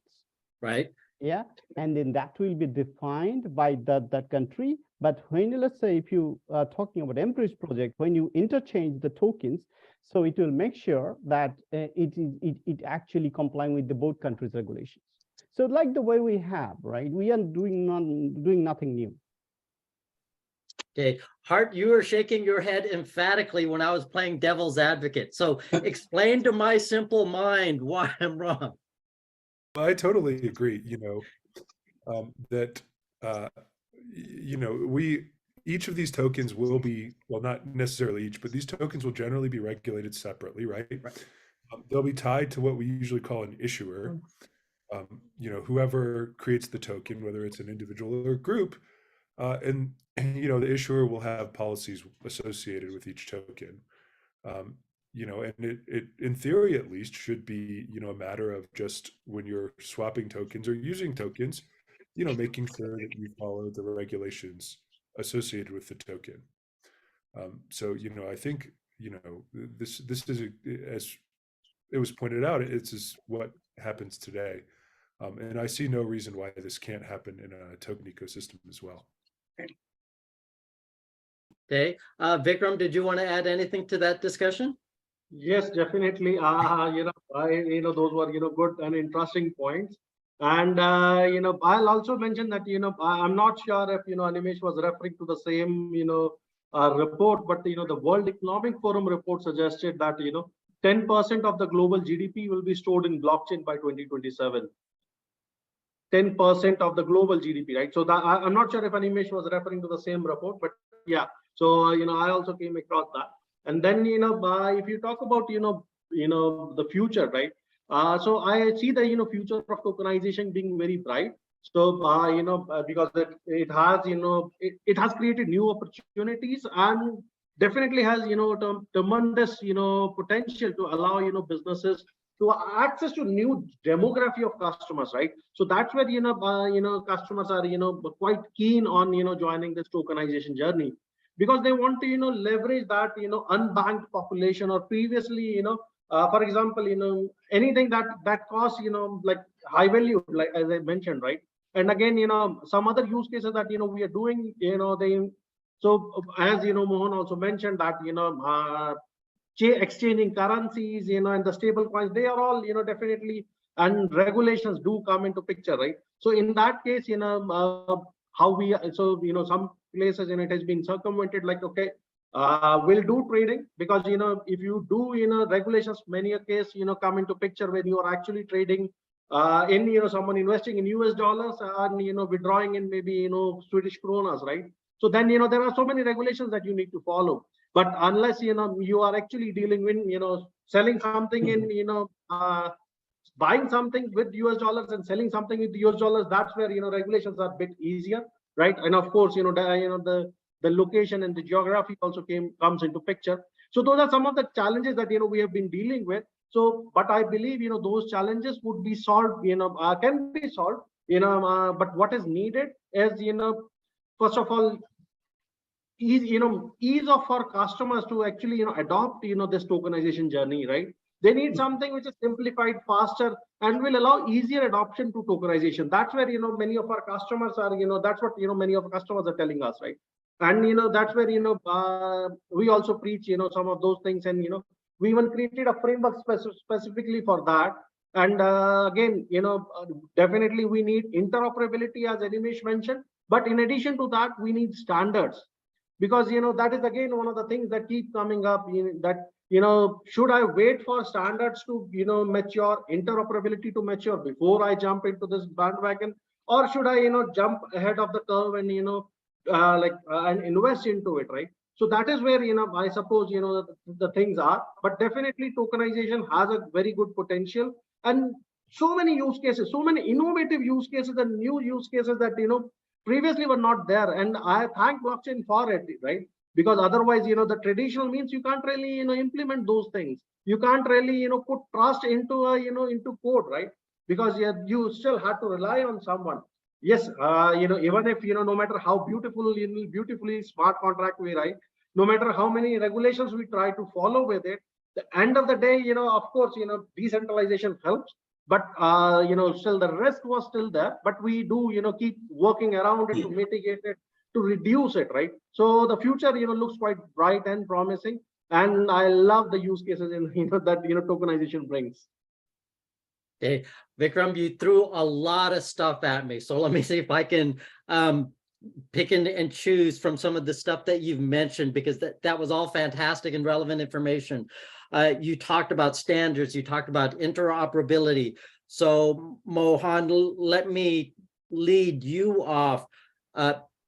Right.
Yeah. And then that will be defined by that country. But when, let's say, if you are talking about Embrace project, when you interchange the tokens, so it will make sure that it actually complying with the both countries' regulations. So like the way we have, right? We are doing nothing new.
Okay, Hart, you were shaking your head emphatically when I was playing devil's advocate. So explain to my simple mind why I'm wrong.
I totally agree. That each of these tokens will be, well, not necessarily each, but these tokens will generally be regulated separately, right? They'll be tied to what we usually call an issuer. Whoever creates the token, whether it's an individual or a group, and the issuer will have policies associated with each token. And it in theory at least should be a matter of just when you're swapping tokens or using tokens, making sure that you follow the regulations associated with the token. So I think this is as it was pointed out, it's is what happens today, and I see no reason why this can't happen in a token ecosystem as well.
Okay, Vikram, did you want to add anything to that discussion?
Yes, definitely. Those were good and interesting points. And I'll also mention that I'm not sure if Animesh was referring to the same report, but the World Economic Forum report suggested that 10% of the global GDP will be stored in blockchain by 2027. 10% of the global GDP, right? So that I'm not sure if Animesh was referring to the same report, but yeah. So I also came across that. And then if you talk about the future, right? So I see the future of tokenization being very bright. So because it has it has created new opportunities and definitely has tremendous potential to allow businesses to access to new demography of customers, right? So that's where customers are quite keen on joining this tokenization journey, because they want to leverage that unbanked population, or previously for example anything that costs like high value, like as I mentioned, right? And again some other use cases that we are doing, so as Mohan also mentioned that exchanging currencies and the stable coins, they are all definitely, and regulations do come into picture, right? So in that case how we, so some places it has been circumvented, like okay, we'll do trading, because if you do regulations many a case come into picture when you are actually trading in someone investing in US dollars and withdrawing in maybe Swedish kronas, right? So then there are so many regulations that you need to follow. But unless you are actually dealing with selling something in buying something with US dollars and selling something with US dollars, that's where regulations are a bit easier, right? And of course the location and the geography also comes into picture. So those are some of the challenges that we have been dealing with. So but I believe those challenges would be solved, can be solved, but what is needed is first of all ease of for customers to actually adopt this tokenization journey, right? They need something which is simplified, faster, and will allow easier adoption to tokenization. That's where many of our customers are, that's what many of our customers are telling us, right? And that's where we also preach some of those things, and we even created a framework specifically for that. And again definitely we need interoperability, as Animesh mentioned, but in addition to that we need standards, because that is again one of the things that keep coming up, that should I wait for standards to mature, interoperability to mature before I jump into this bandwagon, or should I jump ahead of the curve and and invest into it, right? So that is where I suppose the things are. But definitely tokenization has a very good potential, and so many use cases, so many innovative use cases and new use cases that previously were not there, and I thank blockchain for it, right? because otherwise, the traditional means you can't really, implement those things. You can't really, put trust into into code, right? Because you still have to rely on someone. Yes, even if, no matter how beautifully smart contract we write, no matter how many regulations we try to follow with it, the end of the day, of course, decentralization helps, but still the risk was still there, but we do, keep working around it to mitigate it, to reduce it, right? So the future, looks quite bright and promising, and I love the use cases in, that, tokenization brings.
Okay, Vikram, you threw a lot of stuff at me, so let me see if I can pick and choose from some of the stuff that you've mentioned, because that was all fantastic and relevant information. You talked about standards, you talked about interoperability. So Mohan, let me lead you off.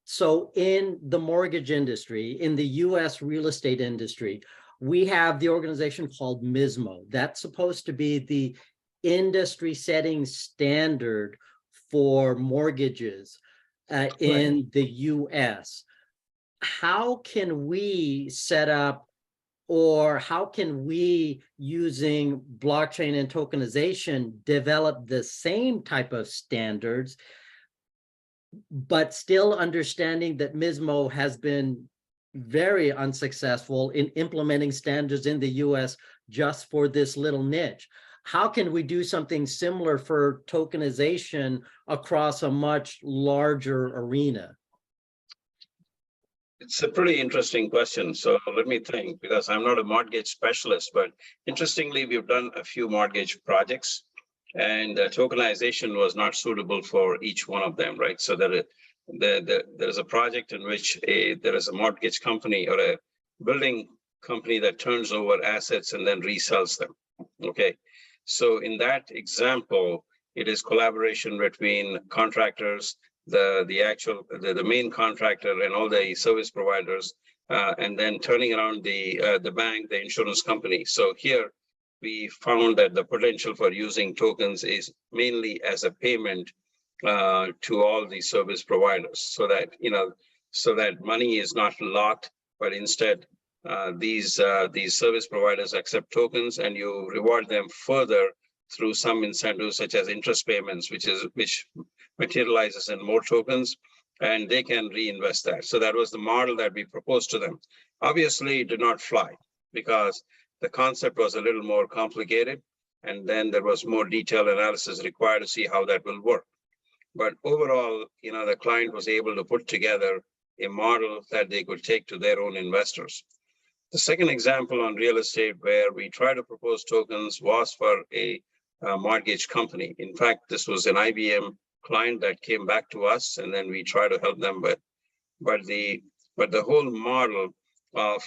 So in the mortgage industry, in the US real estate industry, we have the organization called MISMO. That's supposed to be the industry setting standard for mortgages in the US. How can we set up, or how can we, using blockchain and tokenization, develop the same type of standards, but still understanding that MISMO has been very unsuccessful in implementing standards in the US just for this little niche? How can we do something similar for tokenization across a much larger arena?
It's a pretty interesting question. So let me think, because I'm not a mortgage specialist, but interestingly, we've done a few mortgage projects, and tokenization was not suitable for each one of them, right? So there's a project in which there is a mortgage company or a building company that turns over assets and then resells them. Okay. So in that example, it is collaboration between contractors, the main contractor and all the service providers, and then turning around the bank, the insurance company. So here we found that the potential for using tokens is mainly as a payment to all the service providers, so that money is not locked, but instead these service providers accept tokens, and you reward them further through some incentives such as interest payments, which materializes in more tokens, and they can reinvest that. So that was the model that we proposed to them. Obviously, it did not fly because the concept was a little more complicated, and then there was more detailed analysis required to see how that will work. But overall, the client was able to put together a model that they could take to their own investors. The second example on real estate where we tried to propose tokens was for a mortgage company. In fact, this was an IBM client that came back to us, and then we tried to help them with. But the whole model of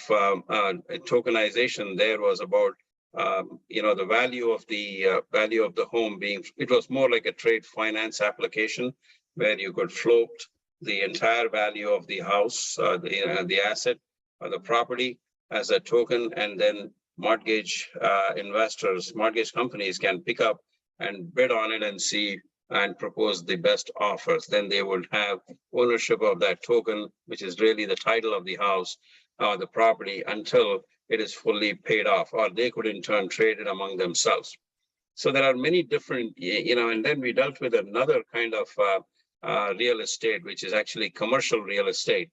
tokenization there was about the value of the home being. It was more like a trade finance application where you could float the entire value of the house, the asset or the property as a token, and then mortgage investors, mortgage companies can pick up and bid on it and see and propose the best offers. Then they would have ownership of that token, which is really the title of the house or the property, until it is fully paid off, or they could in turn trade it among themselves. So there are many different, and then we dealt with another kind of real estate, which is actually commercial real estate.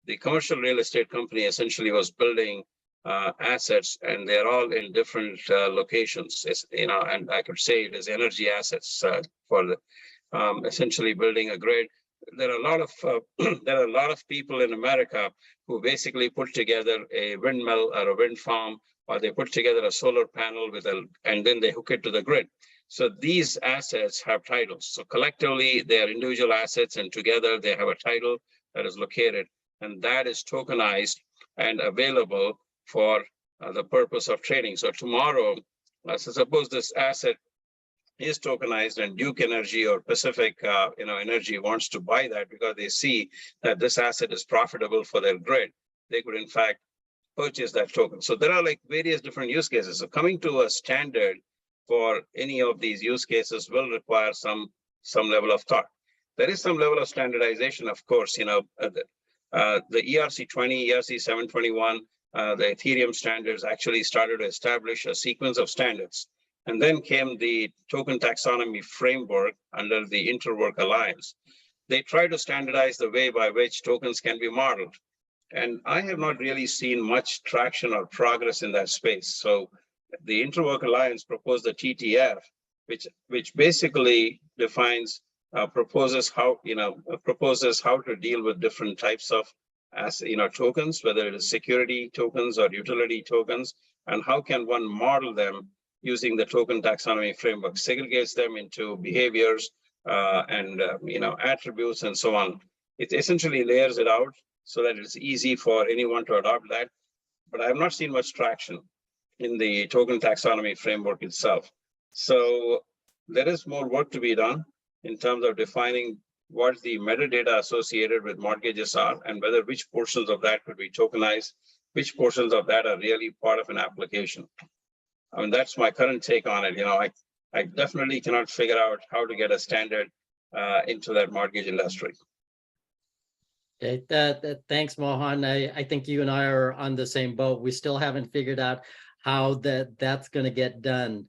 The commercial real estate company essentially was building assets, and they're all in different locations. And I could say it is energy assets for the essentially building a grid. There are a lot of people in America who basically put together a windmill or a wind farm, or they put together a solar panel and then they hook it to the grid. So these assets have titles. So collectively, they are individual assets, and together they have a title that is located, and that is tokenized and available for the purpose of trading. So tomorrow, so suppose this asset is tokenized and Duke Energy or Pacific Energy wants to buy that because they see that this asset is profitable for their grid, they could in fact purchase that token. So there are like various different use cases. So coming to a standard for any of these use cases will require some level of thought. There is some level of standardization, of course. The ERC20, ERC721, the Ethereum standards actually started to establish a sequence of standards. And then came the token taxonomy framework under the Interwork Alliance. They try to standardize the way by which tokens can be modeled. And I have not really seen much traction or progress in that space. So the Interwork Alliance proposed the TTF, which basically defines, proposes how to deal with different types of tokens, whether it is security tokens or utility tokens, and how can one model them using the token taxonomy framework, segregates them into behaviors and attributes and so on. It essentially layers it out so that it's easy for anyone to adopt that. But I have not seen much traction in the token taxonomy framework itself. So there is more work to be done in terms of defining what the metadata associated with mortgages are and whether which portions of that could be tokenized, which portions of that are really part of an application. I mean, that's my current take on it. I definitely cannot figure out how to get a standard into that mortgage industry.
Okay, thanks, Mohan. I think you and I are on the same boat. We still haven't figured out how that's going to get done.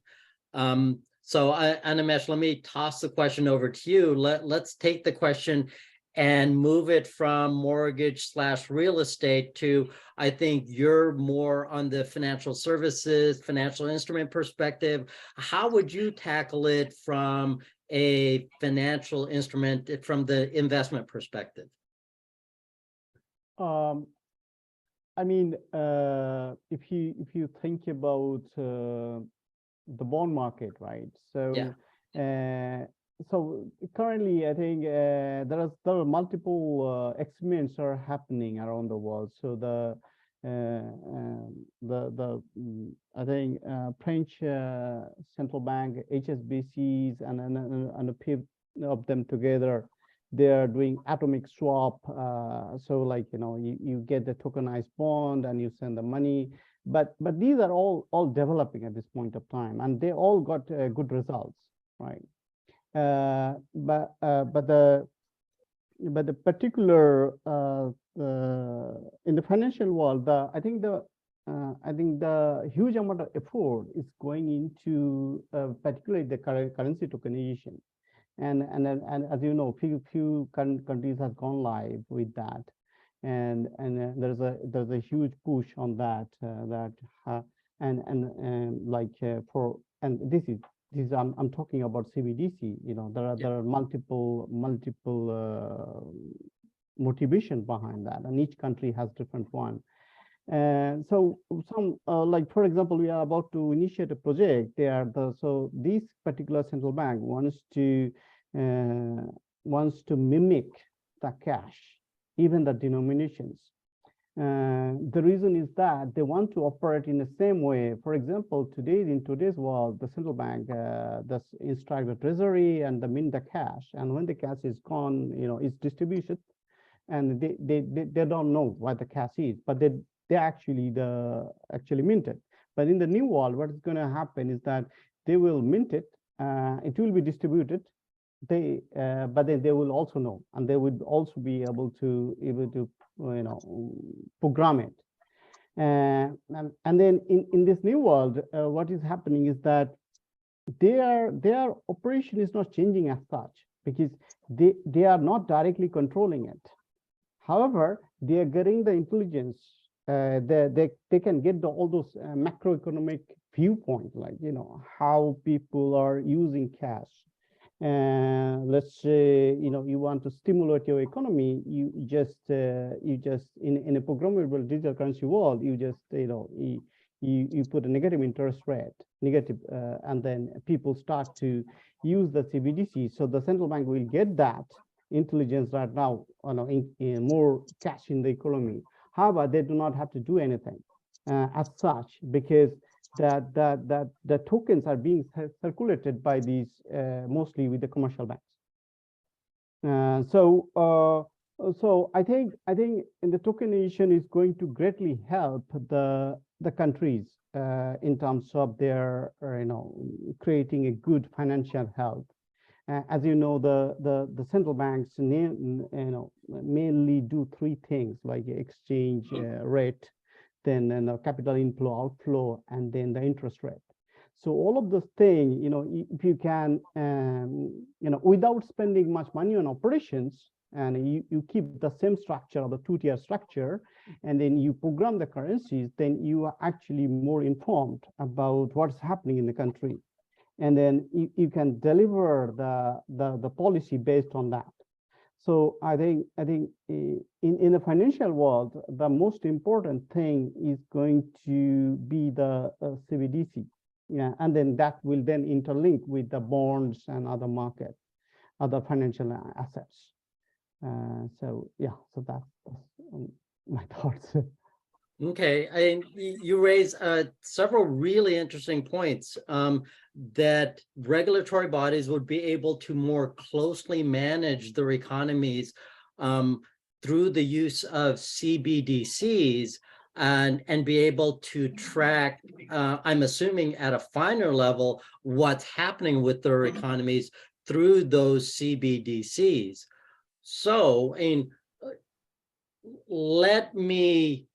So Animesh, let me toss the question over to you. Let's take the question and move it from mortgage/real estate to, I think you're more on the financial services, financial instrument perspective. How would you tackle it from a financial instrument, from the investment perspective?
I mean, if you think about the bond market, right? So, yeah. So currently, I think there are multiple experiments are happening around the world. So I think French central bank, HSBCs, and a few of them together, they are doing atomic swap. So like, you get the tokenized bond and you send the money. But these are all developing at this point of time, and they all got good results, right? But the particular in the financial world, I think the huge amount of effort is going into particularly the currency tokenization, and as you know, few countries have gone live with that, and there's a huge push on that I'm talking about CBDC. There are multiple motivation behind that, and each country has different one. So some like, for example, we are about to initiate a project. So this particular central bank wants to mimic the cash, even the denominations. The reason is that they want to operate in the same way. For example, in today's world, the central bank does instruct the treasury and mint the cash, and when the cash is gone, it's distributed, and they don't know what the cash is, but they actually mint it. But in the new world, what is going to happen is that they will mint it, it will be distributed, but then they will also know, and they would also be able to program it. And then in this new world, what is happening is that their operation is not changing as such, because they are not directly controlling it. However, they are getting the intelligence. They can get all those macroeconomic viewpoints, like how people are using cash. Let's say you want to stimulate your economy, you just in a programmable digital currency world, you just you put a negative interest rate, and then people start to use the CBDC. So the central bank will get that intelligence right now, in more cash in the economy. However, they do not have to do anything as such, because the tokens are being circulated by these mostly with the commercial banks. So I think in the tokenization is going to greatly help the countries in terms of their creating a good financial health. as you know, the central banks mainly do three things like exchange rate, then the capital inflow, outflow, and then the interest rate. So all of those things, if you can, without spending much money on operations, and you keep the same structure of the two-tier structure, and then you program the currencies, then you are actually more informed about what's happening in the country. And then you can deliver the policy based on that. So I think in the financial world, the most important thing is going to be the CBDC. Yeah, and then that will then interlink with the bonds and other market, other financial assets. So yeah, so that's my thoughts.
Okay, you raise several really interesting points that regulatory bodies would be able to more closely manage their economies through the use of CBDCs and be able to track, I'm assuming at a finer level, what's happening with their economies through those CBDCs. So, let me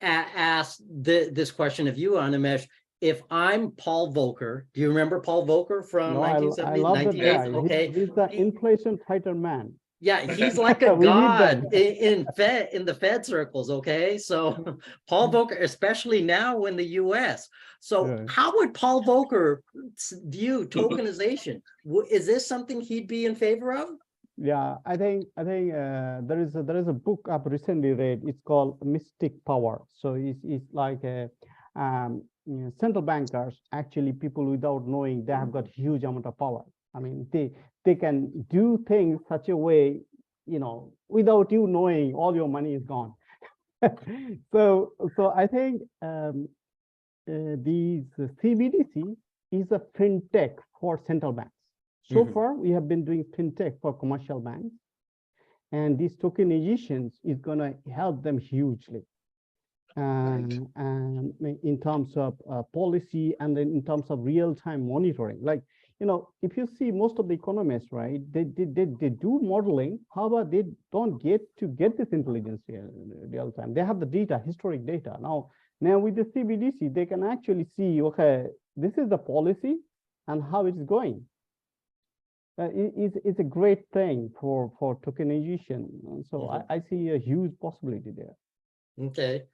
ask this question of you, Animesh. If I'm Paul Volcker, do you remember Paul Volcker from 1970?
I love that guy.
Okay,
He's the inflation fighter man.
Yeah, he's like a god in the Fed circles. Okay, so Paul Volcker, especially now in the U.S. So how would Paul Volcker view tokenization? Is this something he'd be in favor of?
Yeah, I think there is a book I've recently read. It's called Mystic Power. So it's like central bankers, actually people without knowing, they have got huge amount of power. I mean, they can do things such a way, without you knowing, all your money is gone. So I think these CBDC is a fintech for central banks. So far, we have been doing fintech for commercial banks, and these tokenizations is going to help them hugely. And in terms of policy, and then in terms of real-time monitoring. Like, if you see most of the economists, right, they do modeling. However, they don't get this intelligence real time. They have the data, historic data. Now with the CBDC, they can actually see, okay, this is the policy and how it's going. It's a great thing for tokenization. And so I see a huge possibility there.
Okay.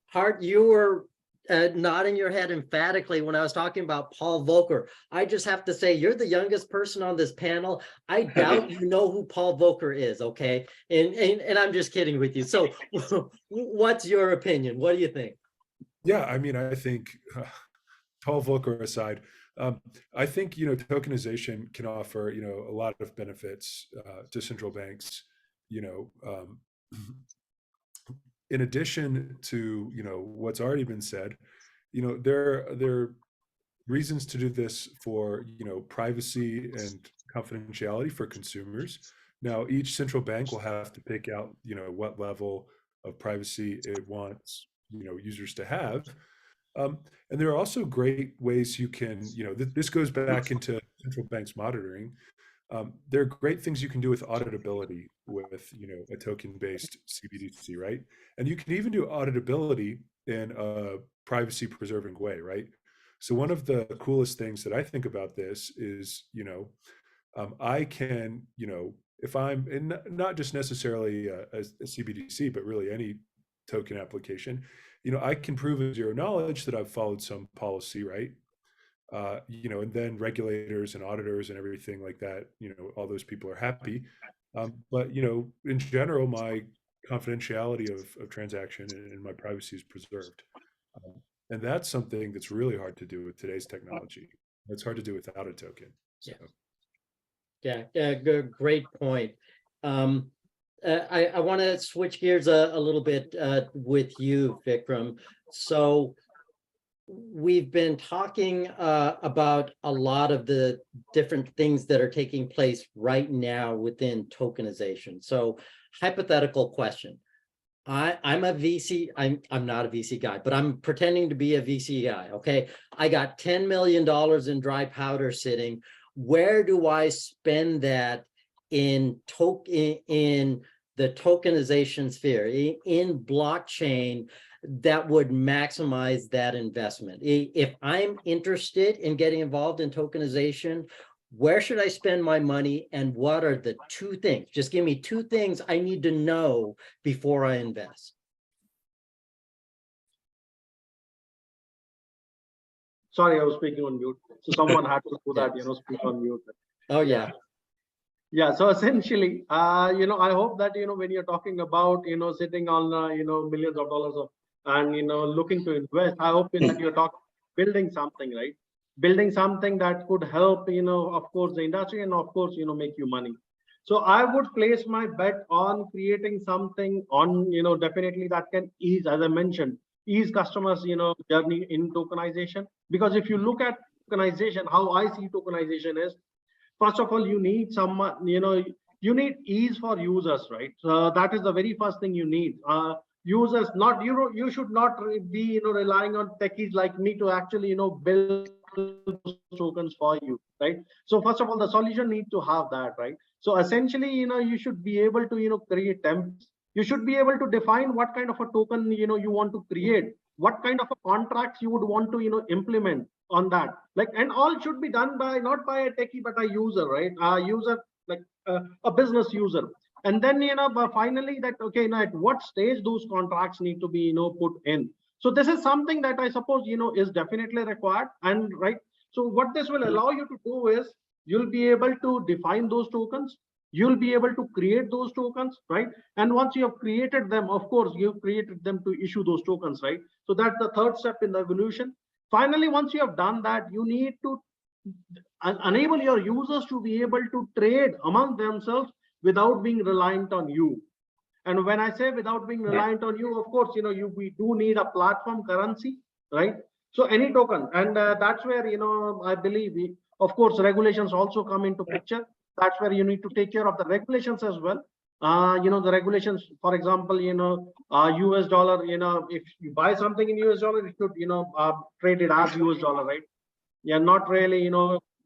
Hart, you were nodding your head emphatically when I was talking about Paul Volcker. I just have to say, you're the youngest person on this panel. I doubt you know who Paul Volcker is, okay? And I'm just kidding with you. So what's your opinion? What do you think?
Yeah, I mean, I think Paul Volcker aside, I think, tokenization can offer, a lot of benefits to central banks, in addition to, what's already been said, there are reasons to do this for, privacy and confidentiality for consumers. Now, each central bank will have to pick out, what level of privacy it wants, users to have. And there are also great ways you can, this goes back into central banks monitoring. There are great things you can do with auditability with, a token-based CBDC, right? And you can even do auditability in a privacy-preserving way, right? So one of the coolest things that I think about this is, I can, if I'm in not just necessarily a CBDC, but really any token application, I can prove with zero knowledge that I've followed some policy, right? And then regulators and auditors and everything like that, all those people are happy. But, in general, my confidentiality of transaction and my privacy is preserved. And that's something that's really hard to do with today's technology. It's hard to do without a token. So.
Yeah, great point. I want to switch gears a little bit with you, Vikram. So we've been talking about a lot of the different things that are taking place right now within tokenization. So hypothetical question. I'm a VC, I'm not a VC guy, but I'm pretending to be a VC guy, okay? I got $10 million in dry powder sitting. where do I spend that in the tokenization sphere, in blockchain, that would maximize that investment? If I'm interested in getting involved in tokenization, where should I spend my money, and what are the two things? Just give me two things I need to know before I invest.
Sorry, I was speaking on mute. So someone had to do that, speak on mute.
Oh, yeah.
Yeah, so essentially, I hope that, when you're talking about, sitting on, millions of dollars of, and, looking to invest, I hope that you're talking building something, right? Building something that could help, of course, the industry, and of course, make you money. So I would place my bet on creating something on, definitely that can ease, as I mentioned, ease customers, journey in tokenization. Because if you look at tokenization, how I see tokenization is, first of all, you need someone, you need ease for users, right? So that is the very first thing you need. Users, not you should not be relying on techies like me to actually build tokens for you, right? So first of all, the solution needs to have that, right? So essentially, you should be able to create templates. You should be able to define what kind of a token you want to create, what kind of a contracts you would want to implement on that, like, and all should be done by not by a techie but a user, right? A user, like a business user. And then but finally that, okay, now at what stage those contracts need to be put in. So this is something that I suppose is definitely required. And right, so what this will allow you to do is you'll be able to define those tokens, you'll be able to create those tokens, right? And once you have created them, of course, you've created them to issue those tokens, right? So that's the third step in the evolution. Finally, once you have done that, you need to enable your users to be able to trade among themselves without being reliant on you. And when I say without being reliant on you, of course, we do need a platform currency, right? So any token, and that's where, I believe, of course, regulations also come into picture. That's where you need to take care of the regulations as well. The regulations, for example, US dollar, if you buy something in US dollar, it should, trade it as US dollar, right? You're not really,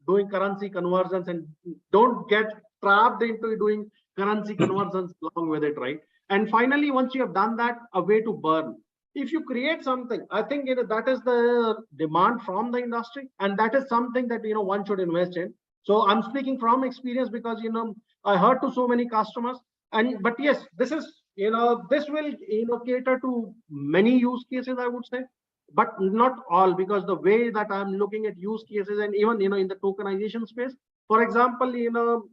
doing currency conversions, and don't get trapped into doing currency conversions along with it, right? And finally, once you have done that, a way to burn. If you create something, I think that is the demand from the industry, and that is something that one should invest in. So I'm speaking from experience because I heard to so many customers, but yes, this is this will cater to many use cases, I would say, but not all, because the way that I'm looking at use cases, and even in the tokenization space, for example,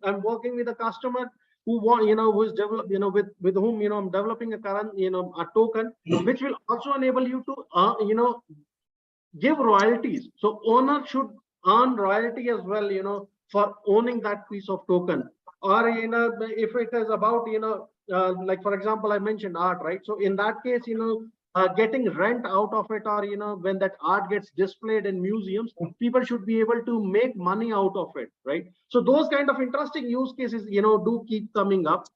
I'm working with a customer who want who is develop with whom I'm developing a current a token which will also enable you to give royalties. So owner should earn royalty as well for owning that piece of token. Or if it is about like, for example, I mentioned art, right? So in that case, getting rent out of it, or when that art gets displayed in museums, people should be able to make money out of it, right? So those kind of interesting use cases do keep coming up.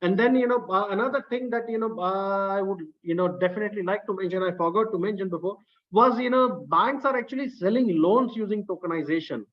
And then another thing that I would definitely like to mention, I forgot to mention before, was banks are actually selling loans using tokenization.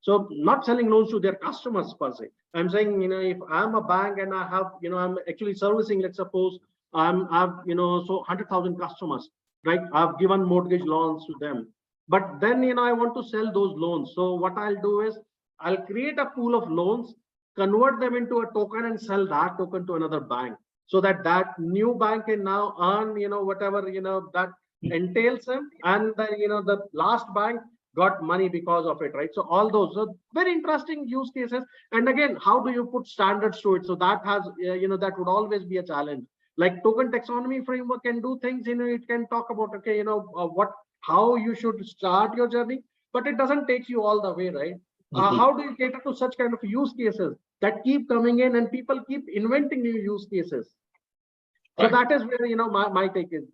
So not selling loans to their customers per se. I'm saying if I'm a bank and I have I'm actually servicing, let's suppose I've so 100,000 customers, right? I've given mortgage loans to them, but then I want to sell those loans. So what I'll do is I'll create a pool of loans, convert them into a token, and sell that token to another bank, so that new bank can now earn whatever that entails them, and then the last bank got money because of it, right? So all those are very interesting use cases. And again, how do you put standards to it? So that has that would always be a challenge. Like token taxonomy framework can do things, it can talk about, okay, how you should start your journey, but it doesn't take you all the way, right? How do you cater to such kind of use cases that keep coming in, and people keep inventing new use cases? So that is where my take is.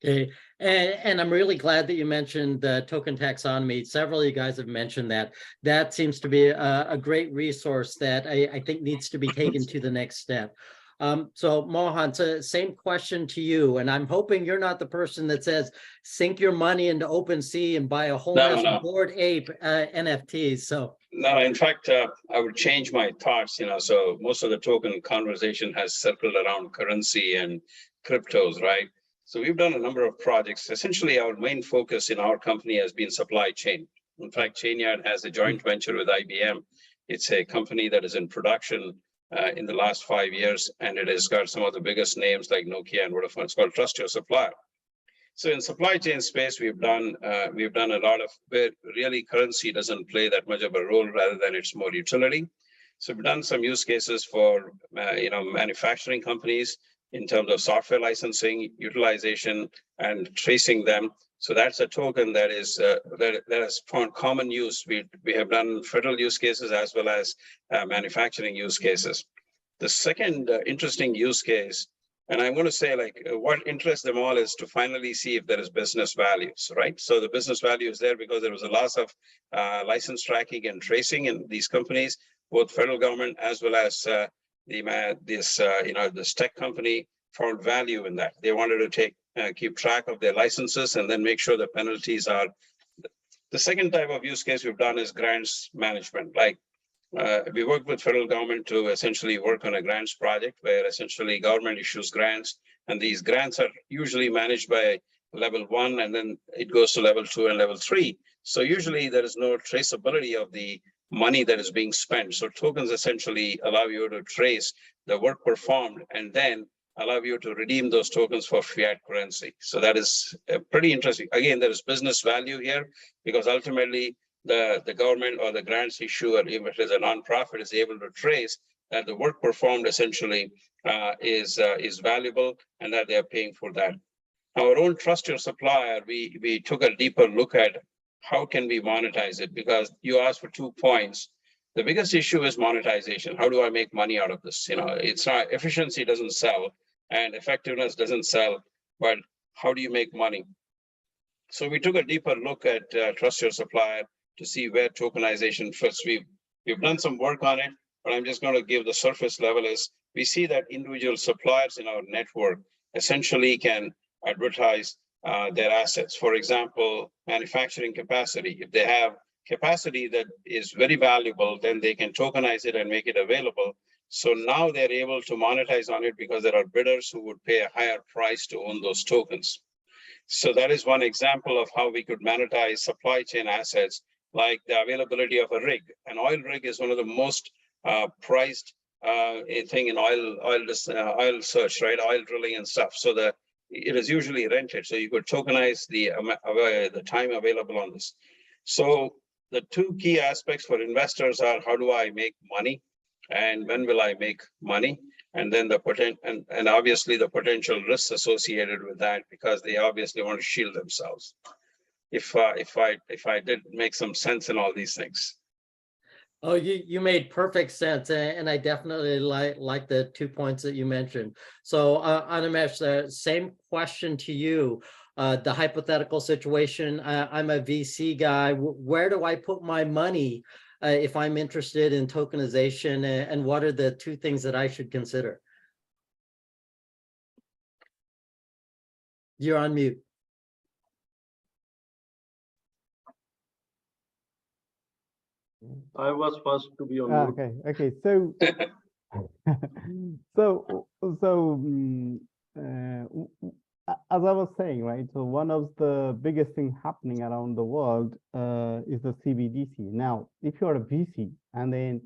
Okay, and I'm really glad that you mentioned the token taxonomy. Several of you guys have mentioned that. That seems to be a great resource that I think needs to be taken to the next step. So Mohan, so same question to you, and I'm hoping you're not the person that says, sink your money into OpenSea and buy a whole
No,
bunch
no.
of Bored Ape NFTs. So
No, in fact, I would change my thoughts, so most of the token conversation has circled around currency and cryptos, right? So we've done a number of projects. Essentially, our main focus in our company has been supply chain. In fact, Chainyard has a joint venture with IBM. It's a company that is in production in the last 5 years, and it has got some of the biggest names like Nokia and Vodafone. It's called Trust Your Supplier. So in supply chain space, we've done a lot of where really currency doesn't play that much of a role, rather than it's more utility. So we've done some use cases for manufacturing companies in terms of software licensing, utilization, and tracing them. So that's a token that is that has found common use. We have done federal use cases as well as manufacturing use cases. The second interesting use case, and I'm going to say what interests them all is to finally see if there is business values, right? So the business value is there because there was a loss of license tracking and tracing in these companies, both federal government as well as this tech company found value in that. They wanted to keep track of their licenses and then make sure the penalties are. The second type of use case we've done is grants management. We work with federal government to essentially work on a grants project where essentially government issues grants, and these grants are usually managed by level 1, and then it goes to level 2 and level 3. So usually there is no traceability of the money that is being spent. So tokens essentially allow you to trace the work performed and then allow you to redeem those tokens for fiat currency. So that is pretty interesting. Again, there is business value here because ultimately the government or the grants issuer, even if it is a nonprofit, is able to trace that the work performed essentially is valuable and that they are paying for that. Our own Trust Your Supplier, we took a deeper look at how can we monetize it, because you asked for 2 points. The biggest issue is monetization. How do I make money out of this? It's not, efficiency doesn't sell and effectiveness doesn't sell, but how do you make money? So we took a deeper look at Trust Your Supplier to see where tokenization fits. We've done some work on it, but I'm just going to give the surface level is we see that individual suppliers in our network essentially can advertise their assets. For example, manufacturing capacity. If they have capacity that is very valuable, then they can tokenize it and make it available. So now they're able to monetize on it because there are bidders who would pay a higher price to own those tokens. So that is one example of how we could monetize supply chain assets, like the availability of a rig. An oil rig is one of the most prized thing in oil search, right? Oil drilling and stuff. So it is usually rented. So you could tokenize the time available on this. So the 2 key aspects for investors are how do I make money and when will I make money? And then the potential and obviously the potential risks associated with that, because they obviously want to shield themselves. If I did make some sense in all these things.
Oh, you made perfect sense, and I definitely like the 2 points that you mentioned. So, Animesh, the same question to you. The hypothetical situation, I'm a VC guy. Where do I put my money if I'm interested in tokenization, and what are the 2 things that I should consider? You're on mute.
I was first to be on mute.
Okay. So, as I was saying, right? So one of the biggest things happening around the world is the CBDC. Now, if you're a VC and then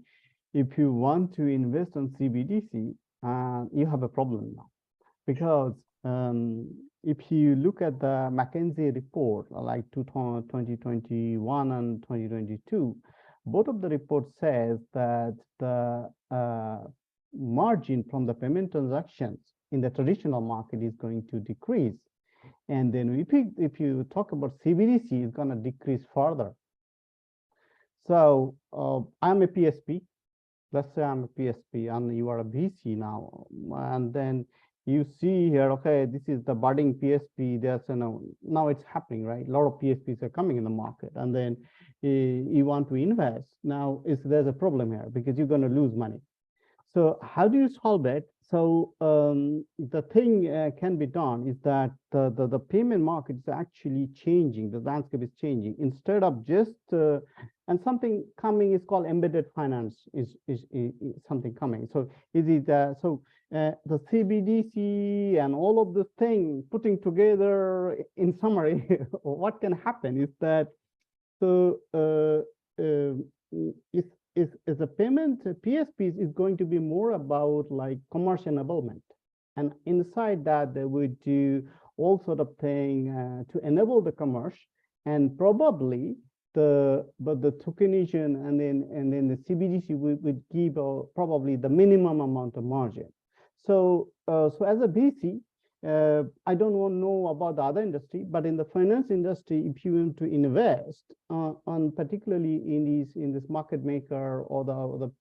if you want to invest on CBDC, you have a problem now, because if you look at the McKinsey report, like 2021 and 2022, both of the reports says that the margin from the payment transactions in the traditional market is going to decrease. And then if you talk about CBDC, it's going to decrease further. So I'm a PSP. Let's say I'm a PSP and you are a VC now. And then you see here, okay, this is the budding PSP. There's now it's happening, right? A lot of PSPs are coming in the market, and then you want to invest. Now there's a problem here because you're going to lose money. So how do you solve it? the thing can be done is that the payment market is actually changing. The landscape is changing. Instead of just and something coming is called embedded finance is something coming. So is it the CBDC and all of the thing putting together in summary, what can happen is that is a payment PSPs is going to be more about like commercial enablement, and inside that they would do all sort of thing to enable the commerce, and probably the tokenization and then the CBDC would give probably the minimum amount of margin. So as a BC, I don't know about the other industry, but in the finance industry, if you want to invest on particularly in this market maker or the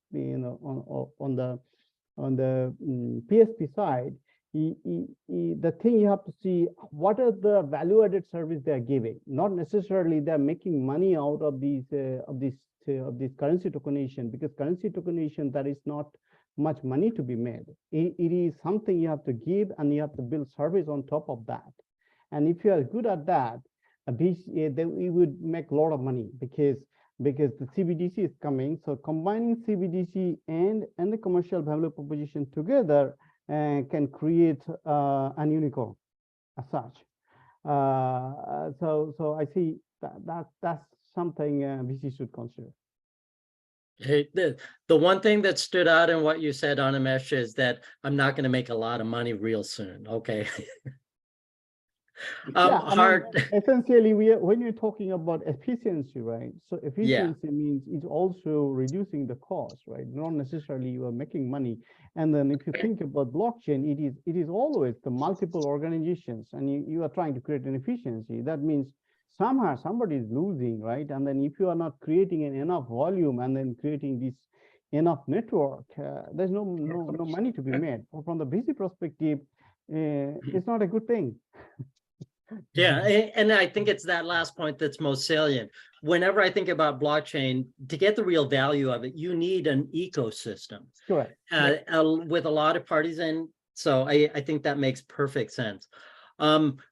on the PSP side, the thing you have to see, what are the value added service they are giving? Not necessarily they're making money out of these currency tokenization, because currency tokenization, that is not much money to be made. It is something you have to give, and you have to build service on top of that. And if you are good at that, then we would make a lot of money, because the CBDC is coming. So combining CBDC and the commercial value proposition together can create an unicorn as such. So I see that's something VC should consider.
Hey, the one thing that stood out in what you said, Animesh, is that I'm not going to make a lot of money real soon. Okay.
Essentially, when you're talking about efficiency, right? So efficiency means it's also reducing the cost, right? Not necessarily you are making money. And then if you think about blockchain, it is always the multiple organizations, and you are trying to create an efficiency. That means somehow somebody is losing, right? And then if you are not creating enough volume and then creating this enough network, there's no money to be made. From the BC perspective, it's not a good thing.
Yeah, and I think it's that last point that's most salient. Whenever I think about blockchain, to get the real value of it, you need an ecosystem.
Correct.
With a lot of parties in. So I think that makes perfect sense.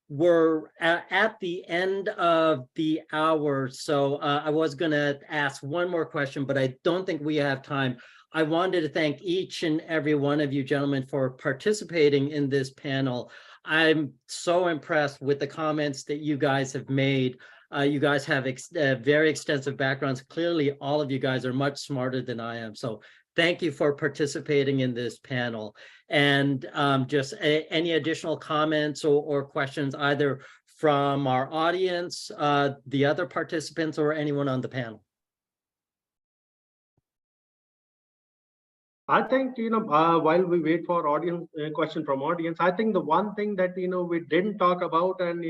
We're at the end of the hour, so I was going to ask one more question, but I don't think we have time. I wanted to thank each and every one of you gentlemen for participating in this panel. I'm so impressed with the comments that you guys have made. You guys have very extensive backgrounds. Clearly, all of you guys are much smarter than I am. So thank you for participating in this panel. And just any additional comments or questions, either from our audience, the other participants, or anyone on the panel?
I think, while we wait for audience question from audience, I think the one thing that, we didn't talk about, and,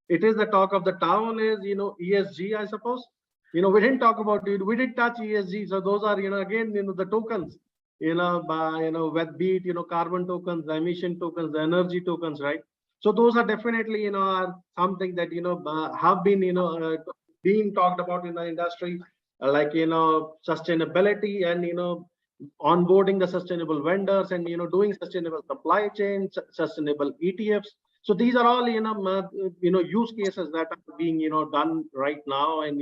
it is the talk of the town, is, ESG, I suppose. We didn't talk about it. We did touch ESG. So those are, again, the tokens, be it, carbon tokens, the emission tokens, the energy tokens, right? So those are definitely, are something that, have been, being talked about in the industry, like, sustainability and, onboarding the sustainable vendors and, doing sustainable supply chains, sustainable ETFs. So these are all, use cases that are being, done right now, and,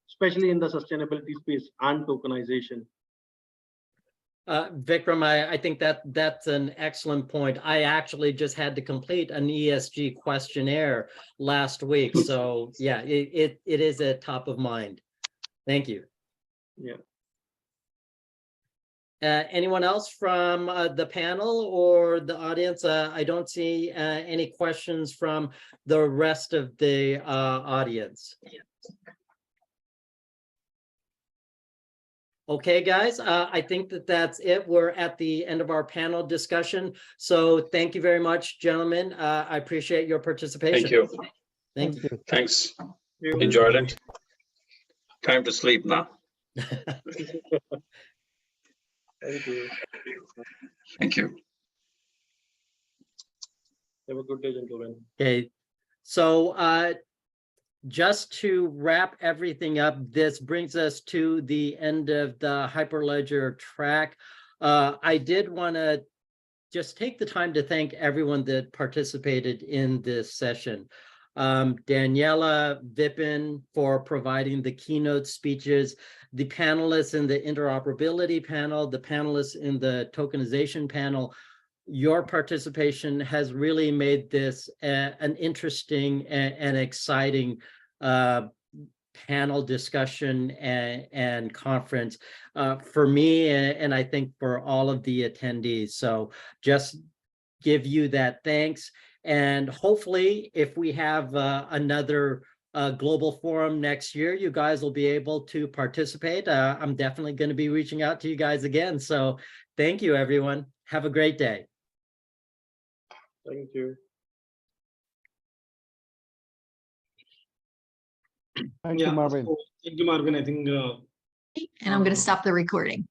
especially in the sustainability space and tokenization.
Vikram, I think that's an excellent point. I actually just had to complete an ESG questionnaire last week. So yeah, it is a top of mind. Thank you.
Yeah.
Anyone else from the panel or the audience? I don't see any questions from the rest of the audience. Okay, guys, I think that's it. We're at the end of our panel discussion. So thank you very much, gentlemen. I appreciate your participation.
Thank you.
Thank you.
Thanks. Enjoyed it. Time to sleep now.
Thank you.
Thank you.
Have a good day, gentlemen.
Okay, so just to wrap everything up, this brings us to the end of the Hyperledger track. I did want to just take the time to thank everyone that participated in this session. Daniela, Vipin for providing the keynote speeches, the panelists in the interoperability panel, the panelists in the tokenization panel. Your participation has really made this an interesting and exciting panel discussion and conference for me, and I think for all of the attendees. So just give you that thanks. And hopefully, if we have another global forum next year, you guys will be able to participate. I'm definitely going to be reaching out to you guys again. So thank you, everyone. Have a great day.
Thank you.
Thank you, Marvin.
So thank you, Marvin. I think
And I'm going to stop the recording.